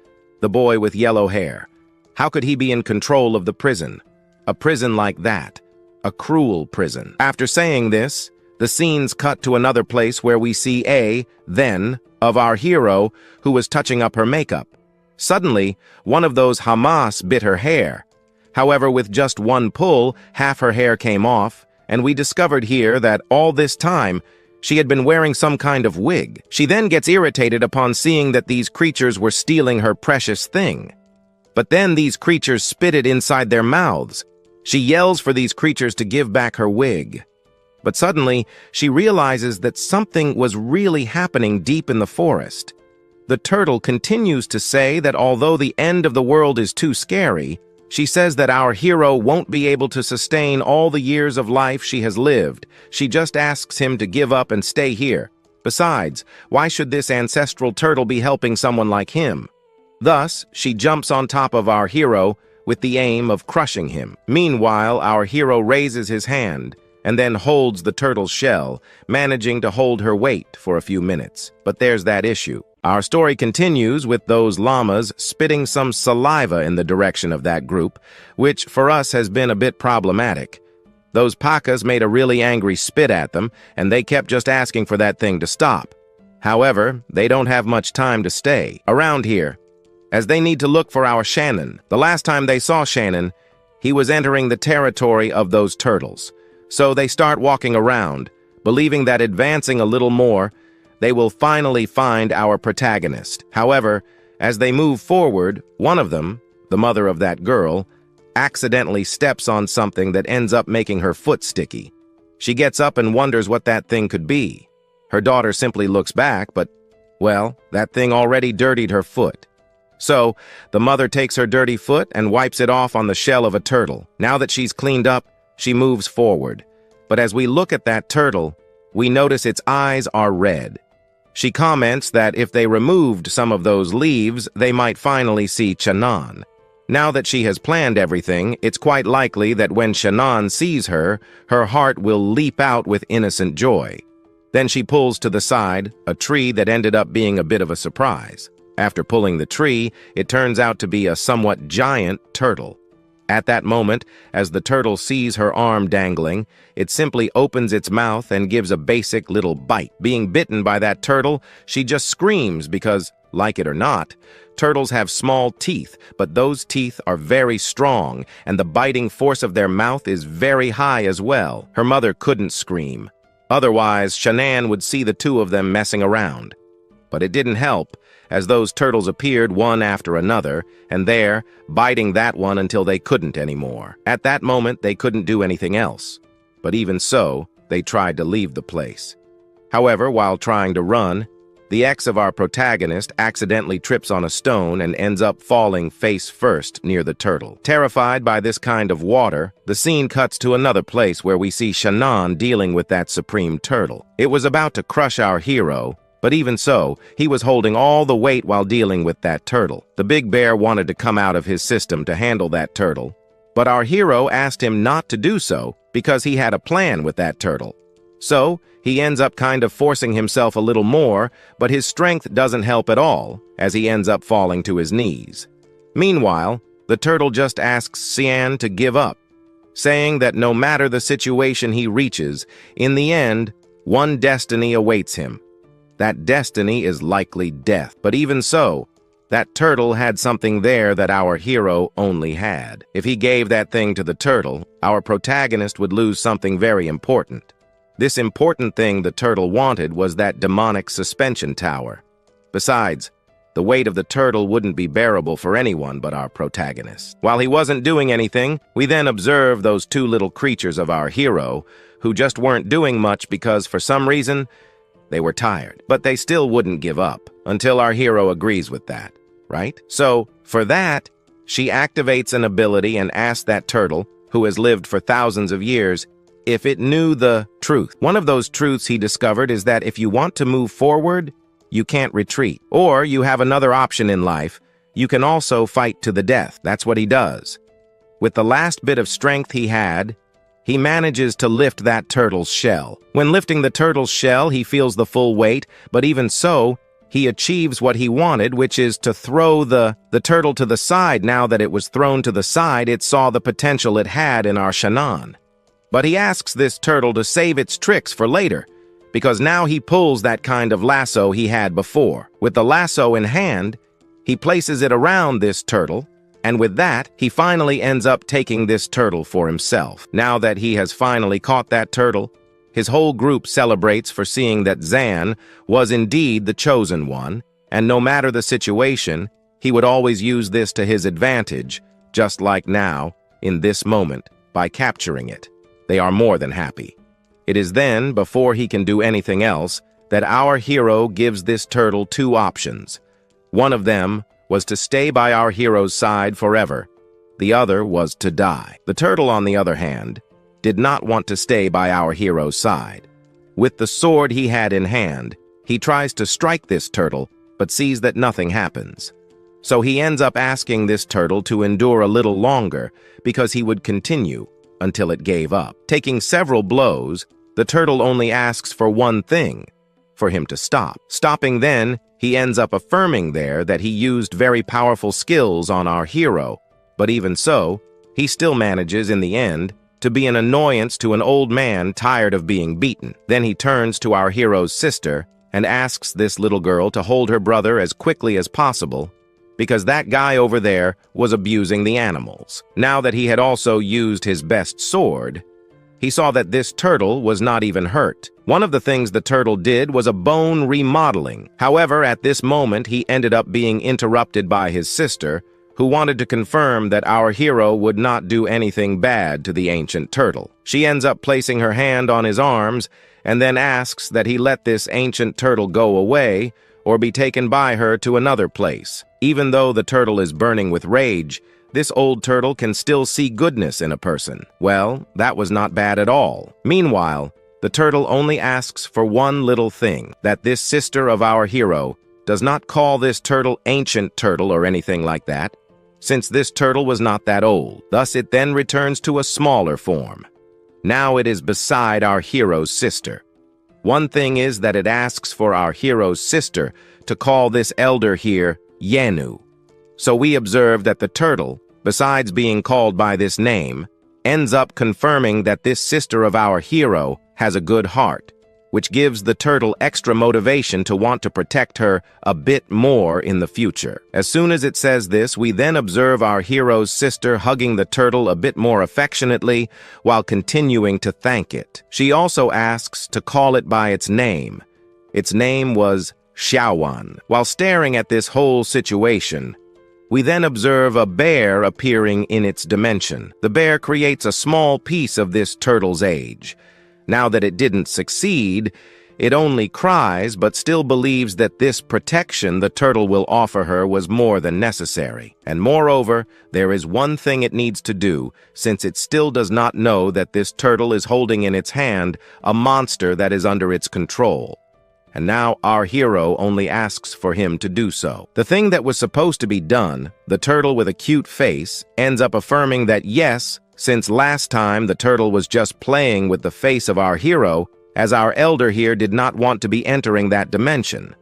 [SPEAKER 1] The boy with yellow hair. How could he be in control of the prison? A prison like that. A cruel prison. After saying this, the scenes cut to another place where we see of our hero, who was touching up her makeup. Suddenly, one of those Hamas bit her hair. However, with just one pull, half her hair came off, and we discovered here that all this time, she had been wearing some kind of wig. She then gets irritated upon seeing that these creatures were stealing her precious thing. But then these creatures spit it inside their mouths. She yells for these creatures to give back her wig. But suddenly, she realizes that something was really happening deep in the forest. The turtle continues to say that although the end of the world is too scary, she says that our hero won't be able to sustain all the years of life she has lived. She just asks him to give up and stay here. Besides, why should this ancestral turtle be helping someone like him? Thus, she jumps on top of our hero with the aim of crushing him. Meanwhile, our hero raises his hand and then holds the turtle's shell, managing to hold her weight for a few minutes. But there's that issue. Our story continues with those llamas spitting some saliva in the direction of that group, which for us has been a bit problematic. Those pacas made a really angry spit at them, and they kept just asking for that thing to stop. However, they don't have much time to stay around here, as they need to look for our Shounen. The last time they saw Shounen, he was entering the territory of those turtles. So they start walking around, believing that advancing a little more, they will finally find our protagonist. However, as they move forward, one of them, the mother of that girl, accidentally steps on something that ends up making her foot sticky. She gets up and wonders what that thing could be. Her daughter simply looks back, but, well, that thing already dirtied her foot. So, the mother takes her dirty foot and wipes it off on the shell of a turtle. Now that she's cleaned up, she moves forward. But as we look at that turtle, we notice its eyes are red. She comments that if they removed some of those leaves, they might finally see Shounen. Now that she has planned everything, it's quite likely that when Shounen sees her, her heart will leap out with innocent joy. Then she pulls to the side a tree that ended up being a bit of a surprise. After pulling the tree, it turns out to be a somewhat giant turtle. At that moment, as the turtle sees her arm dangling, it simply opens its mouth and gives a basic little bite. Being bitten by that turtle, she just screams because, like it or not, turtles have small teeth, but those teeth are very strong, and the biting force of their mouth is very high as well. Her mother couldn't scream. Otherwise, Shounen would see the two of them messing around. But it didn't help, as those turtles appeared one after another, and there, biting that one until they couldn't anymore. At that moment, they couldn't do anything else. But even so, they tried to leave the place. However, while trying to run, the ex of our protagonist accidentally trips on a stone and ends up falling face first near the turtle. Terrified by this kind of water, the scene cuts to another place where we see Shounen dealing with that supreme turtle. It was about to crush our hero, but even so, he was holding all the weight while dealing with that turtle. The big bear wanted to come out of his system to handle that turtle, but our hero asked him not to do so because he had a plan with that turtle. So, he ends up kind of forcing himself a little more, but his strength doesn't help at all, as he ends up falling to his knees. Meanwhile, the turtle just asks Cian to give up, saying that no matter the situation he reaches, in the end, one destiny awaits him. That destiny is likely death. But even so, that turtle had something there that our hero only had. If he gave that thing to the turtle, our protagonist would lose something very important. This important thing the turtle wanted was that demonic suspension tower. Besides, the weight of the turtle wouldn't be bearable for anyone but our protagonist. While he wasn't doing anything, we then observe those two little creatures of our hero, who just weren't doing much because, for some reason, they were tired. But they still wouldn't give up, until our hero agrees with that, right? So, for that, she activates an ability and asks that turtle, who has lived for thousands of years, if it knew the truth. One of those truths he discovered is that if you want to move forward, you can't retreat. Or you have another option in life. You can also fight to the death. That's what he does. With the last bit of strength he had, he manages to lift that turtle's shell. When lifting the turtle's shell, he feels the full weight, but even so, he achieves what he wanted, which is to throw the turtle to the side. Now that it was thrown to the side, it saw the potential it had in our Shounen. But he asks this turtle to save its tricks for later, because now he pulls that kind of lasso he had before. With the lasso in hand, he places it around this turtle, And with that, he finally ends up taking this turtle for himself. Now that he has finally caught that turtle, his whole group celebrates for seeing that Zan was indeed the chosen one, and no matter the situation, he would always use this to his advantage, just like now, in this moment, by capturing it. They are more than happy. It is then, before he can do anything else, that our hero gives this turtle two options. One of them was to stay by our hero's side forever. The other was to die. The turtle, on the other hand, did not want to stay by our hero's side. With the sword he had in hand, he tries to strike this turtle, but sees that nothing happens. So he ends up asking this turtle to endure a little longer because he would continue until it gave up. Taking several blows, the turtle only asks for one thing, for him to stop. Stopping then, he ends up affirming there that he used very powerful skills on our hero, but even so, he still manages in the end to be an annoyance to an old man tired of being beaten. Then he turns to our hero's sister and asks this little girl to hold her brother as quickly as possible because that guy over there was abusing the animals. Now that he had also used his best sword, he saw that this turtle was not even hurt. One of the things the turtle did was a bone remodeling. However, at this moment, he ended up being interrupted by his sister, who wanted to confirm that our hero would not do anything bad to the ancient turtle. She ends up placing her hand on his arms and then asks that he let this ancient turtle go away or be taken by her to another place. Even though the turtle is burning with rage, this old turtle can still see goodness in a person. Well, that was not bad at all. Meanwhile, the turtle only asks for one little thing, that this sister of our hero does not call this turtle ancient turtle or anything like that, since this turtle was not that old. Thus it then returns to a smaller form. Now it is beside our hero's sister. One thing is that it asks for our hero's sister to call this elder here Yenu. So we observe that the turtle, besides being called by this name, ends up confirming that this sister of our hero has a good heart, which gives the turtle extra motivation to want to protect her a bit more in the future. As soon as it says this, we then observe our hero's sister hugging the turtle a bit more affectionately while continuing to thank it. She also asks to call it by its name. Its name was Xiaowan. While staring at this whole situation, we then observe a bear appearing in its dimension. The bear creates a small piece of this turtle's age. Now that it didn't succeed, it only cries but still believes that this protection the turtle will offer her was more than necessary. And moreover, there is one thing it needs to do, since it still does not know that this turtle is holding in its hand a monster that is under its control. And now our hero only asks for him to do so. The thing that was supposed to be done, the turtle with a cute face, ends up affirming that yes, since last time the turtle was just playing with the face of our hero, as our elder here did not want to be entering that dimension.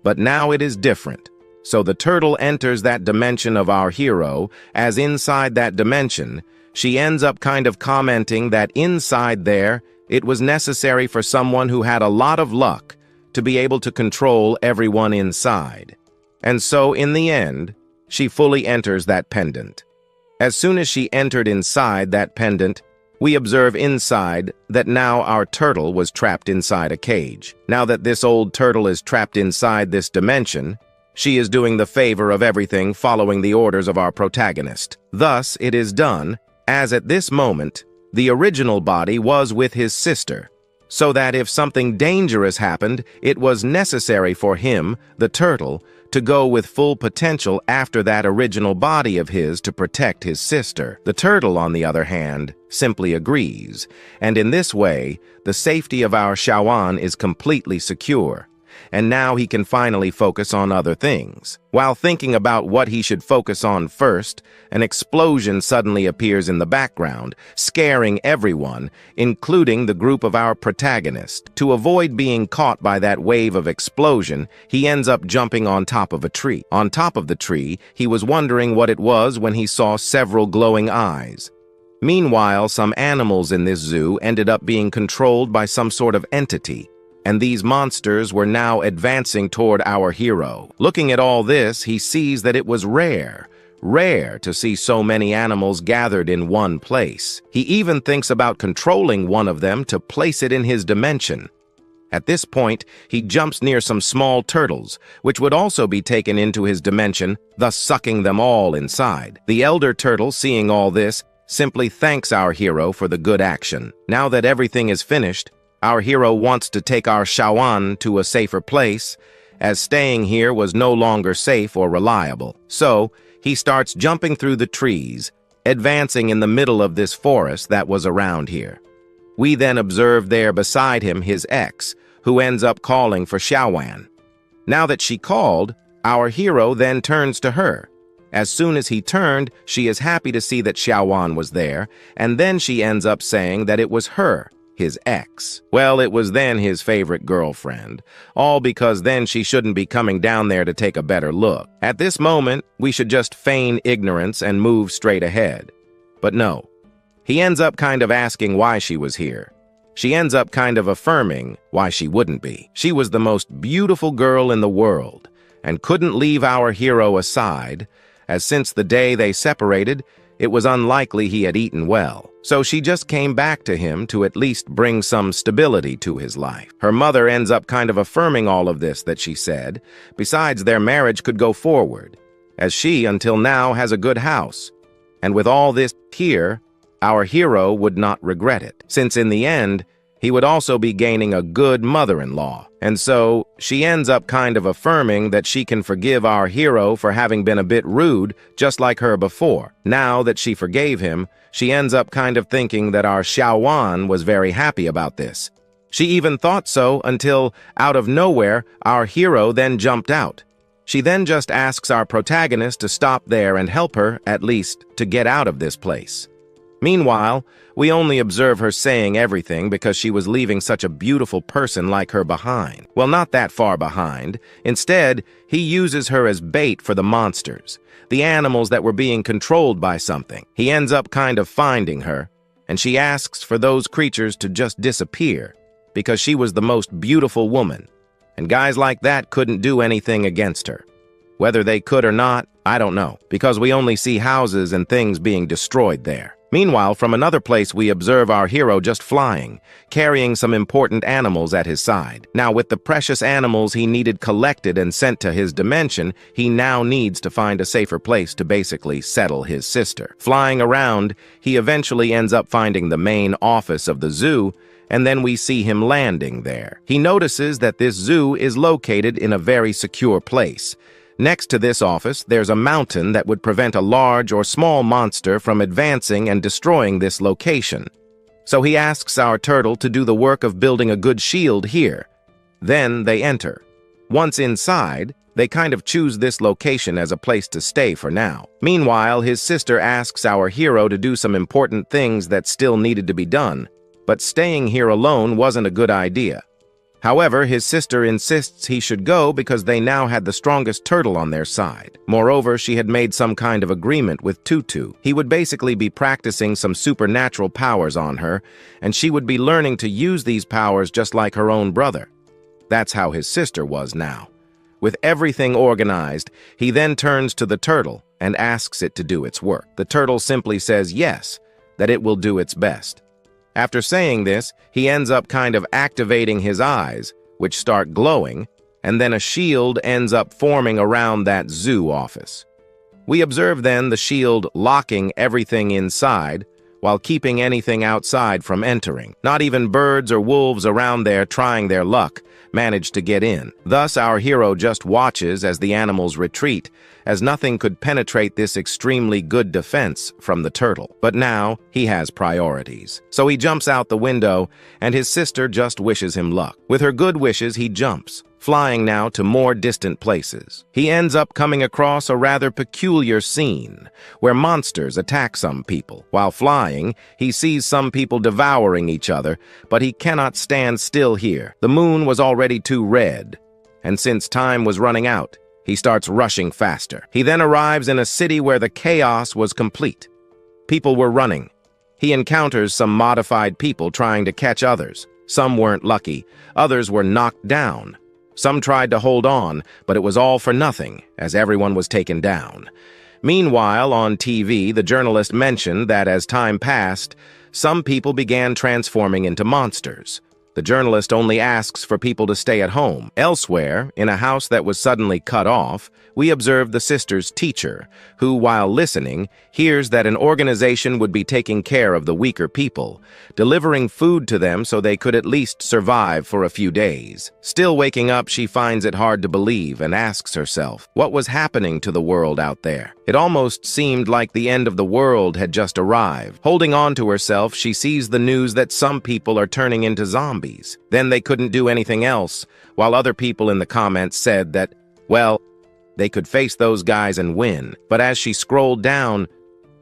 [SPEAKER 1] But now it is different. So the turtle enters that dimension of our hero, as inside that dimension, she ends up kind of commenting that inside there, it was necessary for someone who had a lot of luck to be able to control everyone inside. And so, in the end, she fully enters that pendant. As soon as she entered inside that pendant, we observe inside that now our turtle was trapped inside a cage. Now that this old turtle is trapped inside this dimension, she is doing the favor of everything following the orders of our protagonist. Thus, it is done, as at this moment, the original body was with his sister, so that if something dangerous happened, it was necessary for him, the turtle, to go with full potential after that original body of his to protect his sister. The turtle, on the other hand, simply agrees, and in this way, the safety of our Xiaowan is completely secure, and now he can finally focus on other things. While thinking about what he should focus on first, an explosion suddenly appears in the background, scaring everyone, including the group of our protagonist. To avoid being caught by that wave of explosion, he ends up jumping on top of a tree. On top of the tree, he was wondering what it was when he saw several glowing eyes. Meanwhile, some animals in this zoo ended up being controlled by some sort of entity, and these monsters were now advancing toward our hero. Looking at all this, he sees that it was rare. rare to see so many animals gathered in one place. He even thinks about controlling one of them to place it in his dimension. At this point, he jumps near some small turtles, which would also be taken into his dimension, thus sucking them all inside. The elder turtle, seeing all this, simply thanks our hero for the good action. Now that everything is finished, our hero wants to take our Shawan to a safer place, as staying here was no longer safe or reliable. So, he starts jumping through the trees, advancing in the middle of this forest that was around here. We then observe there beside him his ex, who ends up calling for Shawan. Now that she called, our hero then turns to her. As soon as he turned, she is happy to see that Shawan was there, and then she ends up saying that it was her, his ex. Well, it was then his favorite girlfriend, all because then she shouldn't be coming down there to take a better look. At this moment, we should just feign ignorance and move straight ahead. But no, he ends up kind of asking why she was here. She ends up kind of affirming why she wouldn't be. She was the most beautiful girl in the world, and couldn't leave our hero aside, as since the day they separated, it was unlikely he had eaten well. So she just came back to him to at least bring some stability to his life. Her mother ends up kind of affirming all of this that she said. Besides, their marriage could go forward, as she, until now, has a good house. And with all this here, our hero would not regret it, since in the end, he would also be gaining a good mother-in-law. And so, she ends up kind of affirming that she can forgive our hero for having been a bit rude, just like her before. Now that she forgave him, she ends up kind of thinking that our Shawan was very happy about this. She even thought so until, out of nowhere, our hero then jumped out. She then just asks our protagonist to stop there and help her, at least, to get out of this place. Meanwhile, we only observe her saying everything because she was leaving such a beautiful person like her behind. Well, not that far behind. Instead, he uses her as bait for the monsters, the animals that were being controlled by something. He ends up kind of finding her, and she asks for those creatures to just disappear because she was the most beautiful woman, and guys like that couldn't do anything against her. Whether they could or not, I don't know, because we only see houses and things being destroyed there. Meanwhile, from another place, we observe our hero just flying, carrying some important animals at his side. Now, with the precious animals he needed collected and sent to his dimension, he now needs to find a safer place to basically settle his sister. Flying around, he eventually ends up finding the main office of the zoo, and then we see him landing there. He notices that this zoo is located in a very secure place. Next to this office, there's a mountain that would prevent a large or small monster from advancing and destroying this location. So he asks our turtle to do the work of building a good shield here. Then they enter. Once inside, they kind of choose this location as a place to stay for now. Meanwhile, his sister asks our hero to do some important things that still needed to be done, but staying here alone wasn't a good idea. However, his sister insists he should go because they now had the strongest turtle on their side. Moreover, she had made some kind of agreement with Tutu. He would basically be practicing some supernatural powers on her, and she would be learning to use these powers just like her own brother. That's how his sister was now. With everything organized, he then turns to the turtle and asks it to do its work. The turtle simply says yes, that it will do its best. After saying this, he ends up kind of activating his eyes, which start glowing, and then a shield ends up forming around that zoo office. We observe then the shield locking everything inside, while keeping anything outside from entering. Not even birds or wolves around there trying their luck manage to get in. Thus, our hero just watches as the animals retreat, as nothing could penetrate this extremely good defense from the turtle. But now, he has priorities. So he jumps out the window, and his sister just wishes him luck. With her good wishes, he jumps, flying now to more distant places. He ends up coming across a rather peculiar scene, where monsters attack some people. While flying, he sees some people devouring each other, but he cannot stand still here. The moon was already too red, and since time was running out, he starts rushing faster. He then arrives in a city where the chaos was complete. People were running. He encounters some modified people trying to catch others. Some weren't lucky. Others were knocked down. Some tried to hold on, but it was all for nothing, as everyone was taken down. Meanwhile, on TV, the journalist mentioned that as time passed, some people began transforming into monsters. The journalist only asks for people to stay at home. Elsewhere, in a house that was suddenly cut off, we observe the sister's teacher, who, while listening, hears that an organization would be taking care of the weaker people, delivering food to them so they could at least survive for a few days. Still waking up, she finds it hard to believe and asks herself, what was happening to the world out there? It almost seemed like the end of the world had just arrived. Holding on to herself, she sees the news that some people are turning into zombies. Then they couldn't do anything else, while other people in the comments said that, well, they could face those guys and win. But as she scrolled down,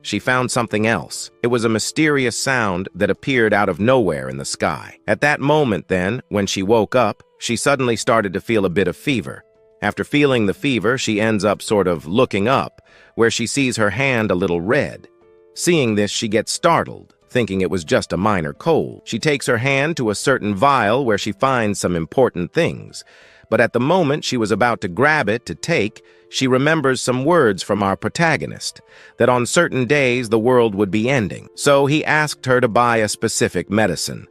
[SPEAKER 1] she found something else. It was a mysterious sound that appeared out of nowhere in the sky. At that moment then, when she woke up, she suddenly started to feel a bit of fever. After feeling the fever, she ends up sort of looking up, where she sees her hand a little red. Seeing this, she gets startled, thinking it was just a minor cold. She takes her hand to a certain vial where she finds some important things. But at the moment she was about to grab it to take, she remembers some words from our protagonist, that on certain days the world would be ending. So he asked her to buy a specific medicine.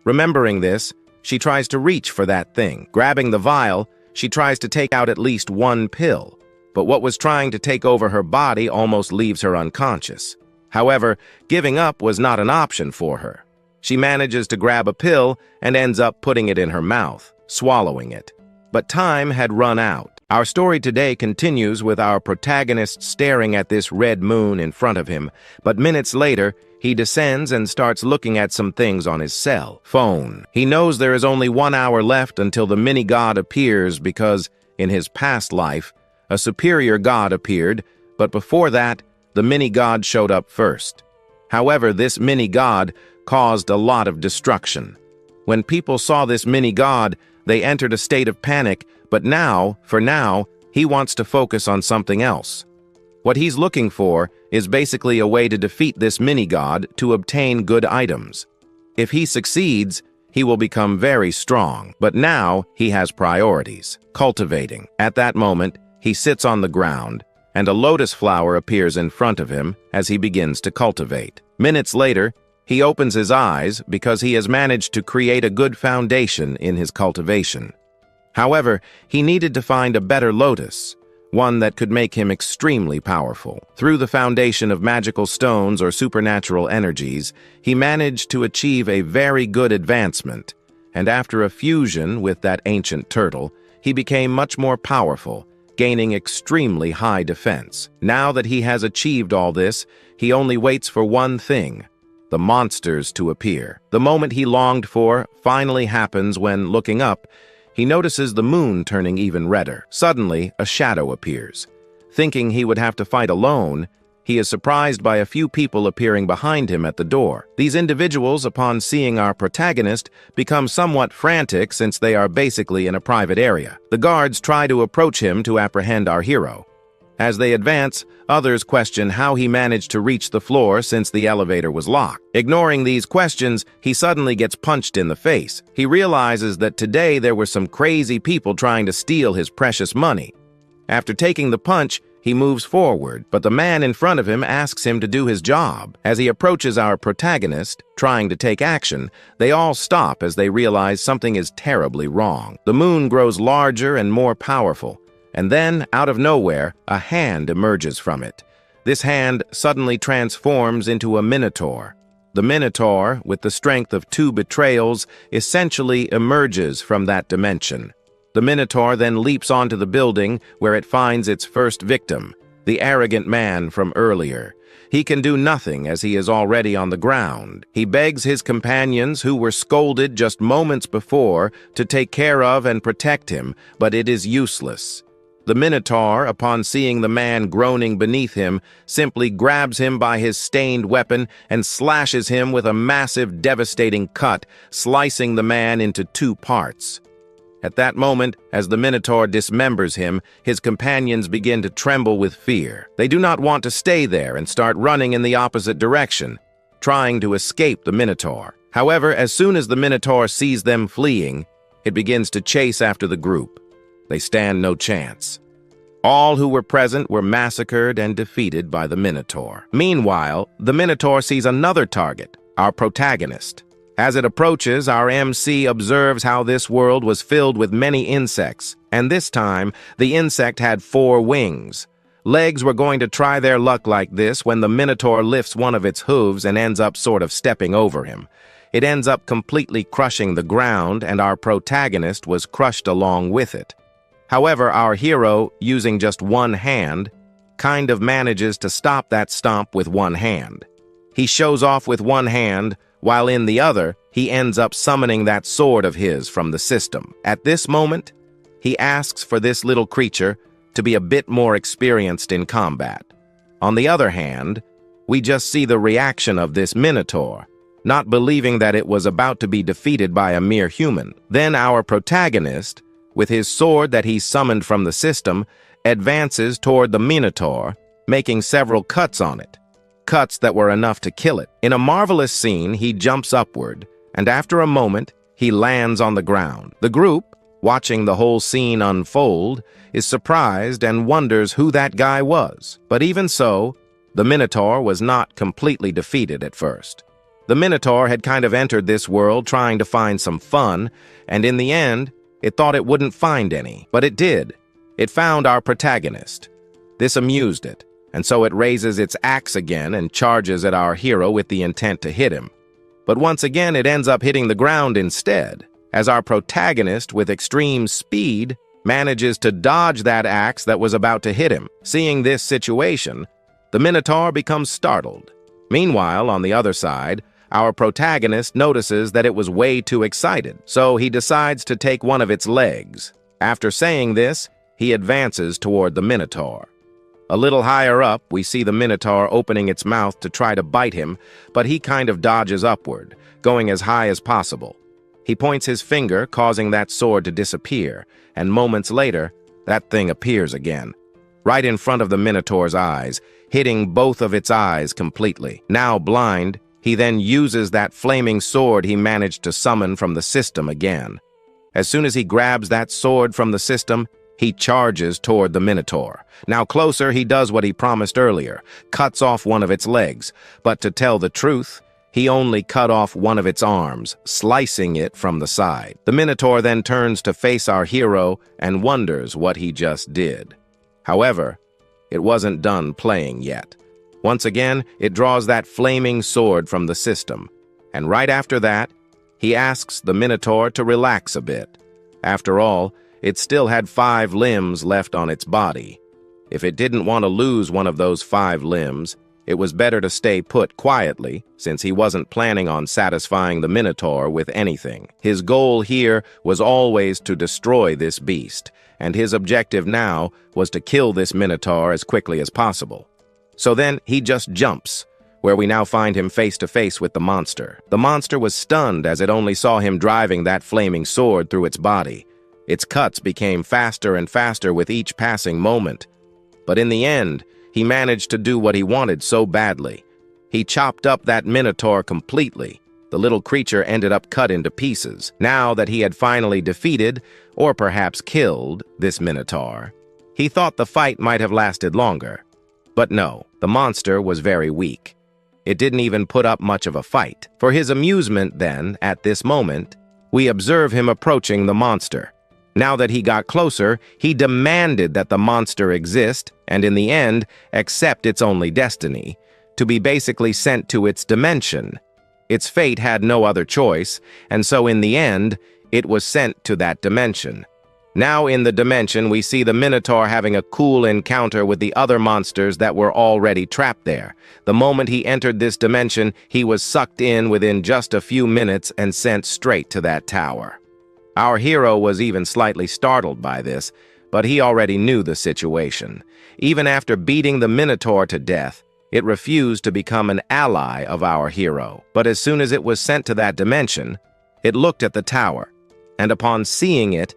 [SPEAKER 1] Remembering this, she tries to reach for that thing. Grabbing the vial, she tries to take out at least one pill. But what was trying to take over her body almost leaves her unconscious. However, giving up was not an option for her. She manages to grab a pill and ends up putting it in her mouth, swallowing it. But time had run out. Our story today continues with our protagonist staring at this red moon in front of him, but minutes later, he descends and starts looking at some things on his cell phone. He knows there is only 1 hour left until the mini-god appears because, in his past life, a superior god appeared, but before that, the mini-god showed up first. However, this mini-god caused a lot of destruction. When people saw this mini-god, they entered a state of panic, but now, for now, he wants to focus on something else. What he's looking for is basically a way to defeat this mini-god to obtain good items. If he succeeds, he will become very strong, but now he has priorities. Cultivating. At that moment, he sits on the ground, and a lotus flower appears in front of him as he begins to cultivate. Minutes later, he opens his eyes because he has managed to create a good foundation in his cultivation. However, he needed to find a better lotus, one that could make him extremely powerful. Through the foundation of magical stones or supernatural energies, he managed to achieve a very good advancement, and after a fusion with that ancient turtle, he became much more powerful, gaining extremely high defense. Now that he has achieved all this, he only waits for one thing: the monsters to appear. The moment he longed for finally happens when, looking up, he notices the moon turning even redder. Suddenly, a shadow appears. Thinking he would have to fight alone, he is surprised by a few people appearing behind him at the door. These individuals, upon seeing our protagonist, become somewhat frantic since they are basically in a private area. The guards try to approach him to apprehend our hero. As they advance, others question how he managed to reach the floor since the elevator was locked. Ignoring these questions, he suddenly gets punched in the face. He realizes that today there were some crazy people trying to steal his precious money. After taking the punch, he moves forward, but the man in front of him asks him to do his job. As he approaches our protagonist, trying to take action, they all stop as they realize something is terribly wrong. The moon grows larger and more powerful. And then, out of nowhere, a hand emerges from it. This hand suddenly transforms into a minotaur. The minotaur, with the strength of 2 betrayals, essentially emerges from that dimension. The minotaur then leaps onto the building where it finds its first victim, the arrogant man from earlier. He can do nothing as he is already on the ground. He begs his companions, who were scolded just moments before, to take care of and protect him, but it is useless. The Minotaur, upon seeing the man groaning beneath him, simply grabs him by his stained weapon and slashes him with a massive, devastating cut, slicing the man into 2 parts. At that moment, as the Minotaur dismembers him, his companions begin to tremble with fear. They do not want to stay there and start running in the opposite direction, trying to escape the Minotaur. However, as soon as the Minotaur sees them fleeing, it begins to chase after the group. They stand no chance. All who were present were massacred and defeated by the Minotaur. Meanwhile, the Minotaur sees another target, our protagonist. As it approaches, our MC observes how this world was filled with many insects, and this time, the insect had 4 wings. Legs were going to try their luck like this when the Minotaur lifts one of its hooves and ends up sort of stepping over him. It ends up completely crushing the ground, and our protagonist was crushed along with it. However, our hero, using just one hand, kind of manages to stop that stomp with one hand. He shows off with one hand, while in the other, he ends up summoning that sword of his from the system. At this moment, he asks for this little creature to be a bit more experienced in combat. On the other hand, we just see the reaction of this Minotaur, not believing that it was about to be defeated by a mere human. Then our protagonist, with his sword that he summoned from the system, advances toward the Minotaur, making several cuts on it. Cuts that were enough to kill it. In a marvelous scene, he jumps upward, and after a moment, he lands on the ground. The group, watching the whole scene unfold, is surprised and wonders who that guy was. But even so, the Minotaur was not completely defeated at first. The Minotaur had kind of entered this world trying to find some fun, and in the end, it thought it wouldn't find any. But it did. It found our protagonist. This amused it, and so it raises its axe again and charges at our hero with the intent to hit him. But once again, it ends up hitting the ground instead, as our protagonist, with extreme speed, manages to dodge that axe that was about to hit him. Seeing this situation, the Minotaur becomes startled. Meanwhile, on the other side, our protagonist notices that it was way too excited, so he decides to take one of its legs. After saying this, he advances toward the Minotaur. A little higher up, we see the Minotaur opening its mouth to try to bite him, but he kind of dodges upward, going as high as possible. He points his finger, causing that sword to disappear, and moments later, that thing appears again, right in front of the Minotaur's eyes, hitting both of its eyes completely. Now blind, he then uses that flaming sword he managed to summon from the system again. As soon as he grabs that sword from the system, he charges toward the Minotaur. Now closer, he does what he promised earlier, cuts off one of its legs. But to tell the truth, he only cut off one of its arms, slicing it from the side. The Minotaur then turns to face our hero and wonders what he just did. However, it wasn't done playing yet. Once again, it draws that flaming sword from the system. And right after that, he asks the Minotaur to relax a bit. After all, it still had 5 limbs left on its body. If it didn't want to lose one of those 5 limbs, it was better to stay put quietly, since he wasn't planning on satisfying the Minotaur with anything. His goal here was always to destroy this beast, and his objective now was to kill this Minotaur as quickly as possible. So then he just jumps, where we now find him face to face with the monster. The monster was stunned as it only saw him driving that flaming sword through its body. Its cuts became faster and faster with each passing moment. But in the end, he managed to do what he wanted so badly. He chopped up that Minotaur completely. The little creature ended up cut into pieces. Now that he had finally defeated, or perhaps killed, this Minotaur, he thought the fight might have lasted longer. But no, the monster was very weak. It didn't even put up much of a fight. For his amusement then, at this moment, we observe him approaching the monster. Now that he got closer, he demanded that the monster exist, and in the end, accept its only destiny, to be basically sent to its dimension. Its fate had no other choice, and so in the end, it was sent to that dimension. Now in the dimension, we see the Minotaur having a cool encounter with the other monsters that were already trapped there. The moment he entered this dimension, he was sucked in within just a few minutes and sent straight to that tower. Our hero was even slightly startled by this, but he already knew the situation. Even after beating the Minotaur to death, it refused to become an ally of our hero. But as soon as it was sent to that dimension, it looked at the tower, and upon seeing it,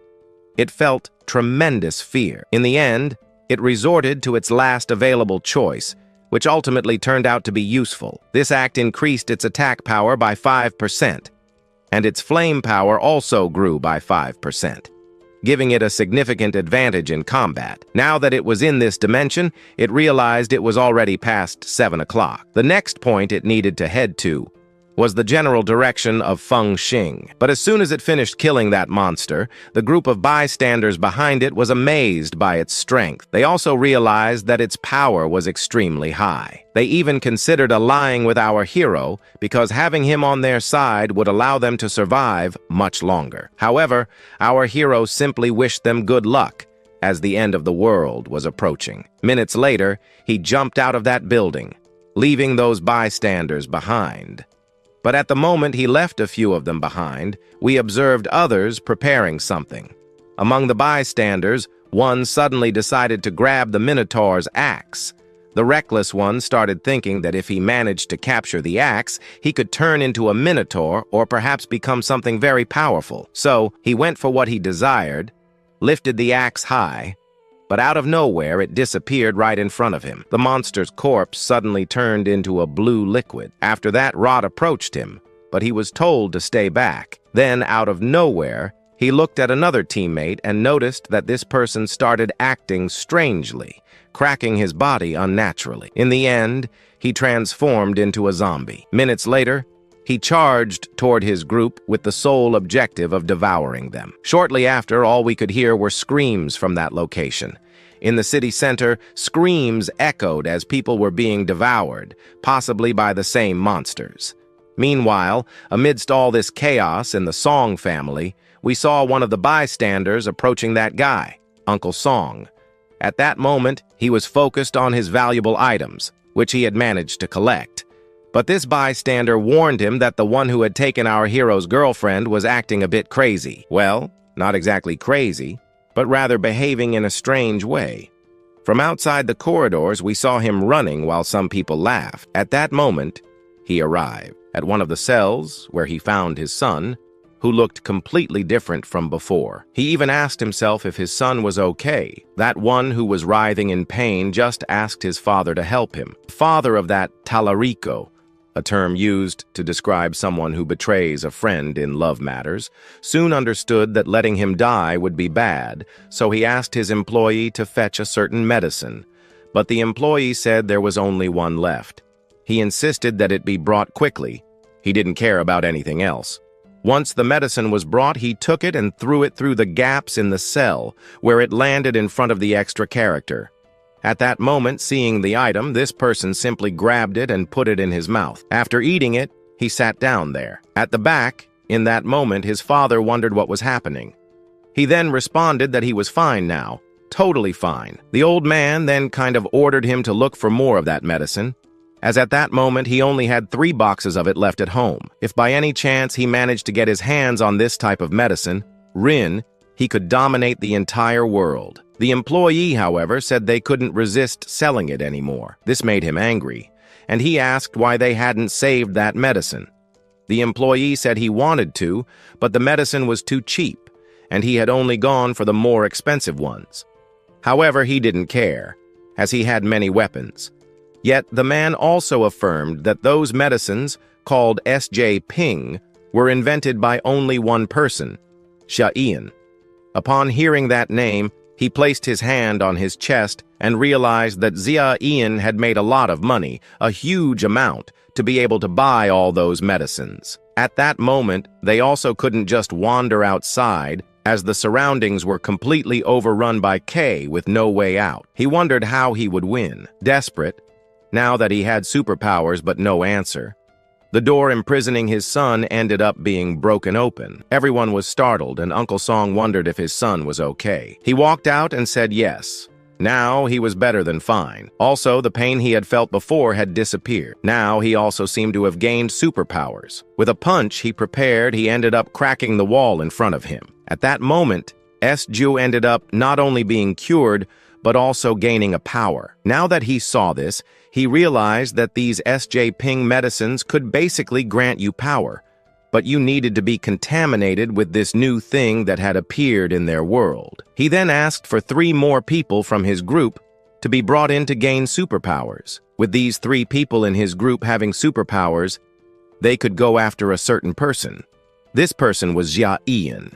[SPEAKER 1] it felt tremendous fear. In the end, it resorted to its last available choice, which ultimately turned out to be useful. This act increased its attack power by 5%. And its flame power also grew by 5%. giving it a significant advantage in combat. Now that it was in this dimension, it realized it was already past 7 o'clock. The next point it needed to head to was the general direction of Feng Xing. But as soon as it finished killing that monster, the group of bystanders behind it was amazed by its strength. They also realized that its power was extremely high. They even considered allying with our hero because having him on their side would allow them to survive much longer. However, our hero simply wished them good luck as the end of the world was approaching. Minutes later, he jumped out of that building, leaving those bystanders behind. But at the moment he left a few of them behind, we observed others preparing something. Among the bystanders, one suddenly decided to grab the Minotaur's axe. The reckless one started thinking that if he managed to capture the axe, he could turn into a Minotaur or perhaps become something very powerful. So he went for what he desired, lifted the axe high, but out of nowhere it disappeared right in front of him. The monster's corpse suddenly turned into a blue liquid. After that, Rod approached him, but he was told to stay back. Then, out of nowhere, he looked at another teammate and noticed that this person started acting strangely, cracking his body unnaturally. In the end, he transformed into a zombie. Minutes later, he charged toward his group with the sole objective of devouring them. Shortly after, all we could hear were screams from that location. In the city center, screams echoed as people were being devoured, possibly by the same monsters. Meanwhile, amidst all this chaos in the Song family, we saw one of the bystanders approaching that guy, Uncle Song. At that moment, he was focused on his valuable items, which he had managed to collect. But this bystander warned him that the one who had taken our hero's girlfriend was acting a bit crazy. Well, not exactly crazy, but rather behaving in a strange way. From outside the corridors, we saw him running while some people laughed. At that moment, he arrived at one of the cells where he found his son, who looked completely different from before. He even asked himself if his son was okay. That one who was writhing in pain just asked his father to help him. The father of that Talarico, a term used to describe someone who betrays a friend in love matters, soon understood that letting him die would be bad, so he asked his employee to fetch a certain medicine. But the employee said there was only one left. He insisted that it be brought quickly. He didn't care about anything else. Once the medicine was brought, he took it and threw it through the gaps in the cell, where it landed in front of the extra character. At that moment, seeing the item, this person simply grabbed it and put it in his mouth. After eating it, he sat down there. At the back, in that moment, his father wondered what was happening. He then responded that he was fine now, totally fine. The old man then kind of ordered him to look for more of that medicine, as at that moment he only had 3 boxes of it left at home. If by any chance he managed to get his hands on this type of medicine, he could dominate the entire world. The employee, however, said they couldn't resist selling it anymore. This made him angry, and he asked why they hadn't saved that medicine. The employee said he wanted to, but the medicine was too cheap, and he had only gone for the more expensive ones. However, he didn't care, as he had many weapons. Yet the man also affirmed that those medicines, called S.J. Ping, were invented by only one person, Xiaoyan. Upon hearing that name, he placed his hand on his chest and realized that Xiaoyan had made a lot of money, a huge amount, to be able to buy all those medicines. At that moment, they also couldn't just wander outside, as the surroundings were completely overrun by K with no way out. He wondered how he would win. Desperate, now that he had superpowers but no answer, the door imprisoning his son ended up being broken open. Everyone was startled, and Uncle Song wondered if his son was okay. He walked out and said yes. Now he was better than fine. Also, the pain he had felt before had disappeared. Now he also seemed to have gained superpowers. With a punch he prepared, he ended up cracking the wall in front of him. At that moment, S.Ju ended up not only being cured, but also gaining a power. Now that he saw this, he realized that these S.J. Ping medicines could basically grant you power, but you needed to be contaminated with this new thing that had appeared in their world. He then asked for 3 more people from his group to be brought in to gain superpowers. With these 3 people in his group having superpowers, they could go after a certain person. This person was Xiaoyan.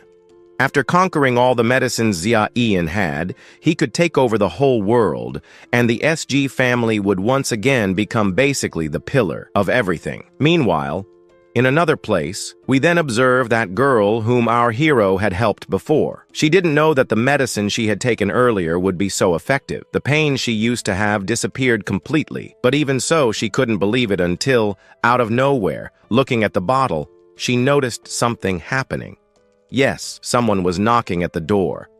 [SPEAKER 1] After conquering all the medicines Xia Ian had, he could take over the whole world, and the SG family would once again become basically the pillar of everything. Meanwhile, in another place, we then observe that girl whom our hero had helped before. She didn't know that the medicine she had taken earlier would be so effective. The pain she used to have disappeared completely, but even so, she couldn't believe it until, out of nowhere, looking at the bottle, she noticed something happening. Yes, someone was knocking at the door.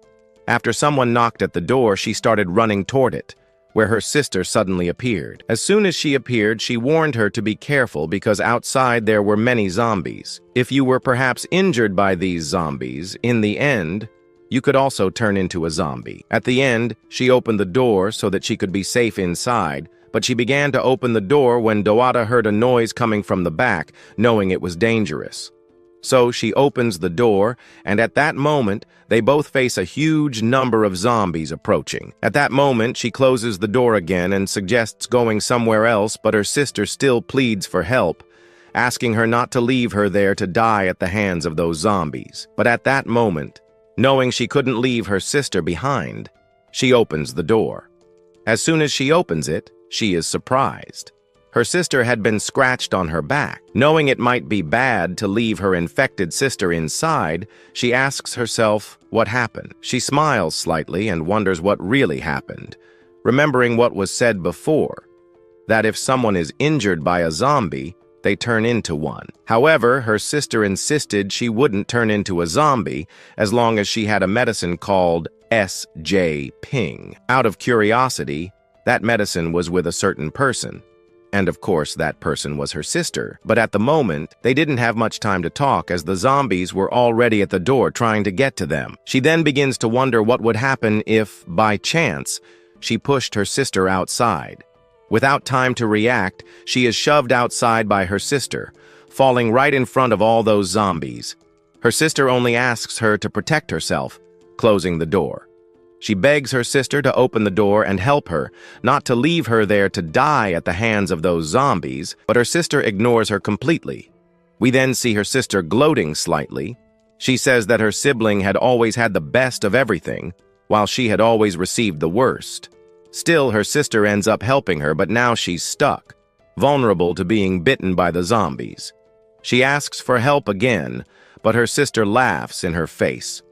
[SPEAKER 1] After someone knocked at the door, she started running toward it, where her sister suddenly appeared. As soon as she appeared, she warned her to be careful because outside there were many zombies. If you were perhaps injured by these zombies, in the end, you could also turn into a zombie. At the end, she opened the door so that she could be safe inside, but she began to open the door when Dawada heard a noise coming from the back, knowing it was dangerous. So she opens the door, and at that moment, they both face a huge number of zombies approaching. At that moment, she closes the door again and suggests going somewhere else, but her sister still pleads for help, asking her not to leave her there to die at the hands of those zombies. But at that moment, knowing she couldn't leave her sister behind, she opens the door. As soon as she opens it, she is surprised. Her sister had been scratched on her back. Knowing it might be bad to leave her infected sister inside, she asks herself what happened. She smiles slightly and wonders what really happened, remembering what was said before, that if someone is injured by a zombie, they turn into one. However, her sister insisted she wouldn't turn into a zombie as long as she had a medicine called S.J. Out of curiosity, that medicine was with a certain person. And of course, that person was her sister. But at the moment, they didn't have much time to talk as the zombies were already at the door trying to get to them. She then begins to wonder what would happen if, by chance, she pushed her sister outside. Without time to react, she is shoved outside by her sister, falling right in front of all those zombies. Her sister only asks her to protect herself, closing the door. She begs her sister to open the door and help her, not to leave her there to die at the hands of those zombies, but her sister ignores her completely. We then see her sister gloating slightly. She says that her sibling had always had the best of everything, while she had always received the worst. Still, her sister ends up helping her, but now she's stuck, vulnerable to being bitten by the zombies. She asks for help again, but her sister laughs in her face.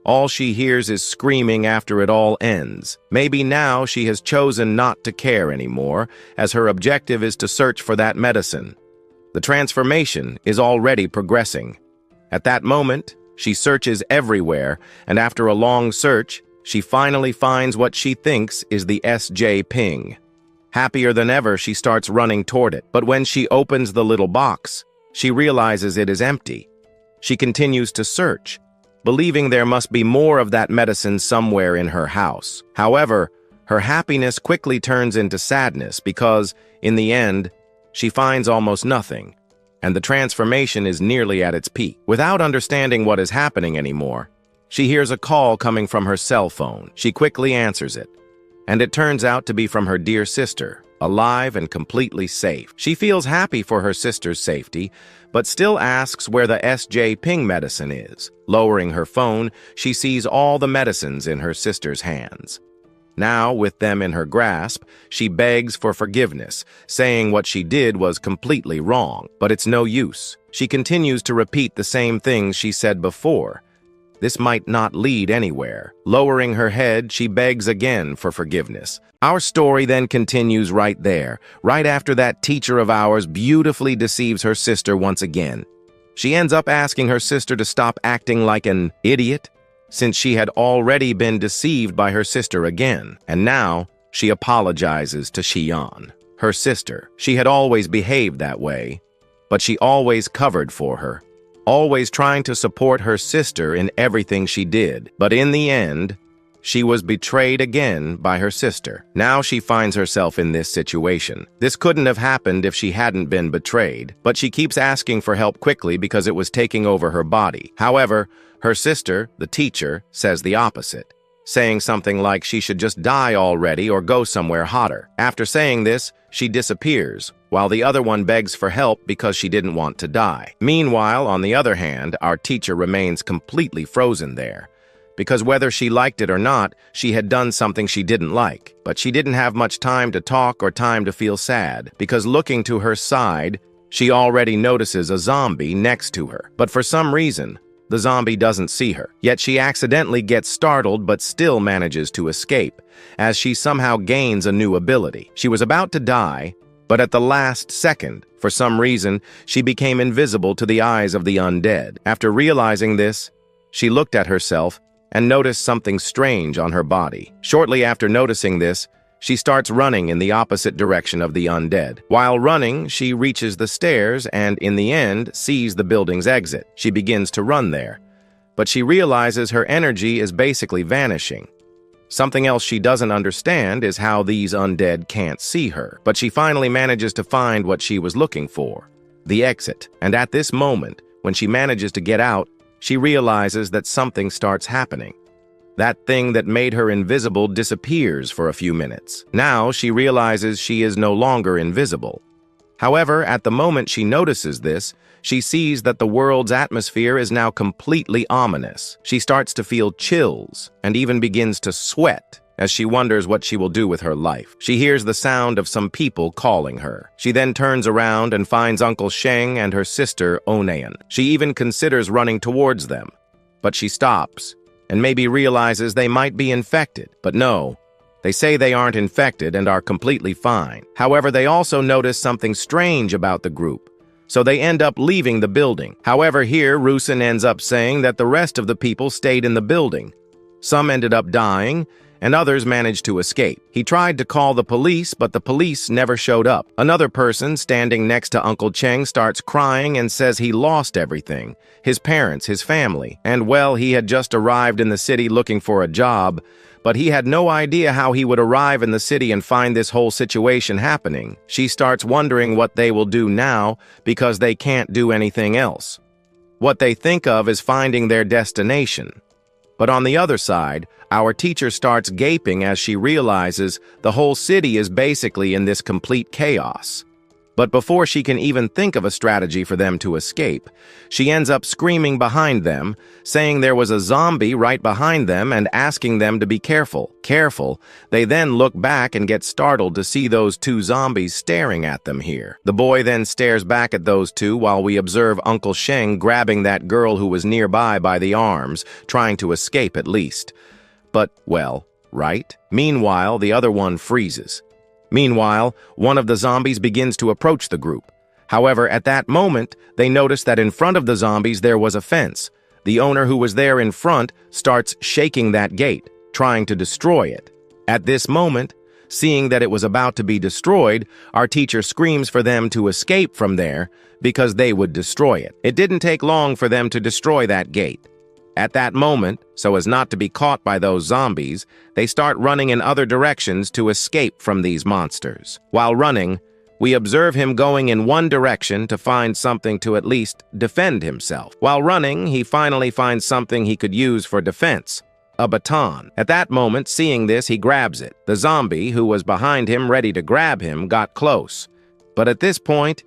[SPEAKER 1] All she hears is screaming after it all ends. Maybe now she has chosen not to care anymore, as her objective is to search for that medicine. The transformation is already progressing. At that moment, she searches everywhere, and after a long search, she finally finds what she thinks is the S.J. Happier than ever, she starts running toward it, but when she opens the little box, she realizes it is empty. She continues to search, believing there must be more of that medicine somewhere in her house. However, her happiness quickly turns into sadness because, in the end, she finds almost nothing, and the transformation is nearly at its peak. Without understanding what is happening anymore, she hears a call coming from her cell phone. She quickly answers it, and it turns out to be from her dear sister, alive and completely safe. She feels happy for her sister's safety, but still asks where the S.J. medicine is. Lowering her phone, she sees all the medicines in her sister's hands. Now, with them in her grasp, she begs for forgiveness, saying what she did was completely wrong, but it's no use. She continues to repeat the same things she said before. This might not lead anywhere. Lowering her head, she begs again for forgiveness. Our story then continues right there, right after that teacher of ours beautifully deceives her sister once again. She ends up asking her sister to stop acting like an idiot, since she had already been deceived by her sister again. And now, she apologizes to Xian, her sister. She had always behaved that way, but she always covered for her, always trying to support her sister in everything she did. But in the end, she was betrayed again by her sister. Now she finds herself in this situation. This couldn't have happened if she hadn't been betrayed, but she keeps asking for help quickly because it was taking over her body. However, her sister, the teacher, says the opposite, saying something like she should just die already or go somewhere hotter. After saying this, she disappears, while the other one begs for help because she didn't want to die. Meanwhile, on the other hand, our teacher remains completely frozen there, because whether she liked it or not, she had done something she didn't like. But she didn't have much time to talk or time to feel sad, because looking to her side, she already notices a zombie next to her. But for some reason, the zombie doesn't see her. Yet she accidentally gets startled but still manages to escape, as she somehow gains a new ability. She was about to die, but at the last second, for some reason, she became invisible to the eyes of the undead. After realizing this, she looked at herself and noticed something strange on her body. Shortly after noticing this, she starts running in the opposite direction of the undead. While running, she reaches the stairs and, in the end, sees the building's exit. She begins to run there, but she realizes her energy is basically vanishing. Something else she doesn't understand is how these undead can't see her, but she finally manages to find what she was looking for, the exit. And at this moment, when she manages to get out, she realizes that something starts happening. That thing that made her invisible disappears for a few minutes. Now she realizes she is no longer invisible. However, at the moment she notices this, she sees that the world's atmosphere is now completely ominous. She starts to feel chills and even begins to sweat as she wonders what she will do with her life. She hears the sound of some people calling her. She then turns around and finds Uncle Sheng and her sister Onayan. She even considers running towards them, but she stops and maybe realizes they might be infected. But no, they say they aren't infected and are completely fine. However, they also notice something strange about the group, so they end up leaving the building. However, here Rusin ends up saying that the rest of the people stayed in the building. Some ended up dying, and others managed to escape. He tried to call the police, but the police never showed up. Another person standing next to Uncle Cheng starts crying and says he lost everything, his parents, his family, and well, he had just arrived in the city looking for a job, but he had no idea how he would arrive in the city and find this whole situation happening. She starts wondering what they will do now because they can't do anything else. What they think of is finding their destination. But on the other side, our teacher starts gaping as she realizes the whole city is basically in this complete chaos. But before she can even think of a strategy for them to escape, she ends up screaming behind them, saying there was a zombie right behind them and asking them to be careful. Careful. They then look back and get startled to see those two zombies staring at them here. The boy then stares back at those two while we observe Uncle Sheng grabbing that girl who was nearby by the arms, trying to escape at least. But, well, right? Meanwhile, the other one freezes. Meanwhile, one of the zombies begins to approach the group. However, at that moment, they notice that in front of the zombies there was a fence. The owner who was there in front starts shaking that gate, trying to destroy it. At this moment, seeing that it was about to be destroyed, our teacher screams for them to escape from there because they would destroy it. It didn't take long for them to destroy that gate. At that moment, so as not to be caught by those zombies, they start running in other directions to escape from these monsters. While running, we observe him going in one direction to find something to at least defend himself. While running, he finally finds something he could use for defense, a baton. At that moment, seeing this, he grabs it. The zombie, who was behind him ready to grab him, got close. But at this point,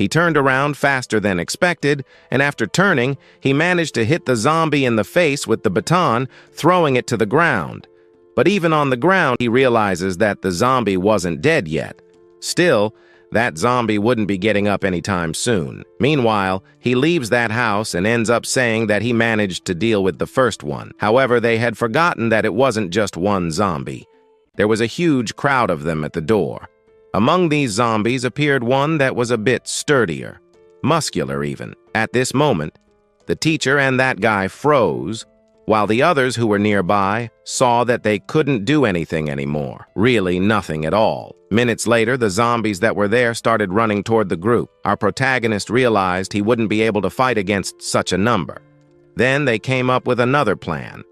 [SPEAKER 1] he turned around faster than expected, and after turning, he managed to hit the zombie in the face with the baton, throwing it to the ground. But even on the ground, he realizes that the zombie wasn't dead yet. Still, that zombie wouldn't be getting up anytime soon. Meanwhile, he leaves that house and ends up saying that he managed to deal with the first one. However, they had forgotten that it wasn't just one zombie. There was a huge crowd of them at the door. Among these zombies appeared one that was a bit sturdier, muscular even. At this moment, the teacher and that guy froze, while the others who were nearby saw that they couldn't do anything anymore. Really nothing at all. Minutes later, the zombies that were there started running toward the group. Our protagonist realized he wouldn't be able to fight against such a number. Then they came up with another plan,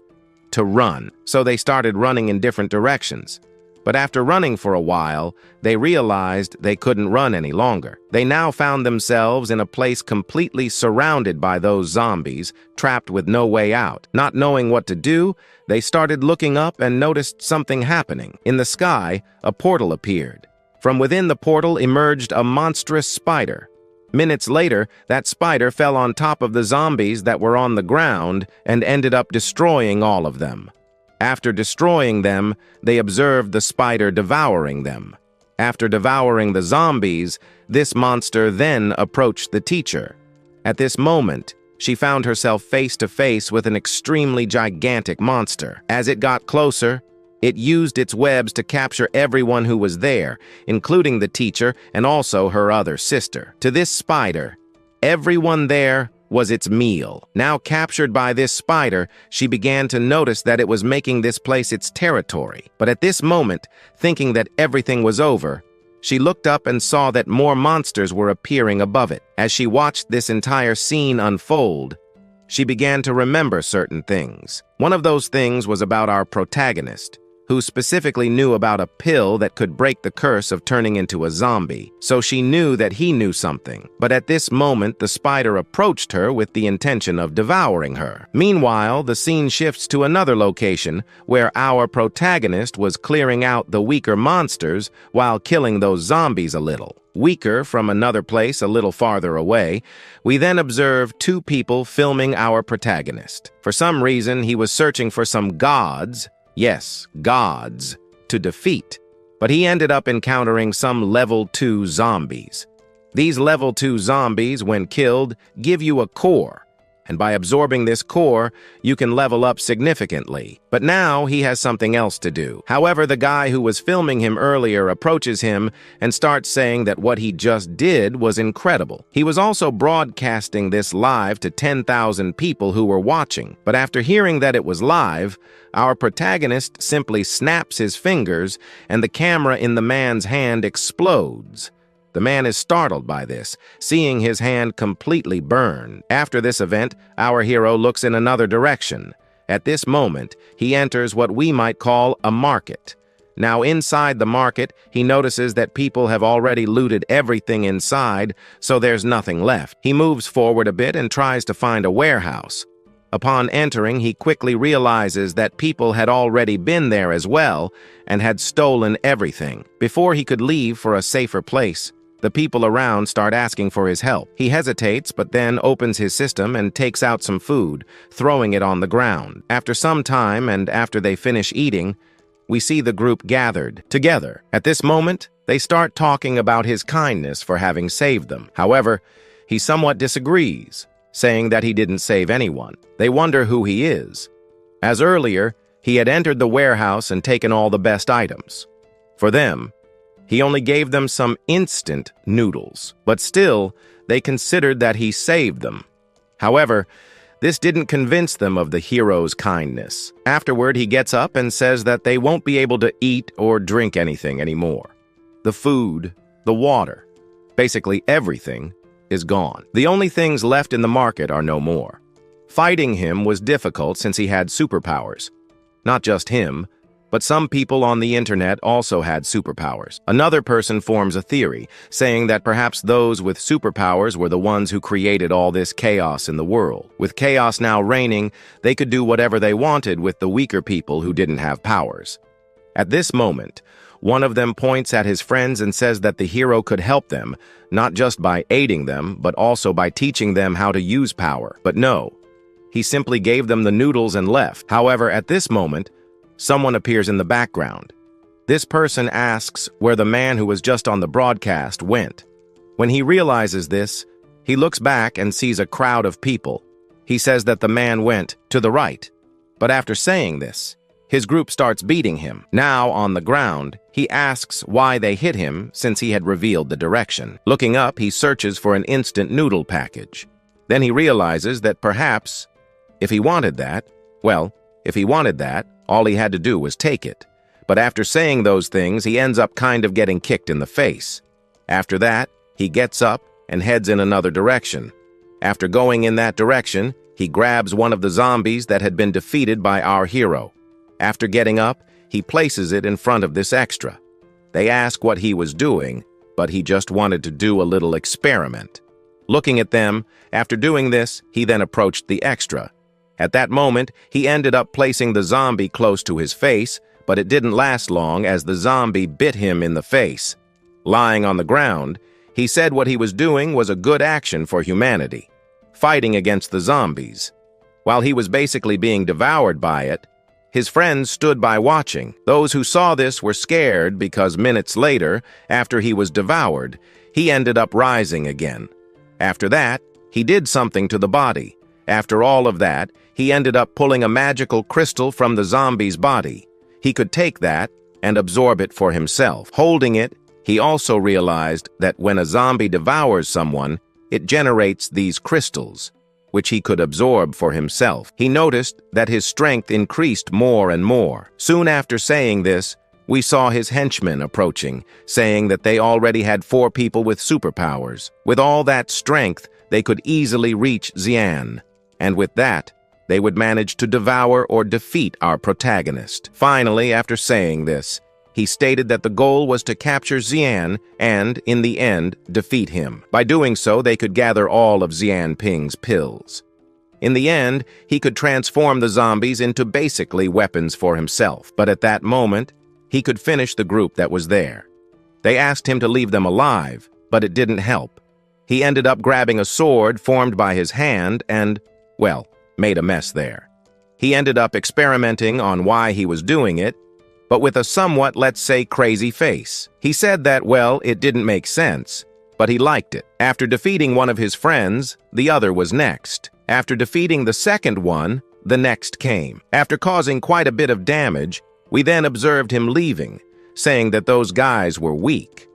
[SPEAKER 1] to run. So they started running in different directions. But after running for a while, they realized they couldn't run any longer. They now found themselves in a place completely surrounded by those zombies, trapped with no way out. Not knowing what to do, they started looking up and noticed something happening. In the sky, a portal appeared. From within the portal emerged a monstrous spider. Minutes later, that spider fell on top of the zombies that were on the ground and ended up destroying all of them. After destroying them, they observed the spider devouring them. After devouring the zombies, this monster then approached the teacher. At this moment, she found herself face to face with an extremely gigantic monster. As it got closer, it used its webs to capture everyone who was there, including the teacher and also her other sister. To this spider, everyone there was its meal. Now captured by this spider, she began to notice that it was making this place its territory. But at this moment, thinking that everything was over, she looked up and saw that more monsters were appearing above it. As she watched this entire scene unfold, she began to remember certain things. One of those things was about our protagonist, who specifically knew about a pill that could break the curse of turning into a zombie. So she knew that he knew something. But at this moment, the spider approached her with the intention of devouring her. Meanwhile, the scene shifts to another location where our protagonist was clearing out the weaker monsters while killing those zombies a little. Weaker from another place a little farther away, we then observe two people filming our protagonist. For some reason, he was searching for some gods. Yes, gods, to defeat, but he ended up encountering some level 2 zombies. These level 2 zombies, when killed, give you a core, and by absorbing this core, you can level up significantly. But now he has something else to do. However, the guy who was filming him earlier approaches him and starts saying that what he just did was incredible. He was also broadcasting this live to 10,000 people who were watching. But after hearing that it was live, our protagonist simply snaps his fingers and the camera in the man's hand explodes. The man is startled by this, seeing his hand completely burn. After this event, our hero looks in another direction. At this moment, he enters what we might call a market. Now inside the market, he notices that people have already looted everything inside, so there's nothing left. He moves forward a bit and tries to find a warehouse. Upon entering, he quickly realizes that people had already been there as well and had stolen everything. Before he could leave for a safer place, the people around start asking for his help. He hesitates, but then opens his system and takes out some food, throwing it on the ground. After some time, and after they finish eating, we see the group gathered together. At this moment, they start talking about his kindness for having saved them. However, he somewhat disagrees, saying that he didn't save anyone. They wonder who he is. As earlier, he had entered the warehouse and taken all the best items. For them, he only gave them some instant noodles, but still, they considered that he saved them. However, this didn't convince them of the hero's kindness. Afterward, he gets up and says that they won't be able to eat or drink anything anymore. The food, the water, basically everything is gone. The only things left in the market are no more. Fighting him was difficult since he had superpowers. Not just him, but some people on the internet also had superpowers. Another person forms a theory, saying that perhaps those with superpowers were the ones who created all this chaos in the world. With chaos now reigning, they could do whatever they wanted with the weaker people who didn't have powers. At this moment, one of them points at his friends and says that the hero could help them, not just by aiding them, but also by teaching them how to use power. But no, he simply gave them the noodles and left. However, at this moment, someone appears in the background. This person asks where the man who was just on the broadcast went. When he realizes this, he looks back and sees a crowd of people. He says that the man went to the right. But after saying this, his group starts beating him. Now, on the ground, he asks why they hit him since he had revealed the direction. Looking up, he searches for an instant noodle package. Then he realizes that perhaps, if he wanted that, all he had to do was take it. But after saying those things, he ends up kind of getting kicked in the face. After that, he gets up and heads in another direction. After going in that direction, he grabs one of the zombies that had been defeated by our hero. After getting up, he places it in front of this extra. They ask what he was doing, but he just wanted to do a little experiment. Looking at them, after doing this, he then approached the extra. At that moment, he ended up placing the zombie close to his face, but it didn't last long as the zombie bit him in the face. Lying on the ground, he said what he was doing was a good action for humanity, fighting against the zombies. While he was basically being devoured by it, his friends stood by watching. Those who saw this were scared because minutes later, after he was devoured, he ended up rising again. After that, he did something to the body. After all of that, he ended up pulling a magical crystal from the zombie's body. He could take that and absorb it for himself. Holding it, he also realized that when a zombie devours someone, it generates these crystals, which he could absorb for himself. He noticed that his strength increased more and more. Soon after saying this, we saw his henchmen approaching, saying that they already had 4 people with superpowers. With all that strength, they could easily reach Xian, and with that, they would manage to devour or defeat our protagonist. Finally, after saying this, he stated that the goal was to capture Xian and, in the end, defeat him. By doing so, they could gather all of Xian Ping's pills. In the end, he could transform the zombies into basically weapons for himself. But at that moment, he could finish the group that was there. They asked him to leave them alive, but it didn't help. He ended up grabbing a sword formed by his hand and, well, made a mess there. He ended up experimenting on why he was doing it, but with a somewhat, let's say, crazy face. He said that, well, it didn't make sense, but he liked it. After defeating one of his friends, the other was next. After defeating the second one, the next came. After causing quite a bit of damage, we then observed him leaving, saying that those guys were weak.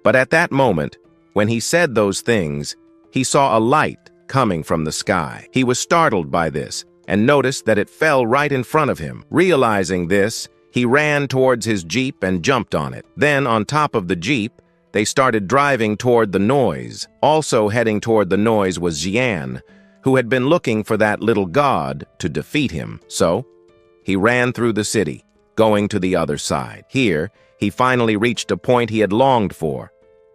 [SPEAKER 1] But at that moment, when he said those things, he saw a light coming from the sky. He was startled by this and noticed that it fell right in front of him. Realizing this, he ran towards his Jeep and jumped on it. Then, on top of the Jeep, they started driving toward the noise. Also heading toward the noise was Xian, who had been looking for that little god to defeat him. So, he ran through the city, going to the other side. Here, he finally reached a point he had longed for.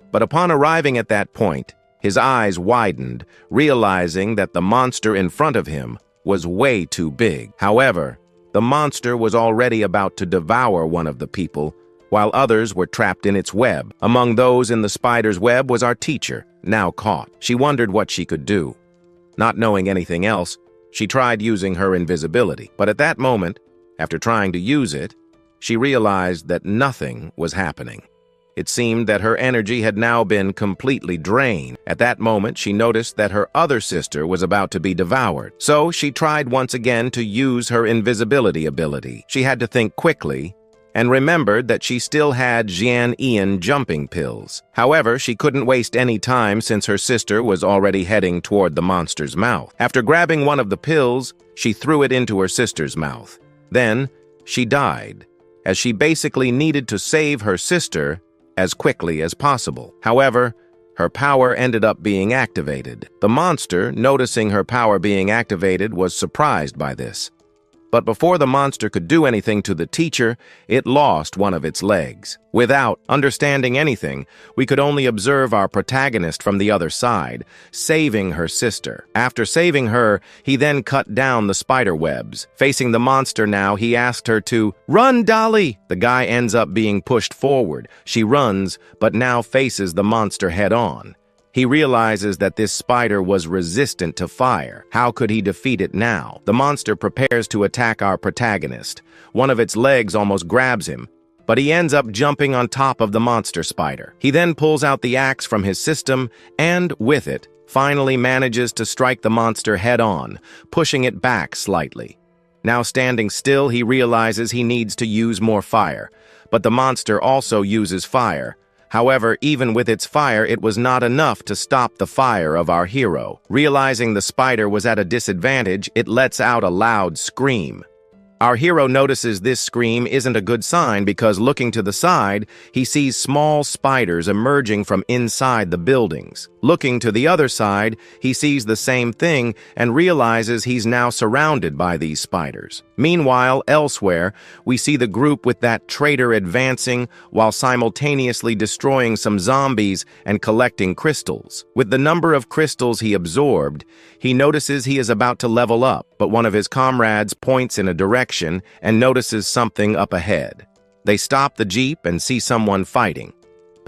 [SPEAKER 1] But upon arriving at that point, his eyes widened, realizing that the monster in front of him was way too big. However, the monster was already about to devour one of the people, while others were trapped in its web. Among those in the spider's web was our teacher, now caught. She wondered what she could do. Not knowing anything else, she tried using her invisibility. But at that moment, after trying to use it, she realized that nothing was happening. It seemed that her energy had now been completely drained. At that moment, she noticed that her other sister was about to be devoured. So she tried once again to use her invisibility ability. She had to think quickly and remembered that she still had Xian Ian jumping pills. However, she couldn't waste any time since her sister was already heading toward the monster's mouth. After grabbing one of the pills, she threw it into her sister's mouth. Then, she died, as she basically needed to save her sister as quickly as possible. However, her power ended up being activated. The monster, noticing her power being activated, was surprised by this. But before the monster could do anything to the teacher, it lost one of its legs. Without understanding anything, we could only observe our protagonist from the other side, saving her sister. After saving her, he then cut down the spider webs. Facing the monster now, he asked her to, "Run, Dolly!" The guy ends up being pushed forward. She runs, but now faces the monster head-on. He realizes that this spider was resistant to fire. How could he defeat it now? The monster prepares to attack our protagonist. One of its legs almost grabs him, but he ends up jumping on top of the monster spider. He then pulls out the axe from his system and, with it, finally manages to strike the monster head-on, pushing it back slightly. Now standing still, he realizes he needs to use more fire, but the monster also uses fire. However, even with its fire, it was not enough to stop the fire of our hero. Realizing the spider was at a disadvantage, it lets out a loud scream. Our hero notices this scream isn't a good sign because looking to the side, he sees small spiders emerging from inside the buildings. Looking to the other side, he sees the same thing and realizes he's now surrounded by these spiders. Meanwhile, elsewhere, we see the group with that traitor advancing while simultaneously destroying some zombies and collecting crystals. With the number of crystals he absorbed, he notices he is about to level up, but one of his comrades points in a direction and notices something up ahead. They stop the jeep and see someone fighting.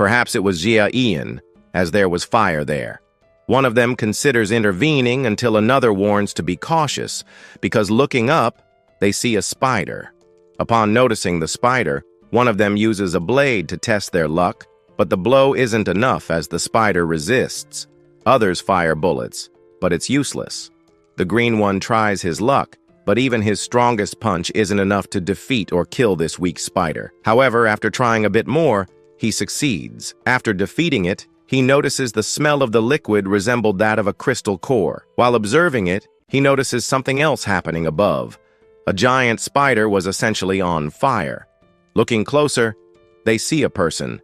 [SPEAKER 1] Perhaps it was Ian, as there was fire there. One of them considers intervening until another warns to be cautious, because looking up, they see a spider. Upon noticing the spider, one of them uses a blade to test their luck, but the blow isn't enough as the spider resists. Others fire bullets, but it's useless. The green one tries his luck, but even his strongest punch isn't enough to defeat or kill this weak spider. However, after trying a bit more, he succeeds. After defeating it, he notices the smell of the liquid resembled that of a crystal core. While observing it, he notices something else happening above. A giant spider was essentially on fire. Looking closer, they see a person.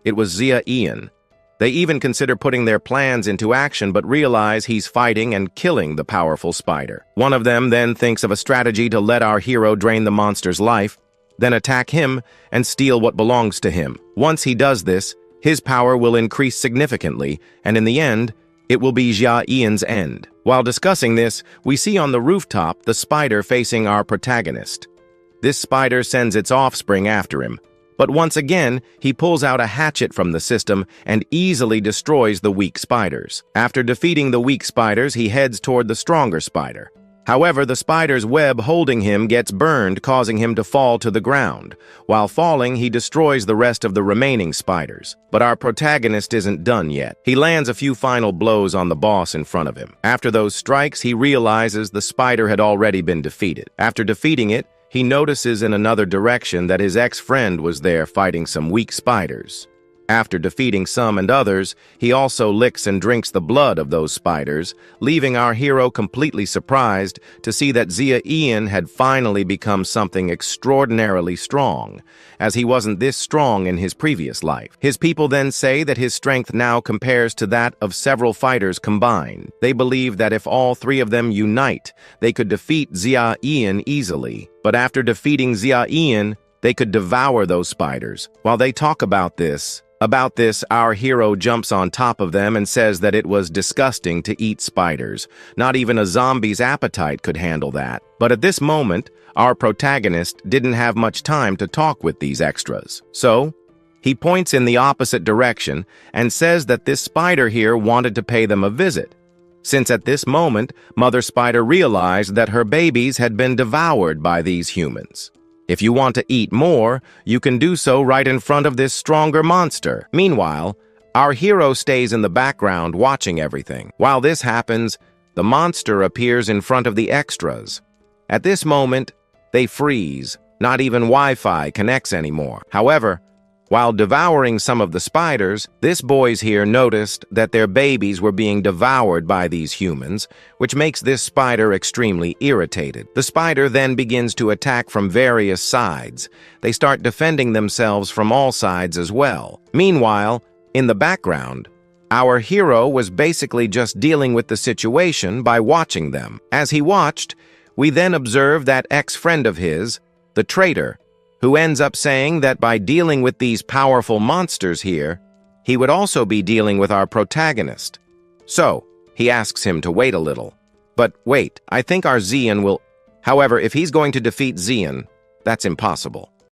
[SPEAKER 1] It was Ian. They even consider putting their plans into action but realize he's fighting and killing the powerful spider. One of them then thinks of a strategy to let our hero drain the monster's life, then attack him and steal what belongs to him. Once he does this, his power will increase significantly, and in the end, it will be Ian's end. While discussing this, we see on the rooftop the spider facing our protagonist. This spider sends its offspring after him, but once again, he pulls out a hatchet from the system and easily destroys the weak spiders. After defeating the weak spiders, he heads toward the stronger spider. However, the spider's web holding him gets burned, causing him to fall to the ground. While falling, he destroys the rest of the remaining spiders. But our protagonist isn't done yet. He lands a few final blows on the boss in front of him. After those strikes, he realizes the spider had already been defeated. After defeating it, he notices in another direction that his ex-friend was there fighting some weak spiders. After defeating some and others, he also licks and drinks the blood of those spiders, leaving our hero completely surprised to see that Ian had finally become something extraordinarily strong, as he wasn't this strong in his previous life. His people then say that his strength now compares to that of several fighters combined. They believe that if all three of them unite, they could defeat Ian easily. But after defeating Ian, they could devour those spiders. While they talk about this, our hero jumps on top of them and says that it was disgusting to eat spiders. Not even a zombie's appetite could handle that. But at this moment, our protagonist didn't have much time to talk with these extras. So, he points in the opposite direction and says that this spider here wanted to pay them a visit, since at this moment, Mother Spider realized that her babies had been devoured by these humans. If you want to eat more, you can do so right in front of this stronger monster. Meanwhile, our hero stays in the background watching everything. While this happens, the monster appears in front of the extras. At this moment, they freeze. Not even Wi-Fi connects anymore. However, while devouring some of the spiders, this boys here noticed that their babies were being devoured by these humans, which makes this spider extremely irritated. The spider then begins to attack from various sides. They start defending themselves from all sides as well. Meanwhile, in the background, our hero was basically just dealing with the situation by watching them. As he watched, we then observed that ex-friend of his, the traitor, who ends up saying that by dealing with these powerful monsters here, he would also be dealing with our protagonist. So, he asks him to wait a little. But wait, I think our Ian will... However, if he's going to defeat Ian, that's impossible.